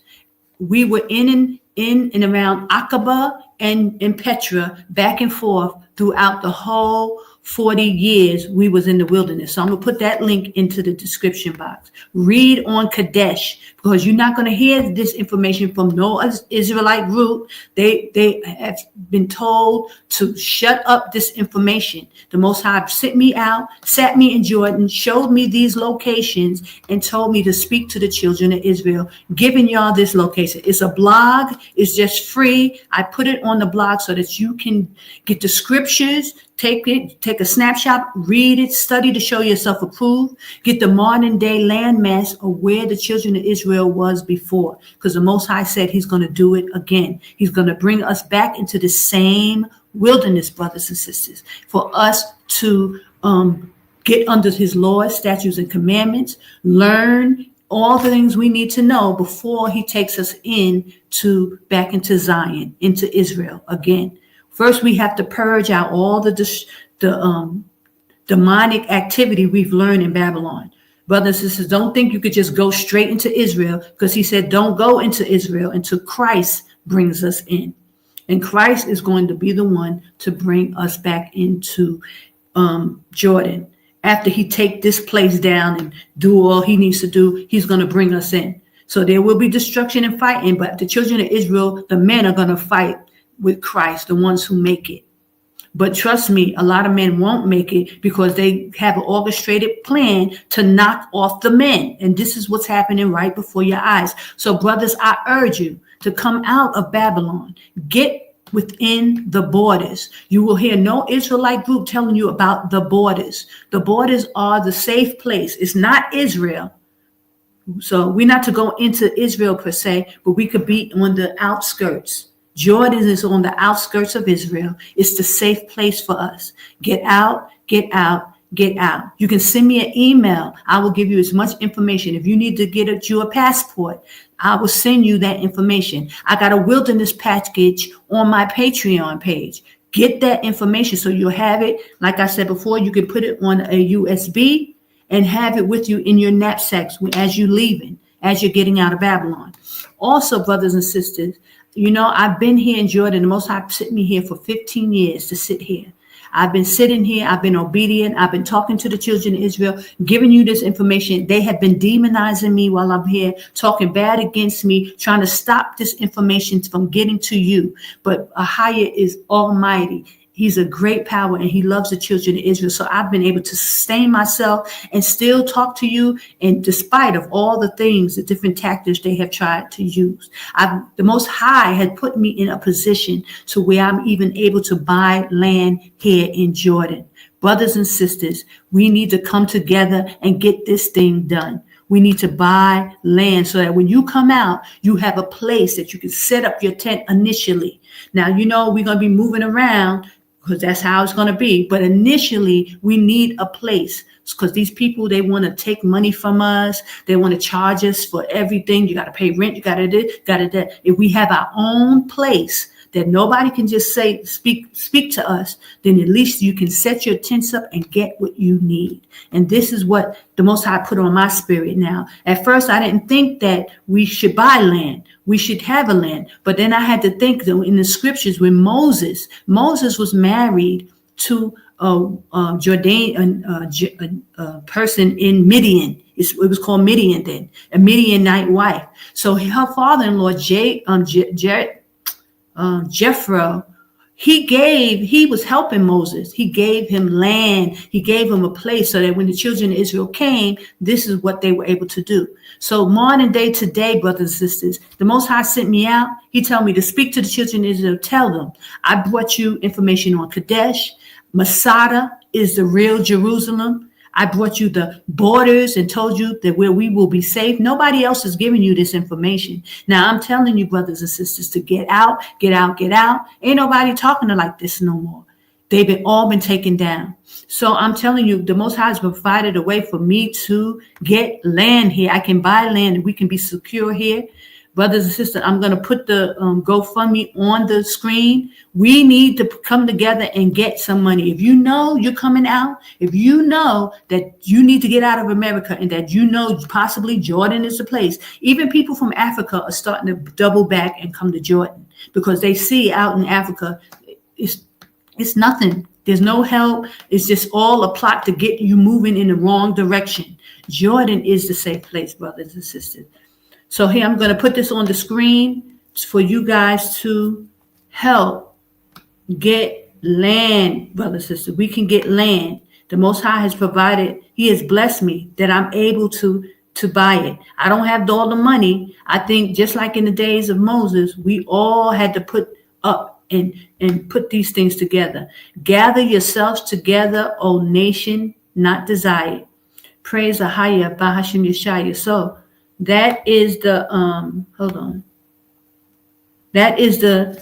We were in and around Aqaba and PETRA, back and forth throughout the whole 40 years we was in the wilderness. So I'm going to put that link into the description box. Read on KADESH, because you're not going to hear this information from no Israelite group. They have been told to shut up this information. The Most High sent me in Jordan, showed me these locations, and told me to speak to the children of Israel, giving y'all this location. It's a blog. It's just free. I put it on the blog so that you can get the scriptures, take a snapshot, read it, study to show yourself approved, get the modern day landmass of where the children of Israel was before, because the Most High said he's going to do it again. He's going to bring us back into the same wilderness, brothers and sisters, for us to get under his laws, statutes, and commandments, learn all the things we need to know before he takes us back into Zion, into Israel again. First, we have to purge out all the demonic activity we've learned in Babylon. Brothers and sisters, don't think you could just go straight into Israel, because he said don't go into Israel until Christ brings us in. And Christ is going to be the one to bring us back into Jordan. After he take this place down and do all he needs to do, he's going to bring us in. So there will be destruction and fighting, but the children of Israel, the men, are going to fight with Christ, the ones who make it. But trust me, a lot of men won't make it because they have an orchestrated plan to knock off the men. And this is what's happening right before your eyes. So brothers, I urge you to come out of Babylon, get within the borders. You will hear no Israelite group telling you about the borders. The borders are the safe place. It's not Israel. So we're not to go into Israel per se, but we could be on the outskirts. Jordan is on the outskirts of Israel. It's the safe place for us. Get out, get out, get out. You can send me an email. I will give you as much information. If you need to get you a passport, I will send you that information. I got a wilderness package on my Patreon page. Get that information so you'll have it. Like I said before, you can put it on a USB and have it with you in your knapsacks as you're leaving, as you're getting out of Babylon. Also, brothers and sisters, you know, I've been here in Jordan. The Most High sent me here for 15 years to sit here. I've been sitting here. I've been obedient. I've been talking to the children of Israel, giving you this information. They have been demonizing me while I'm here, talking bad against me, trying to stop this information from getting to you. But AHAYAH is almighty. He's a great power and he loves the children of Israel. So I've been able to sustain myself and still talk to you. And despite of all the things, the different tactics they have tried to use, the Most High had put me in a position to where I'm even able to buy land here in Jordan. Brothers and sisters, we need to come together and get this thing done. We need to buy land so that when you come out, you have a place that you can set up your tent initially. Now, you know, we're going to be moving around, because that's how it's going to be. But initially, we need a place because these people, they want to take money from us. They want to charge us for everything. You got to pay rent. You got to do, got to that. If we have our own place that nobody can just say, speak to us, then at least you can set your tents up and get what you need. And this is what the Most High put on my spirit now. At first, I didn't think that we should buy land. We should have a land. But then I had to think that in the scriptures, when Moses was married to a person in Midian. It was called Midian then, a Midianite wife. So her father-in-law, Jethro, he was helping Moses. He gave him land. He gave him a place so that when the children of Israel came, this is what they were able to do. So modern day today, brothers and sisters, the Most High sent me out. He told me to speak to the children of Israel. Tell them, I brought you information on KADESH. Masada is the real Jerusalem. I brought you the borders and told you that where we will be safe. Nobody else is giving you this information. Now I'm telling you, brothers and sisters, to get out, get out, get out. Ain't nobody talking to like this no more. They've all been taken down. So I'm telling you, the Most High has provided a way for me to get land here. I can buy land and we can be secure here. Brothers and sisters, I'm going to put the GoFundMe on the screen. We need to come together and get some money. If you know you're coming out, if you know that you need to get out of America and that you know possibly Jordan is the place, even people from Africa are starting to double back and come to Jordan because they see out in Africa, it's nothing. There's no help. It's just all a plot to get you moving in the wrong direction. Jordan is the safe place, brothers and sisters. So here, I'm going to put this on the screen for you guys to help get land, brothers and sisters. We can get land. The Most High has provided. He has blessed me that I'm able to buy it. I don't have all the money. I think just like in the days of Moses, we all had to put up and put these things together. Gather yourselves together, O nation not desired. Praise AHAYAH, Bahashim Yashaya. So that is the hold on. That is the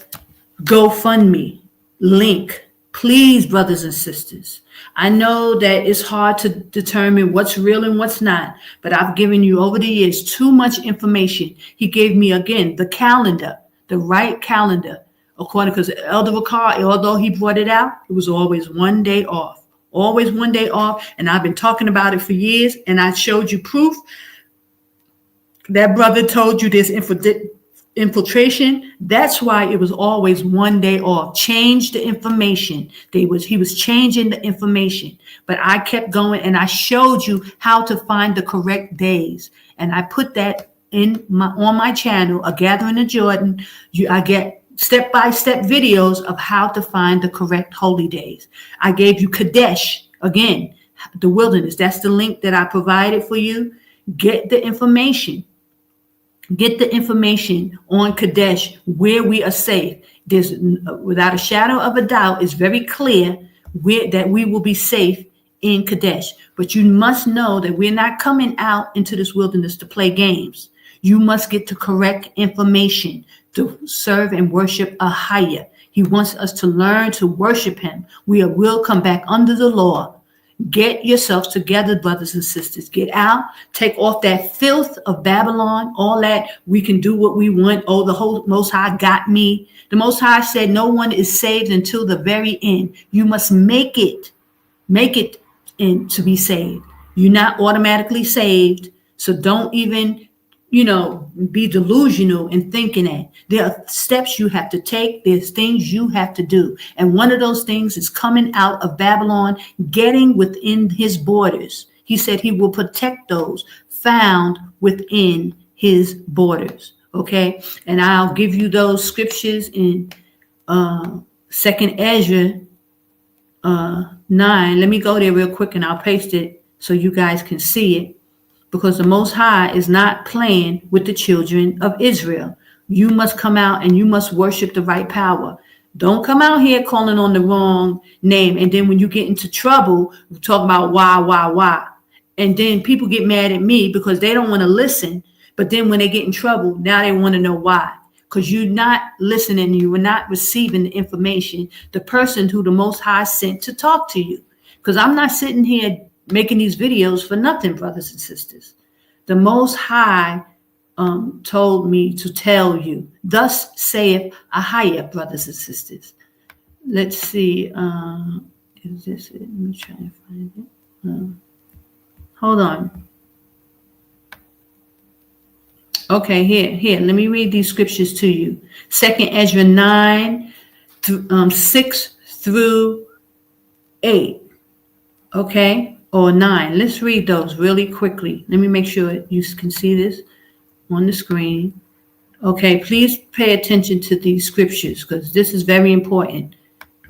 GoFundMe link. Please, brothers and sisters. I know that it's hard to determine what's real and what's not, but I've given you over the years too much information. He gave me again the calendar, the right calendar. According, because Elder Ricard, although he brought it out, it was always one day off. Always one day off. And I've been talking about it for years, and I showed you proof. That brother told you this infiltration. That's why it was always one day off. Change the information. He was changing the information. But I kept going and I showed you how to find the correct days. And I put that on my channel, A Gathering in Jordan. I get step-by-step videos of how to find the correct holy days. I gave you KADESH, again, the wilderness. That's the link that I provided for you. Get the information. Get the information on Kadesh where we are safe. There's without a shadow of a doubt, it's very clear that we will be safe in Kadesh. But you must know that we're not coming out into this wilderness to play games. You must get the correct information to serve and worship AHAYAH. He wants us to learn to worship him. We will come back under the law. Get yourselves together, brothers and sisters. Get out. Take off that filth of Babylon. All that we can do what we want. Oh, the whole Most High got me. The Most High said no one is saved until the very end. You must make it in to be saved. You're not automatically saved. So don't even, be delusional in thinking that. There are steps you have to take. There's things you have to do. And one of those things is coming out of Babylon, getting within his borders. He said he will protect those found within his borders. Okay. And I'll give you those scriptures in 2nd Ezra 9. Let me go there real quick and I'll paste it so you guys can see it. Because the Most High is not playing with the children of Israel. You must come out and you must worship the right power. Don't come out here calling on the wrong name. And then when you get into trouble, talk about why. And then people get mad at me because they don't want to listen. But then when they get in trouble, now they want to know why. Because you're not listening. You are not receiving the information. The person who the Most High sent to talk to you. Because I'm not sitting here making these videos for nothing, brothers and sisters. The Most High told me to tell you, thus saith AHAYAH, brothers and sisters. Let's see. Is this it? Let me try to find it. Hold on. Okay, here. Let me read these scriptures to you. 2nd Ezra 9, 6 through 8. Okay. Or 9. Let's read those really quickly. Let me make sure you can see this on the screen. Okay, please pay attention to these scriptures because this is very important.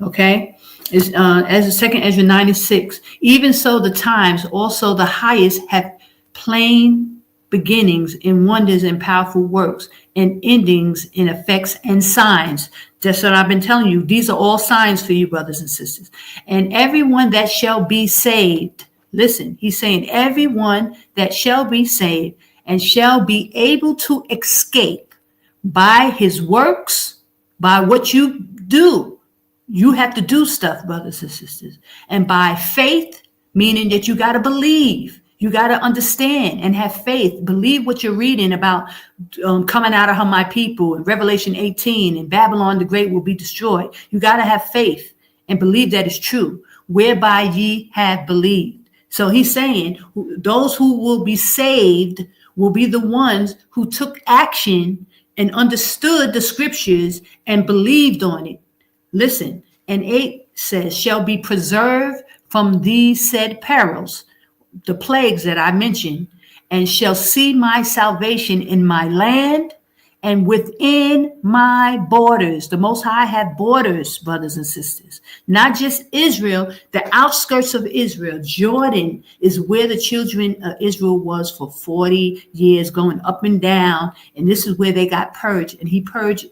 Okay, as the 2nd Ezra 9 and 6. Even so, the times also the highest have plain beginnings in wonders and powerful works, and endings in effects and signs. That's what I've been telling you. These are all signs for you, brothers and sisters. And everyone that shall be saved. Listen, he's saying everyone that shall be saved and shall be able to escape by his works, by what you do. You have to do stuff, brothers and sisters. And by faith, meaning that you got to believe. You got to understand and have faith. Believe what you're reading about coming out of her, my people, in Revelation 18, and Babylon the Great will be destroyed. You got to have faith and believe that is true, whereby ye have believed. So he's saying those who will be saved will be the ones who took action and understood the scriptures and believed on it. Listen, and 8 says, shall be preserved from these said perils, the plagues that I mentioned, and shall see my salvation in my land and within my borders. The Most High have borders, brothers and sisters. Not just Israel, the outskirts of Israel. Jordan is where the children of Israel was for 40 years, going up and down. And this is where they got purged. And he purged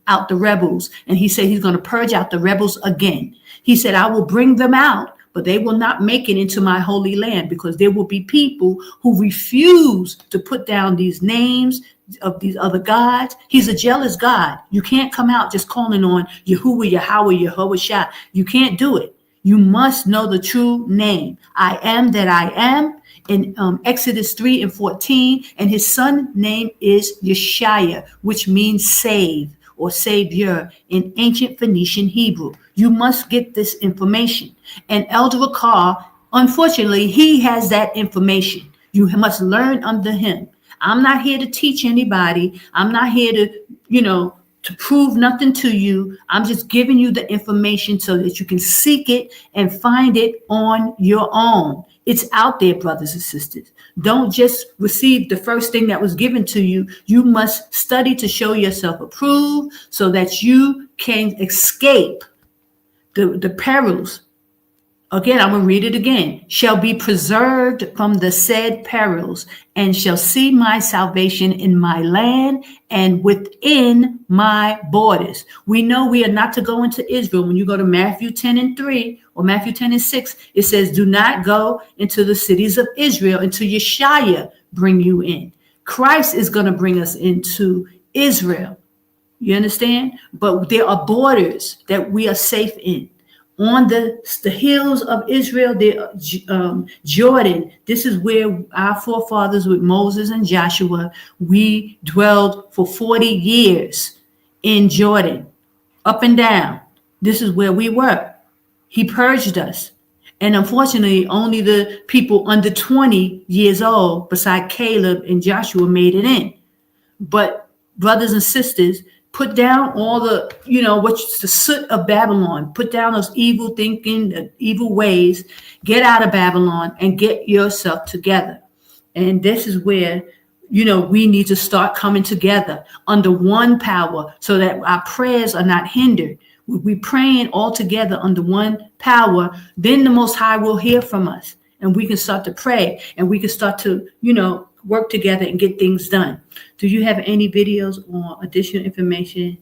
out the rebels. And he said he's going to purge out the rebels again. He said, I will bring them out, but they will not make it into my holy land, because there will be people who refuse to put down these names of these other gods. He's a jealous God. You can't come out just calling on Yahuwah, Yahweh, Yehoshua. You can't do it. You must know the true name. I am that I am in Exodus 3 and 14. And his son name is Yashaya, which means save or savior in ancient Phoenician Hebrew. You must get this information. And Elder Rakar, unfortunately, he has that information. You must learn under him. I'm not here to teach anybody. I'm not here to, to prove nothing to you. I'm just giving you the information so that you can seek it and find it on your own. It's out there, brothers and sisters. Don't just receive the first thing that was given to you. You must study to show yourself approved so that you can escape the perils Again, I'm going to read it again. Shall be preserved from the said perils, and shall see my salvation in my land and within my borders. We know we are not to go into Israel. When you go to Matthew 10:3 or Matthew 10:6, it says, do not go into the cities of Israel until Yashaya bring you in. Christ is going to bring us into Israel. You understand? But there are borders that we are safe in. On the hills of Israel, Jordan, this is where our forefathers with Moses and Joshua, we dwelled for 40 years in Jordan, up and down. This is where we were. He purged us. And unfortunately, only the people under 20 years old, beside Caleb and Joshua, made it in. But brothers and sisters, put down all the, what's the soot of Babylon. Put down those evil thinking, evil ways. Get out of Babylon and get yourself together. And this is where, we need to start coming together under one power so that our prayers are not hindered. We're praying all together under one power. Then the Most High will hear from us and we can start to pray and we can start to, work together and get things done. Do you have any videos or additional information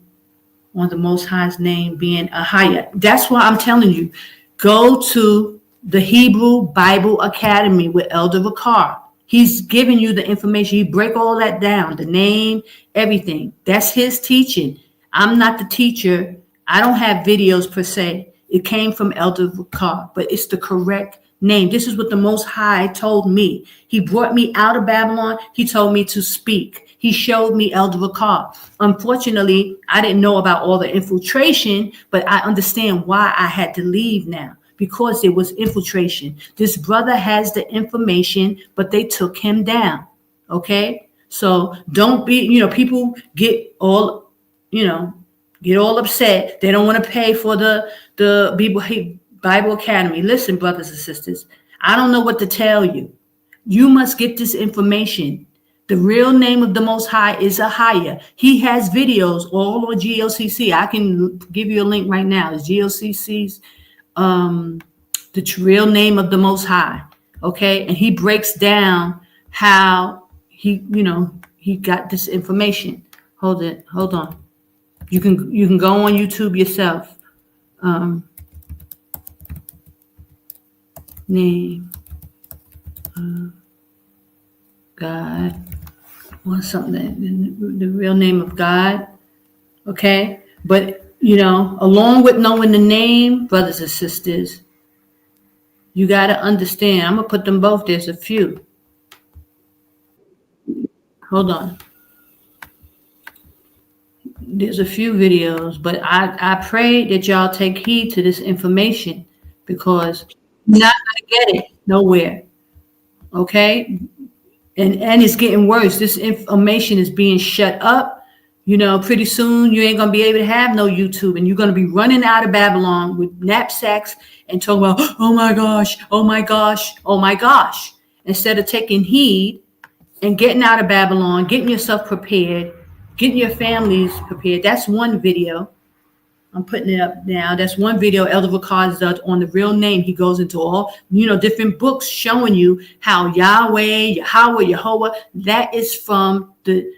on the Most High's name being AHAYAH? That's why I'm telling you, go to the Hebrew Bible Academy with Elder Ricard. He's giving you the information. He break all that down, the name, everything. That's his teaching. I'm not the teacher. I don't have videos per se. It came from Elder Ricard, but it's the correct name. This is what the Most High told me. He brought me out of Babylon. He told me to speak. He showed me Elder Ricard. Unfortunately, I didn't know about all the infiltration, but I understand why I had to leave now, because there was infiltration. This brother has the information, but they took him down. Okay? So don't be, people get all, get all upset. They don't want to pay for the Bible Academy. Listen, brothers and sisters, I don't know what to tell you. You must get this information. The real name of the Most High is AHAYAH. He has videos all on GLCC. I can give you a link right now. It's GLCC's the real name of the Most High. Okay, and he breaks down how he got this information. Hold on. You can go on YouTube yourself. Name of God, or something, the real name of God. Okay, but along with knowing the name, brothers and sisters, you got to understand. I'm gonna put them both. There's a few. Hold on. There's a few videos, but I pray that y'all take heed to this information, because you're not going to get it nowhere. Okay? And it's getting worse. This information is being shut up. Pretty soon you ain't going to be able to have no YouTube, and you're going to be running out of Babylon with knapsacks and talking about, oh my gosh, oh my gosh, oh my gosh. Instead of taking heed and getting out of Babylon, getting yourself prepared, getting your families prepared. That's one video. I'm putting it up now. That's one video Elder Ricard does on the real name. He goes into all, different books showing you how Yahweh, Yehovah, that is from the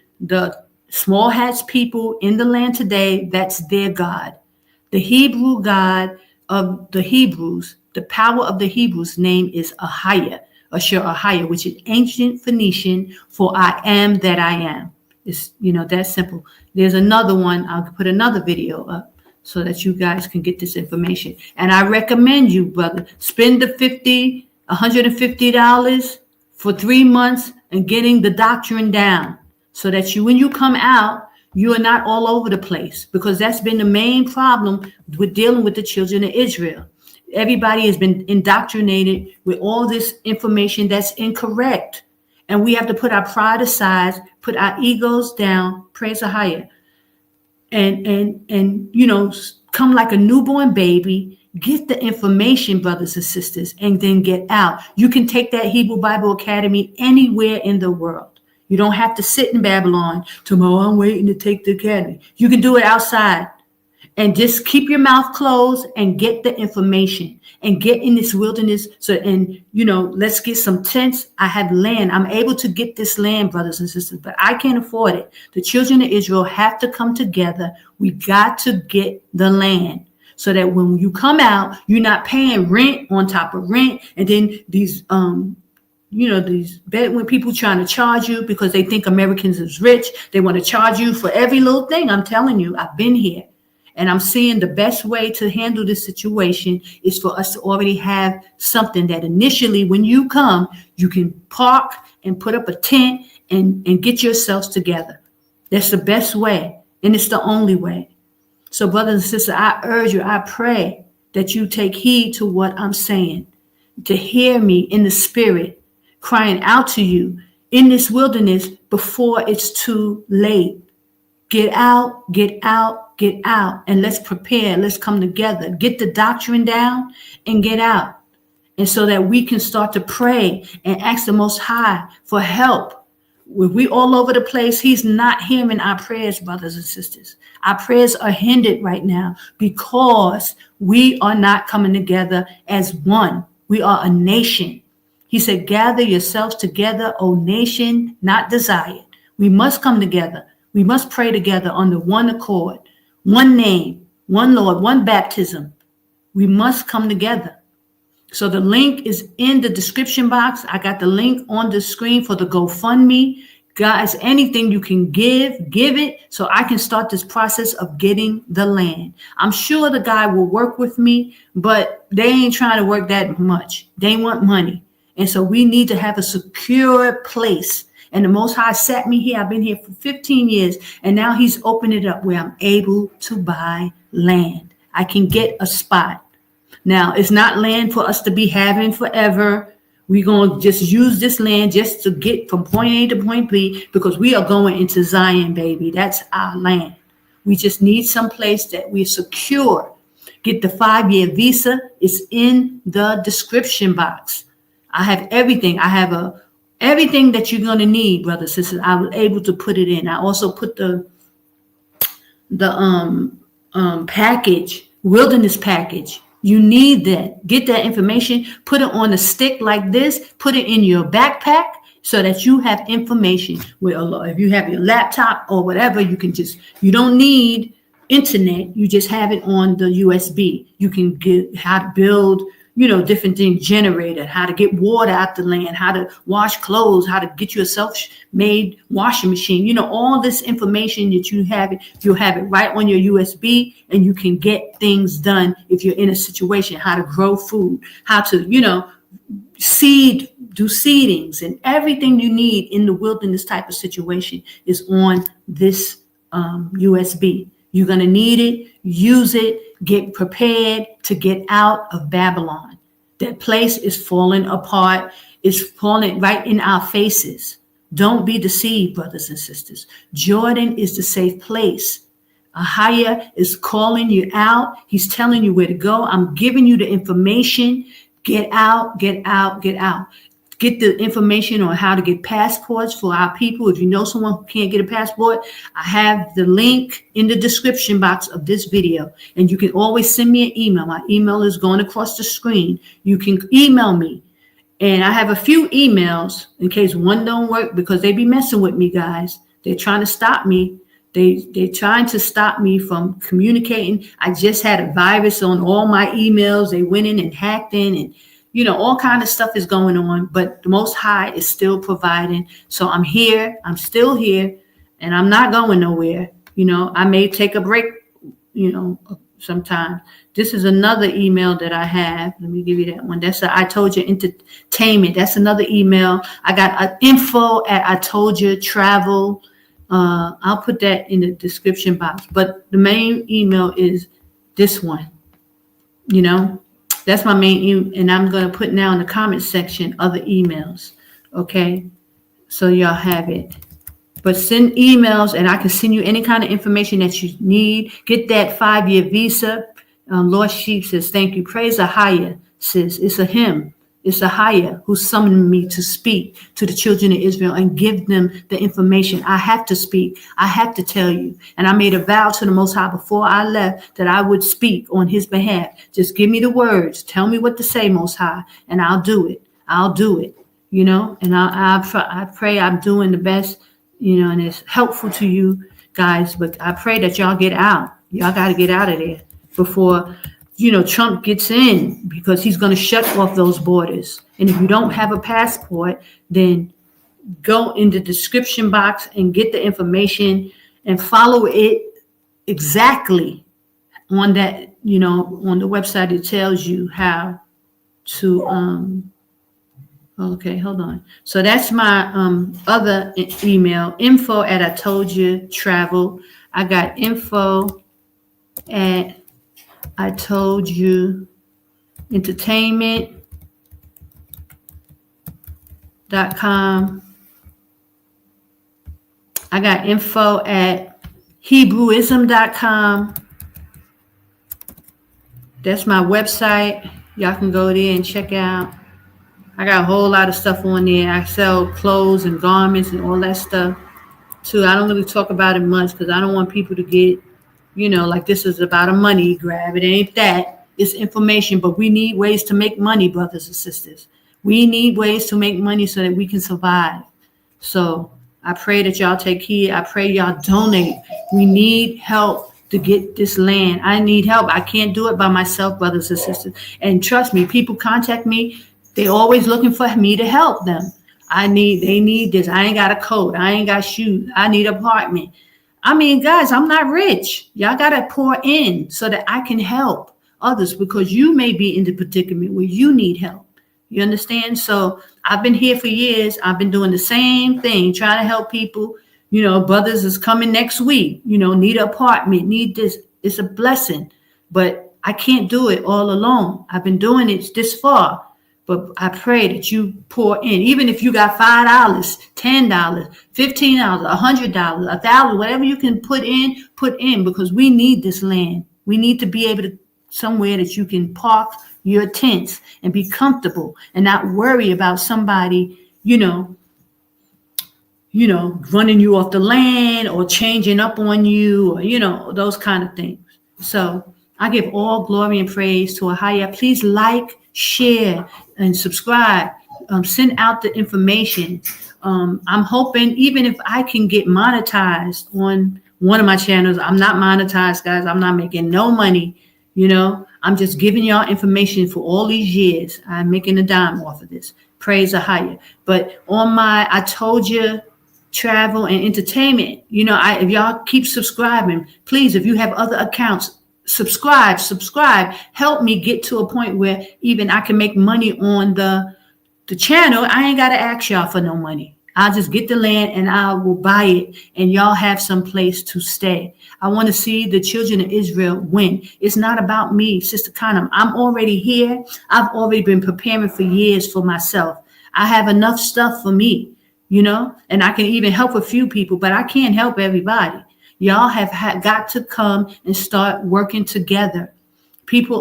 small hats people in the land today. That's their God. The Hebrew God of the Hebrews, the power of the Hebrews name is AHAYAH, AHAYAH, which is ancient Phoenician for I am that I am. It's, that simple. There's another one. I'll put another video up so that you guys can get this information. And I recommend you, brother, spend the $150 for 3 months and getting the doctrine down so that when you come out, you are not all over the place, because that's been the main problem with dealing with the children of Israel. Everybody has been indoctrinated with all this information that's incorrect. And we have to put our pride aside, put our egos down, praise AHAYAH, and come like a newborn baby, get the information, brothers and sisters, and then get out. You can take that Hebrew Bible Academy anywhere in the world. You don't have to sit in Babylon tomorrow. I'm waiting to take the academy. You can do it outside. and just keep your mouth closed and get the information and get in this wilderness. So, and let's get some tents. I have land. I'm able to get this land, brothers and sisters, but I can't afford it. The children of Israel have to come together. We got to get the land so that when you come out, you're not paying rent on top of rent. And then these, these Bedouin people trying to charge you because they think Americans is rich. They want to charge you for every little thing. I'm telling you, I've been here. And I'm seeing the best way to handle this situation is for us to already have something that initially when you come, you can park and put up a tent and get yourselves together. That's the best way. And it's the only way. So brothers and sisters, I urge you, I pray that you take heed to what I'm saying, to hear me in the spirit, crying out to you in this wilderness before it's too late. Get out, get out, get out, and let's prepare. Let's come together. Get the doctrine down and get out. And so that we can start to pray and ask the Most High for help. When we all over the place, he's not hearing our prayers, brothers and sisters. Our prayers are hindered right now because we are not coming together as one. We are a nation. He said, gather yourselves together, O nation, not desired. We must come together. We must pray together under one accord, one name, one Lord, one baptism. We must come together. So the link is in the description box. I got the link on the screen for the GoFundMe. Guys, anything you can give it so I can start this process of getting the land. I'm sure the guy will work with me, but they ain't trying to work that much. They want money. And so we need to have a secure place. And the Most High sat me here. I've been here for 15 years. And now he's opened it up where I'm able to buy land. I can get a spot. Now, it's not land for us to be having forever. We're going to just use this land just to get from point A to point B because we are going into Zion, baby. That's our land. We just need some place that we're secure. Get the 5-year visa. It's in the description box. I have everything. I have everything that you're going to need, brothers and sisters. I was able to put it in. I also put the package, wilderness package. You need that. Get that information. Put it on a stick like this. Put it in your backpack so that you have information. If you have your laptop or whatever, you don't need internet. You just have it on the USB. You can get how to build different things, generator, how to get water out the land, how to wash clothes, how to get you a self-made washing machine. All this information that you have, you'll have it right on your USB and you can get things done if you're in a situation, how to grow food, how to, do seedings, and everything you need in the wilderness type of situation is on this USB. You're going to need it, use it, get prepared to get out of Babylon. That place is falling apart. It's falling right in our faces. Don't be deceived, brothers and sisters. Jordan is the safe place. AHAYAH is calling you out. He's telling you where to go. I'm giving you the information. Get out, get out, get out. Get the information on how to get passports for our people. If you know someone who can't get a passport, I have the link in the description box of this video. And you can always send me an email. My email is going across the screen. You can email me. And I have a few emails in case one don't work because they be messing with me, guys. They're trying to stop me. They're trying to stop me from communicating. I just had a virus on all my emails. They went in and hacked in and all kind of stuff is going on, but the Most High is still providing. So I'm here. I'm still here, and I'm not going nowhere. I may take a break, sometime. This is another email that I have. Let me give you that one. That's I Told You Entertainment. That's another email. I got info at itojatravel. I'll put that in the description box. But the main email is this one. That's my main email, and I'm going to put now in the comment section other emails, okay? So y'all have it. But send emails, and I can send you any kind of information that you need. Get that 5-year visa. Lord Sheep says, thank you. Praise AHAYAH, sis. It's a hymn. It's AHAYAH who summoned me to speak to the children of Israel and give them the information. I have to speak. I have to tell you. And I made a vow to the Most High before I left that I would speak on his behalf. Just give me the words. Tell me what to say, Most High, and I'll do it. I'll do it, you know, and I pray I'm doing the best, you know, and it's helpful to you guys. But I pray that y'all get out. Y'all got to get out of there before you know, Trump gets in, because he's going to shut off those borders. And if you don't have a passport, then go in the description box and get the information and follow it exactly on that, you know, on the website. It tells you how to, okay, hold on. So that's my other email, info@itojatravel. I got info at I told you entertainment.com. I got info at Hebrewism.com. That's my website. Y'all can go there and check out. I got a whole lot of stuff on there. I sell clothes and garments and all that stuff too. I don't really talk about it much because I don't want people to get, you know, like this is about a money grab. It ain't that. It's information, but we need ways to make money, brothers and sisters. We need ways to make money so that we can survive. So I pray that y'all take heed. I pray y'all donate. We need help to get this land. I need help. I can't do it by myself, brothers and sisters. And trust me, people contact me. They're always looking for me to help them. They need this. I ain't got a coat. I ain't got shoes. I need an apartment. I mean, guys, I'm not rich. Y'all got to pour in so that I can help others, because you may be in the predicament where you need help. You understand? So I've been here for years. I've been doing the same thing, trying to help people. You know, brothers is coming next week, you know, need an apartment, need this. It's a blessing, but I can't do it all alone. I've been doing it this far. But I pray that you pour in, even if you got $5, $10, $15, $100, $1,000, whatever you can put in, because we need this land. We need to be able to somewhere that you can park your tents and be comfortable and not worry about somebody, you know, running you off the land or changing up on you, or, you know, those kind of things. So I give all glory and praise to AHAYAH. Please like, share, and subscribe. Send out the information. I'm hoping, even if I can get monetized on one of my channels. I'm not monetized, guys. I'm not making no money. You know, I'm just giving y'all information for all these years. I'm making a dime off of this. Praise AHAYAH. But on my I Told You Travel and Entertainment, you know, if y'all keep subscribing, please, if you have other accounts, subscribe, help me get to a point where even I can make money on the channel. I ain't got to ask y'all for no money. I'll just get the land and I will buy it, and y'all have some place to stay. I want to see the children of Israel win. It's not about me, Sister Khanum. I'm already here. I've already been preparing for years for myself. I have enough stuff for me, you know, and I can even help a few people, but I can't help everybody. Y'all have got to come and start working together. People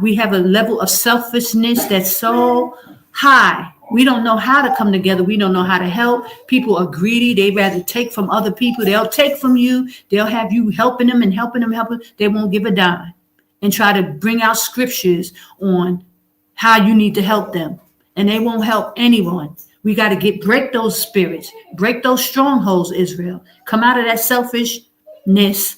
we have a level of selfishness that's so high. We don't know how to come together. We don't know how to help. People are greedy. They rather take from other people. They'll take from you. They'll have you helping them. They won't give a dime and try to bring out scriptures on how you need to help them. And they won't help anyone. We got to break those spirits, break those strongholds, Israel. Come out of that selfishness,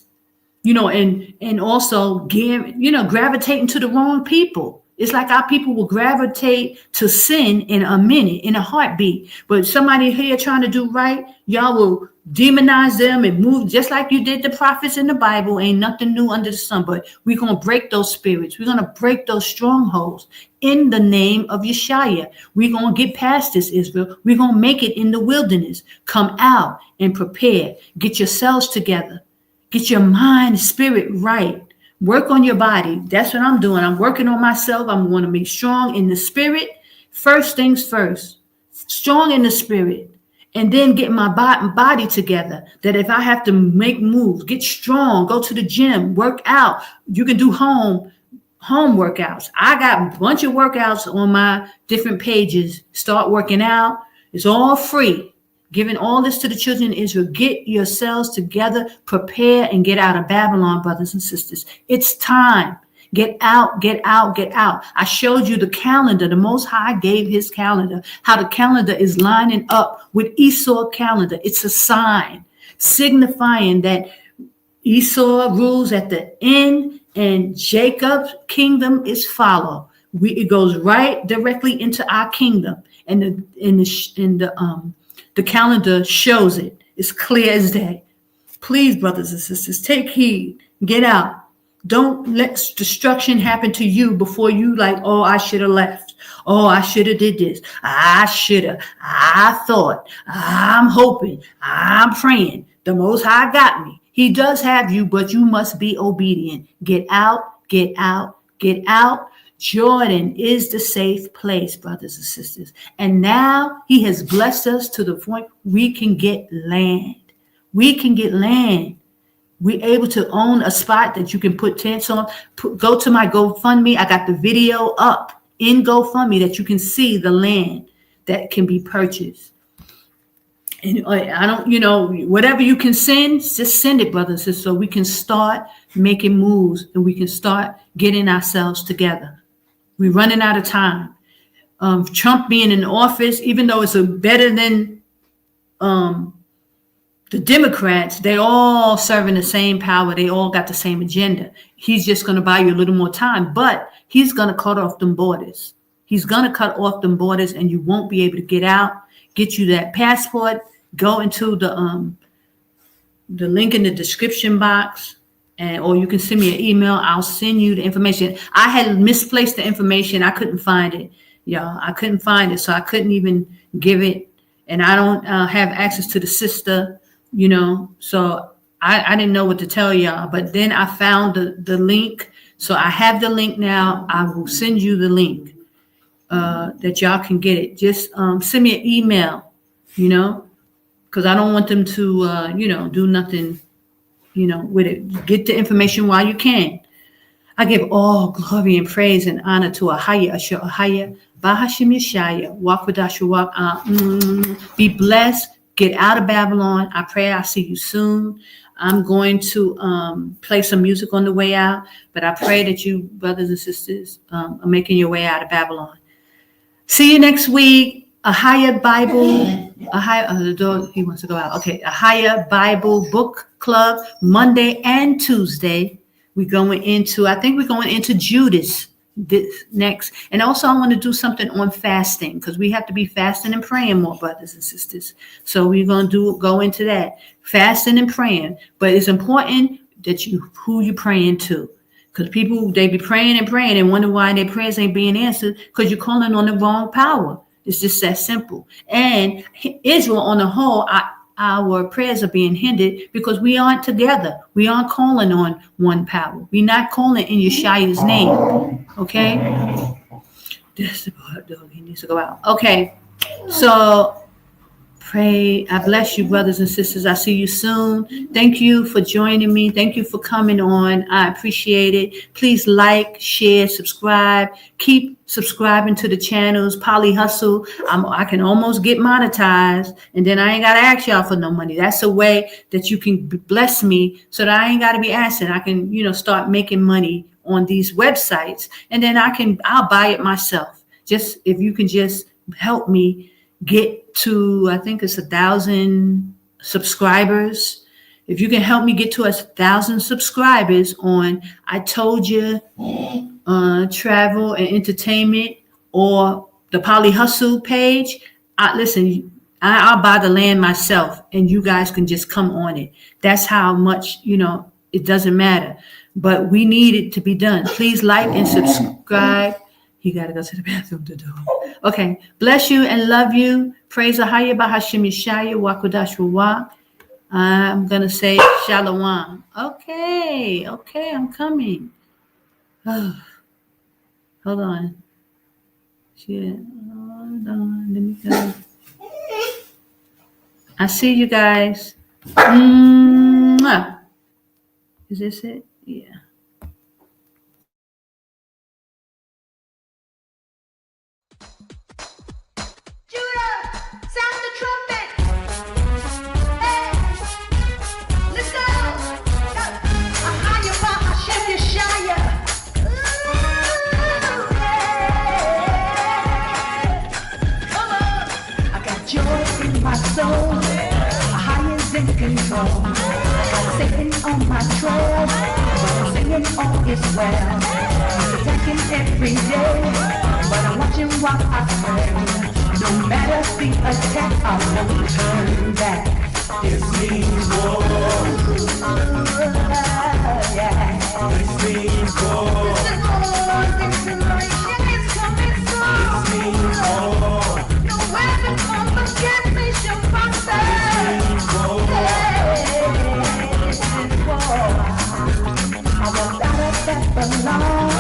you know, and also gravitating to the wrong people. It's like our people will gravitate to sin in a minute, in a heartbeat. But somebody here trying to do right, y'all will demonize them and move just like you did the prophets in the Bible. Ain't nothing new under the sun. But we're going to break those spirits. We're going to break those strongholds in the name of Yashaya. We're going to get past this, Israel. We're going to make it in the wilderness. Come out and prepare. Get yourselves together. Get your mind and spirit right. Work on your body. That's what I'm doing. I'm working on myself. I'm going to be strong in the spirit. First things first. Strong in the spirit. And then get my body together. That if I have to make moves, get strong, go to the gym, work out. You can do home home workouts. I got a bunch of workouts on my different pages. Start working out. It's all free. Giving all this to the children of Israel. Get yourselves together, prepare, and get out of Babylon, brothers and sisters. It's time. Get out, get out, get out. I showed you the calendar. The Most High gave his calendar, how the calendar is lining up with Esau's calendar. It's a sign signifying that Esau rules at the end and Jacob's kingdom is followed. It goes right directly into our kingdom, and the calendar shows it. It's clear as day. Please, brothers and sisters, take heed. Get out. Don't let destruction happen to you before you like, oh, I should have left. Oh, I should have did this. I should have. I thought. I'm hoping. I'm praying. The Most High got me. He does have you, but you must be obedient. Get out, get out, get out. Jordan is the safe place, brothers and sisters. And now he has blessed us to the point we can get land. We can get land. We're able to own a spot that you can put tents on. Go to my GoFundMe. I got the video up in GoFundMe that you can see the land that can be purchased. And I don't, whatever you can send, just send it, brothers and sisters, so we can start making moves and we can start getting ourselves together. We're running out of time. Trump being in office, even though it's better than the Democrats, they all serving the same power. They all got the same agenda. He's just going to buy you a little more time, but he's going to cut off them borders. He's going to cut off them borders and you won't be able to get out, get you that passport, go into the link in the description box, or you can send me an email. I'll send you the information. I had misplaced the information. I couldn't find it, y'all. I couldn't find it, so I couldn't even give it. And I don't have access to the sister, so I didn't know what to tell y'all. But then I found the link. So I have the link now. I will send you the link that y'all can get it. Just send me an email, because I don't want them to, do nothing, with it. Get the information while you can. I give all glory and praise and honor to AHAYAH, AHAYAH, Bahashim Yashaya, walk with Yashua. Be blessed. Get out of Babylon. I pray I'll see you soon. I'm going to play some music on the way out, but I pray that you, brothers and sisters, are making your way out of Babylon. See you next week. AHAYAH Bible. He wants to go out. Okay. AHAYAH Bible Book Club, Monday and Tuesday. I think we're going into Judas next. And also I want to do something on fasting, because we have to be fasting and praying more, brothers and sisters. So we're going to go into that. Fasting and praying. But it's important that who you praying to. Because people, they be praying and wonder why their prayers ain't being answered, because you're calling on the wrong power. It's just that simple. And Israel on the whole, our prayers are being hindered because we aren't together. We aren't calling on one power. We're not calling in Yashaya's name. Okay? That's the part, dog. He needs to go out. Okay. So pray. I bless you, brothers and sisters. I see you soon. Thank you for joining me. Thank you for coming on. I appreciate it. Please like, share, subscribe. Keep subscribing to the channels. Poly Hustle. I can almost get monetized, and then I ain't got to ask y'all for no money. That's a way that you can bless me so that I ain't got to be asking. I can, start making money on these websites, and then I'll buy it myself. Just if you can just help me get to, I think it's 1,000 subscribers. If you can help me get to 1,000 subscribers on itojatravel and entertainment, or the Poly Hustle page, I'll buy the land myself, and you guys can just come on it. That's how much, it doesn't matter. But we need it to be done. Please like and subscribe. He got to go to the bathroom to do it. Okay. Bless you and love you. Praise AHAYAH Bahashim Yashaya Qadash Rawach. I'm going to say Shalom. Okay. I'm coming. Oh, hold on. Shit. Hold on. Let me go. I see you guys. Mwah. Is this it? Yeah. joy in my soul. AHAYAH is in control. I'm Satan on my trail, but I'm singing all is well. He's attacking every day, but I'm watching while I pray. No matter the attack, I won't turn back. This means war. This means war. This means war. No weapon formed against me shall prosper. This is war. I walked out of Babylon.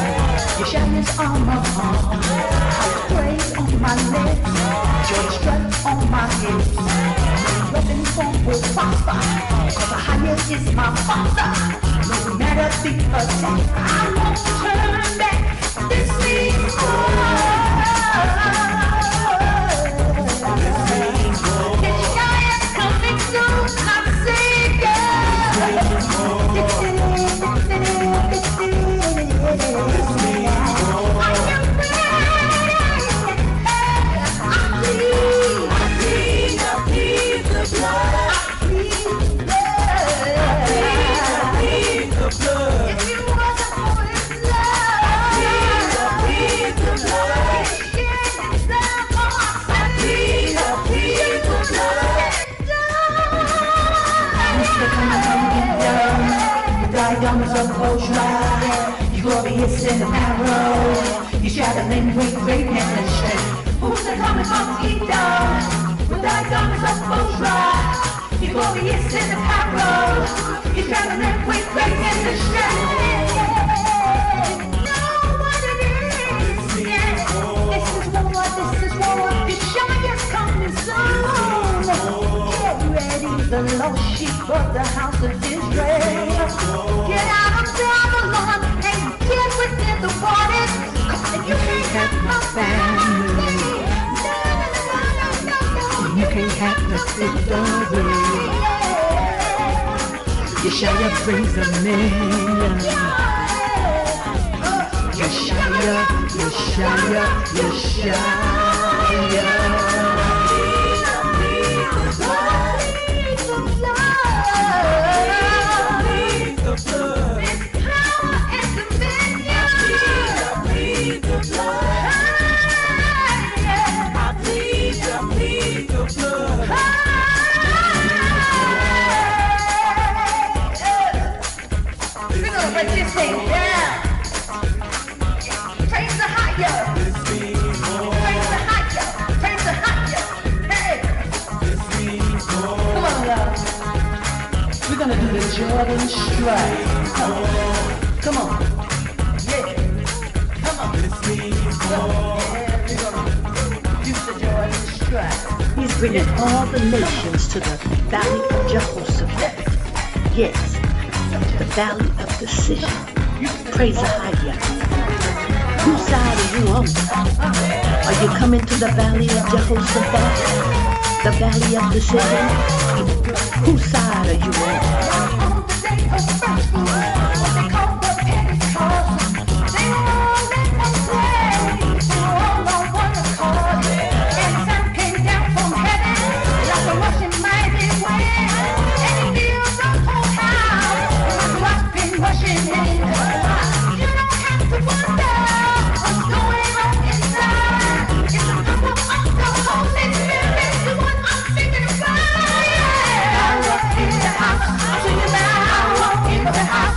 Yashaya's armor on. I praise on my lips. Joy strut on my hips. No weapon formed will prosper. Cause AHAYAH is my father. No matter the attack, I won't turn back. This means war. Yashaya's coming soon, my Savior. You're glorious in the Pharaoh. You shattering with greatness and strength. Who's the coming from Edom? With thy garments of Petra. You're glorious in the Pharaoh. You shattering with greatness and strength. Know what it is. Yeah. This is war. Yashaya's coming soon. Get ready, the lost sheep of the house of Israel. Get out of Babylon and get within the waters. And you can't have my family. You can't have the victory. Yashaya brings a million. Yashaya. We're gonna break this thing down. Praise the AHAYAH. Praise the AHAYAH. Hey. Come on, love. We're gonna do the Jordan strut. Come on. Yeah. Come on. Yeah, we're gonna do the Jordan strut. He's bringing all the nations to the valley of Jehoshaphat. Yes, the valley of decision. Praise AHAYAH. Whose side are you on? Are you coming to the valley of Jehoshaphat? The valley of decision? Whose side are you on? The house.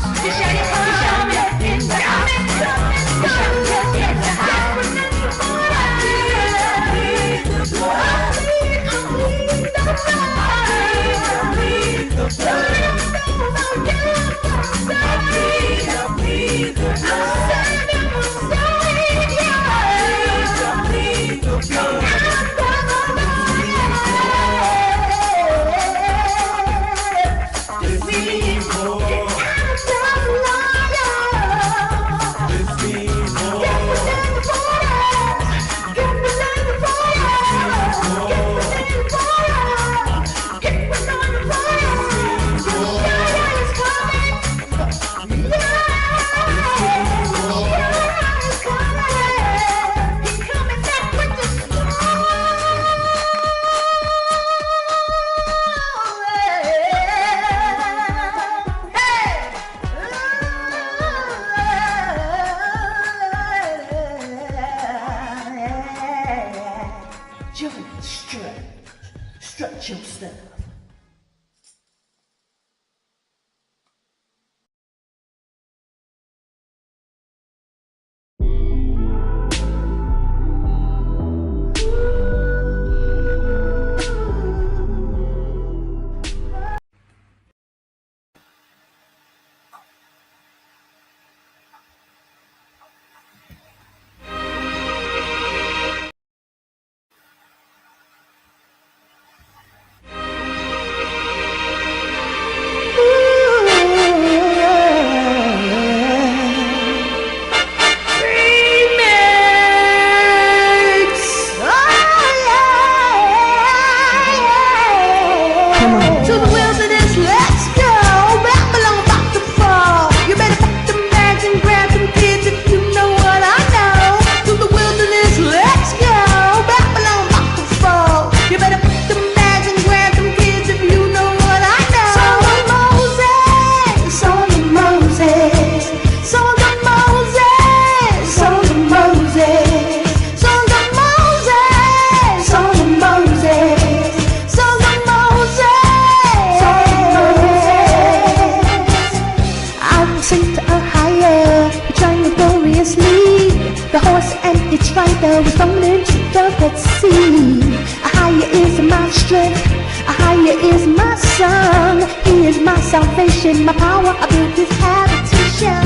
Stretch yourself. The horse and its rider was thrown into the Red Sea. AHAYAH is my strength, AHAYAH is my song. He is my salvation, my power, I build his habitation.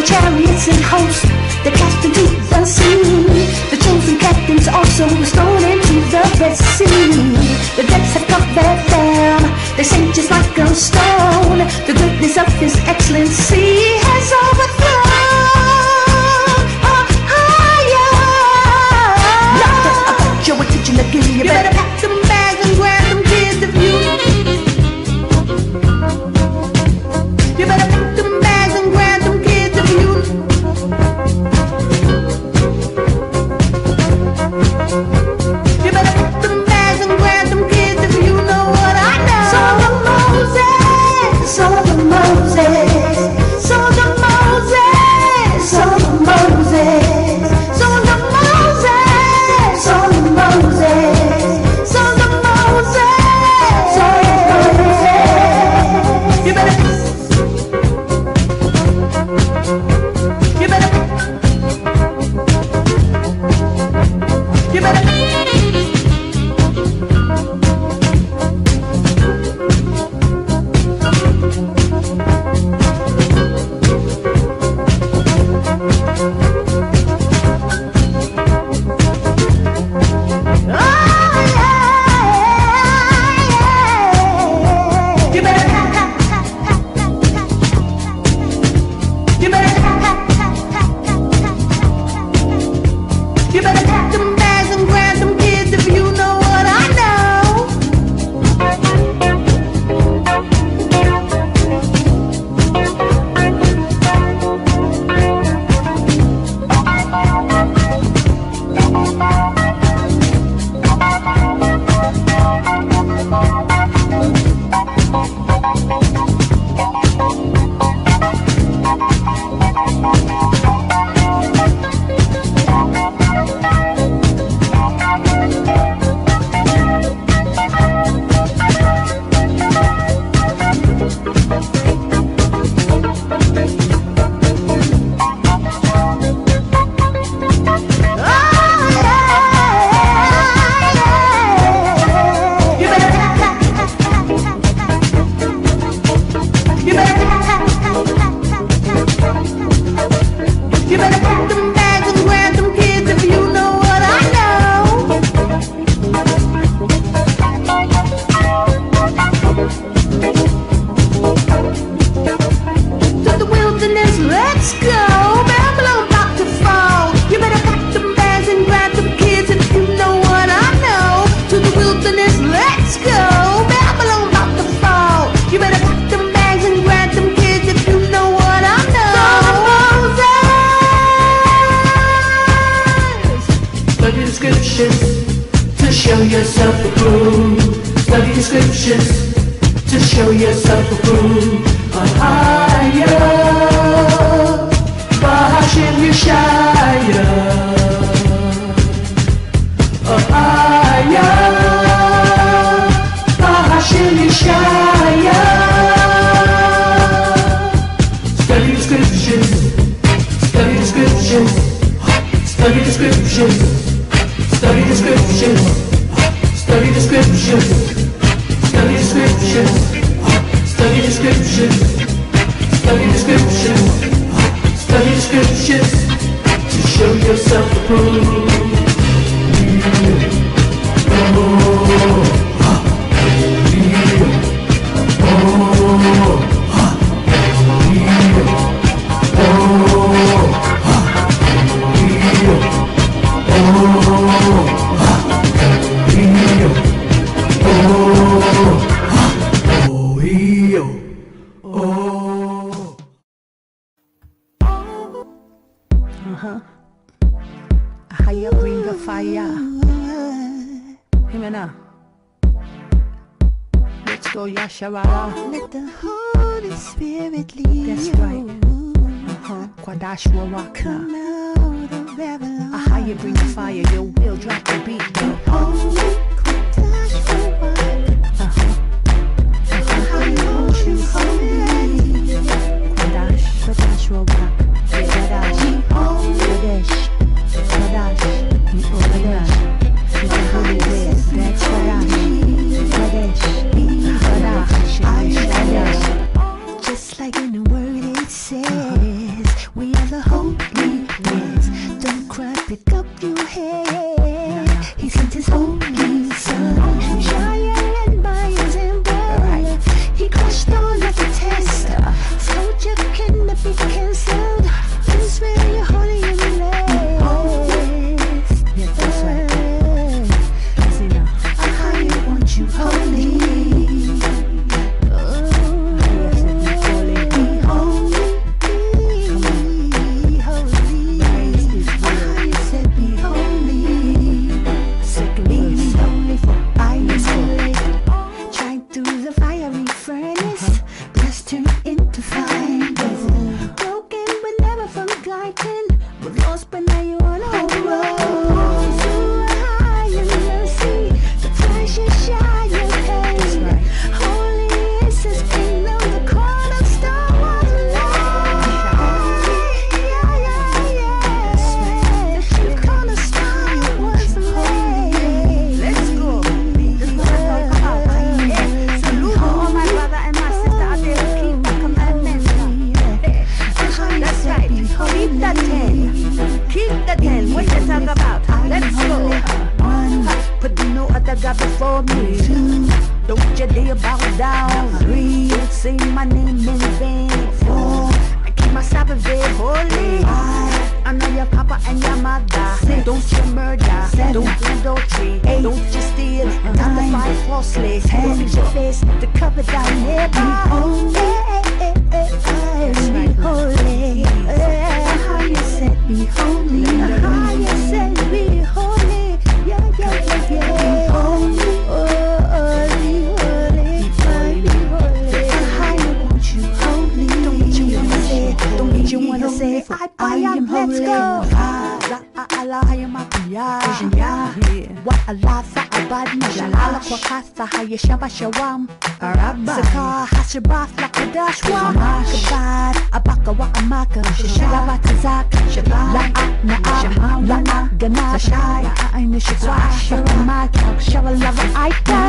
Chariots and hosts, they cast into the sea. The chosen captains also was thrown into the Red Sea. The depths have covered them, they sink just like a stone. The goodness of his excellency has overthrown. AHAYAH. Not just about your attention again, you better pack them bags and grab them kids if you. You better pack them bags and grab them kids if you. You better pack them bags and grab them kids if you know what I know. Song of Moses, Song of Moses, Song of let's go. Babylon about to fall. You better pack them bags and grab them kids if you know what I know. To the wilderness, let's go. Babylon about to fall. You better pack them bags and grab them kids if you know what I know. Study the scriptures to show yourself approved. Study the scriptures to show yourself approved. AHAYAH, Bahashem Yashaya. AHAYAH, Bahashem Yashaya. Study the scriptures, study the scriptures, study the scriptures, study the scriptures, study the scriptures, study the scriptures, study the scriptures, study the scriptures, study the scriptures to show yourself approved. AHAYAH, bring the fire. Hear me now. Let's go, Yashaya. Let the Holy Spirit lead. That's right. Qadash, Rawach. AHAYAH, bring the fire. Yo, will drop the beat. Holy Qadash, Rawach. AHAYAH, won't you holy? Qadash, Qadash, Rawach. Qadash, Qadash. Qadash, Qadash, it's a holy place. That's Qadash, Qadash, Qadash, Qadash. Just like in the word it says, we are the holy ones. Don't cry, pick up your head. He sent his holy son, Yashaya and by his emperor. He crushed all of the test, so you cannot be cancelled. Israel, you're holy in the land. You holy, be holy, AHAYAH said be holy, be holy for I am holy. Tried through the fiery furnace, blessed turned into fire. Broken but never forgotten, was lost but now you're on a whole road. To a higher mercy, the price you shine. What you talk about? Let's go. Put no other God before me. Don't you dare bow down. Don't say my name in vain. I keep my Sabbath day holy. I know your papa and your mother. Don't you murder. Don't do adultery. Don't you steal. Testify falsely. Don't use your face to cover thy neighbor. Be holy. AHAYAH said be holy. AHAYAH said be holy. Yeah. Be holy. Holy. AHAYAH, won't you holy? Don't you wanna say I am holy. Let's go. What Allah sa'abad na shalala kwa kasa haya shaba shawam Saka hashabaf la Qadash wa Kabad abaka wa amaka Shagaba tazak La'a na'ab La'a gana Shaya a'ayna shikwa Sharamaka Shabalava aita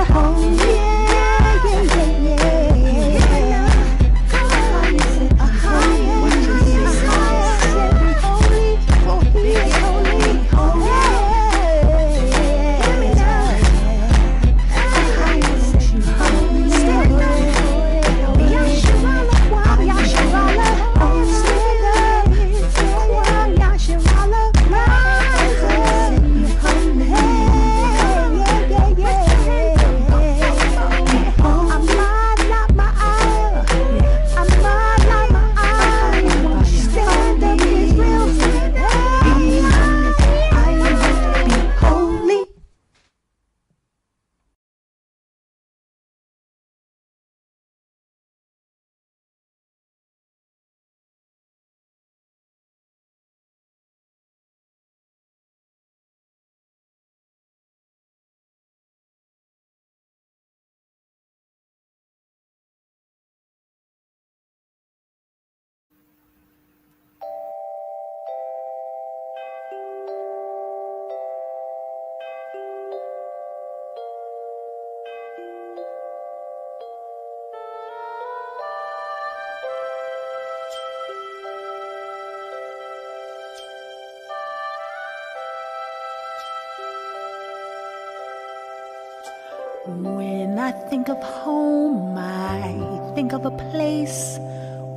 When I think of home, I think of a place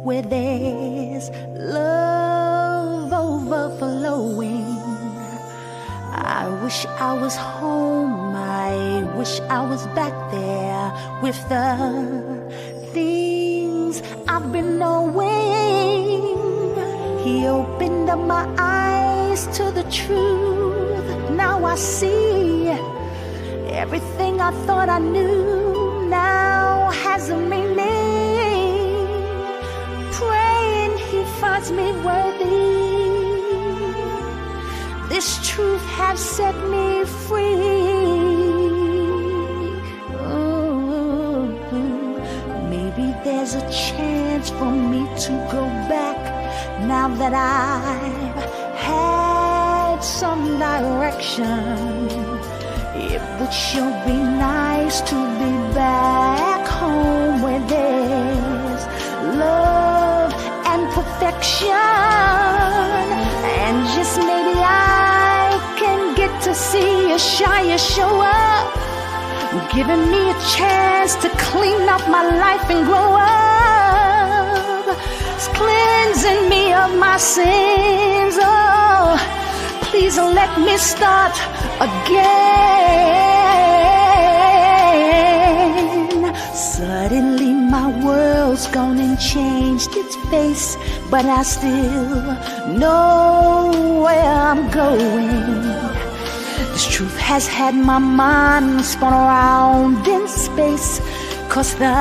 where there's love overflowing. I wish I was home, I wish I was back there with the things I've been knowing. He opened up my eyes to the truth. Now I see everything I thought I knew now has a meaning. Praying he finds me worthy. This truth has set me free. Ooh, maybe there's a chance for me to go back now that I've had some direction. It would sure be nice to be back home where there's love and perfection. And just maybe I can get to see Yashaya show up, giving me a chance to clean up my life and grow up. It's cleansing me of my sins. Oh, please let me start again. Suddenly my world's gone and changed its face, but I still know where I'm going. This truth has had my mind spun around in space, 'cause the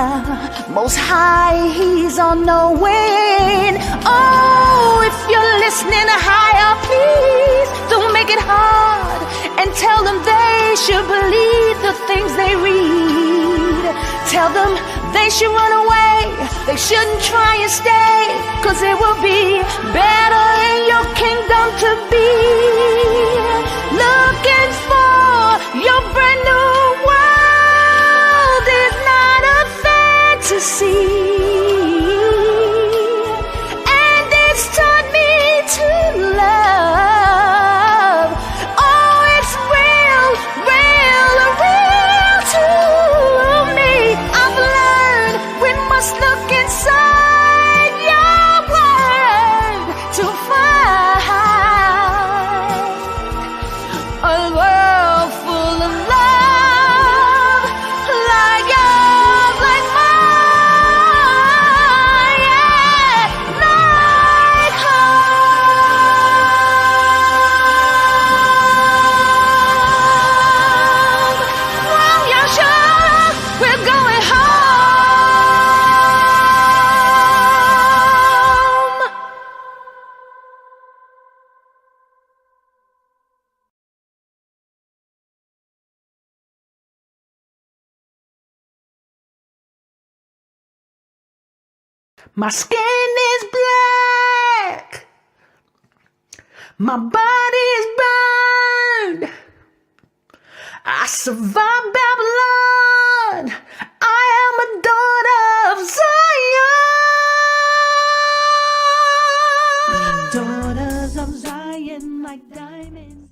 Most High, He's all knowing. Oh, if you're listening higher, please don't make it hard, and tell them they should believe the things they read. Tell them they should run away, they shouldn't try and stay, 'cause it will be better in your kingdom to be looking for your brand new world. Is not a fantasy, and it's taught me to love. Oh, it's real, real, real to me. I've learned we must look inside your word to find a world full of love, like yours, like mine, yeah, like home. From Yashaya, we're going home. My skin is black, my body is burned. I survived Babylon, I am a daughter of Zion. Daughters of Zion like diamonds.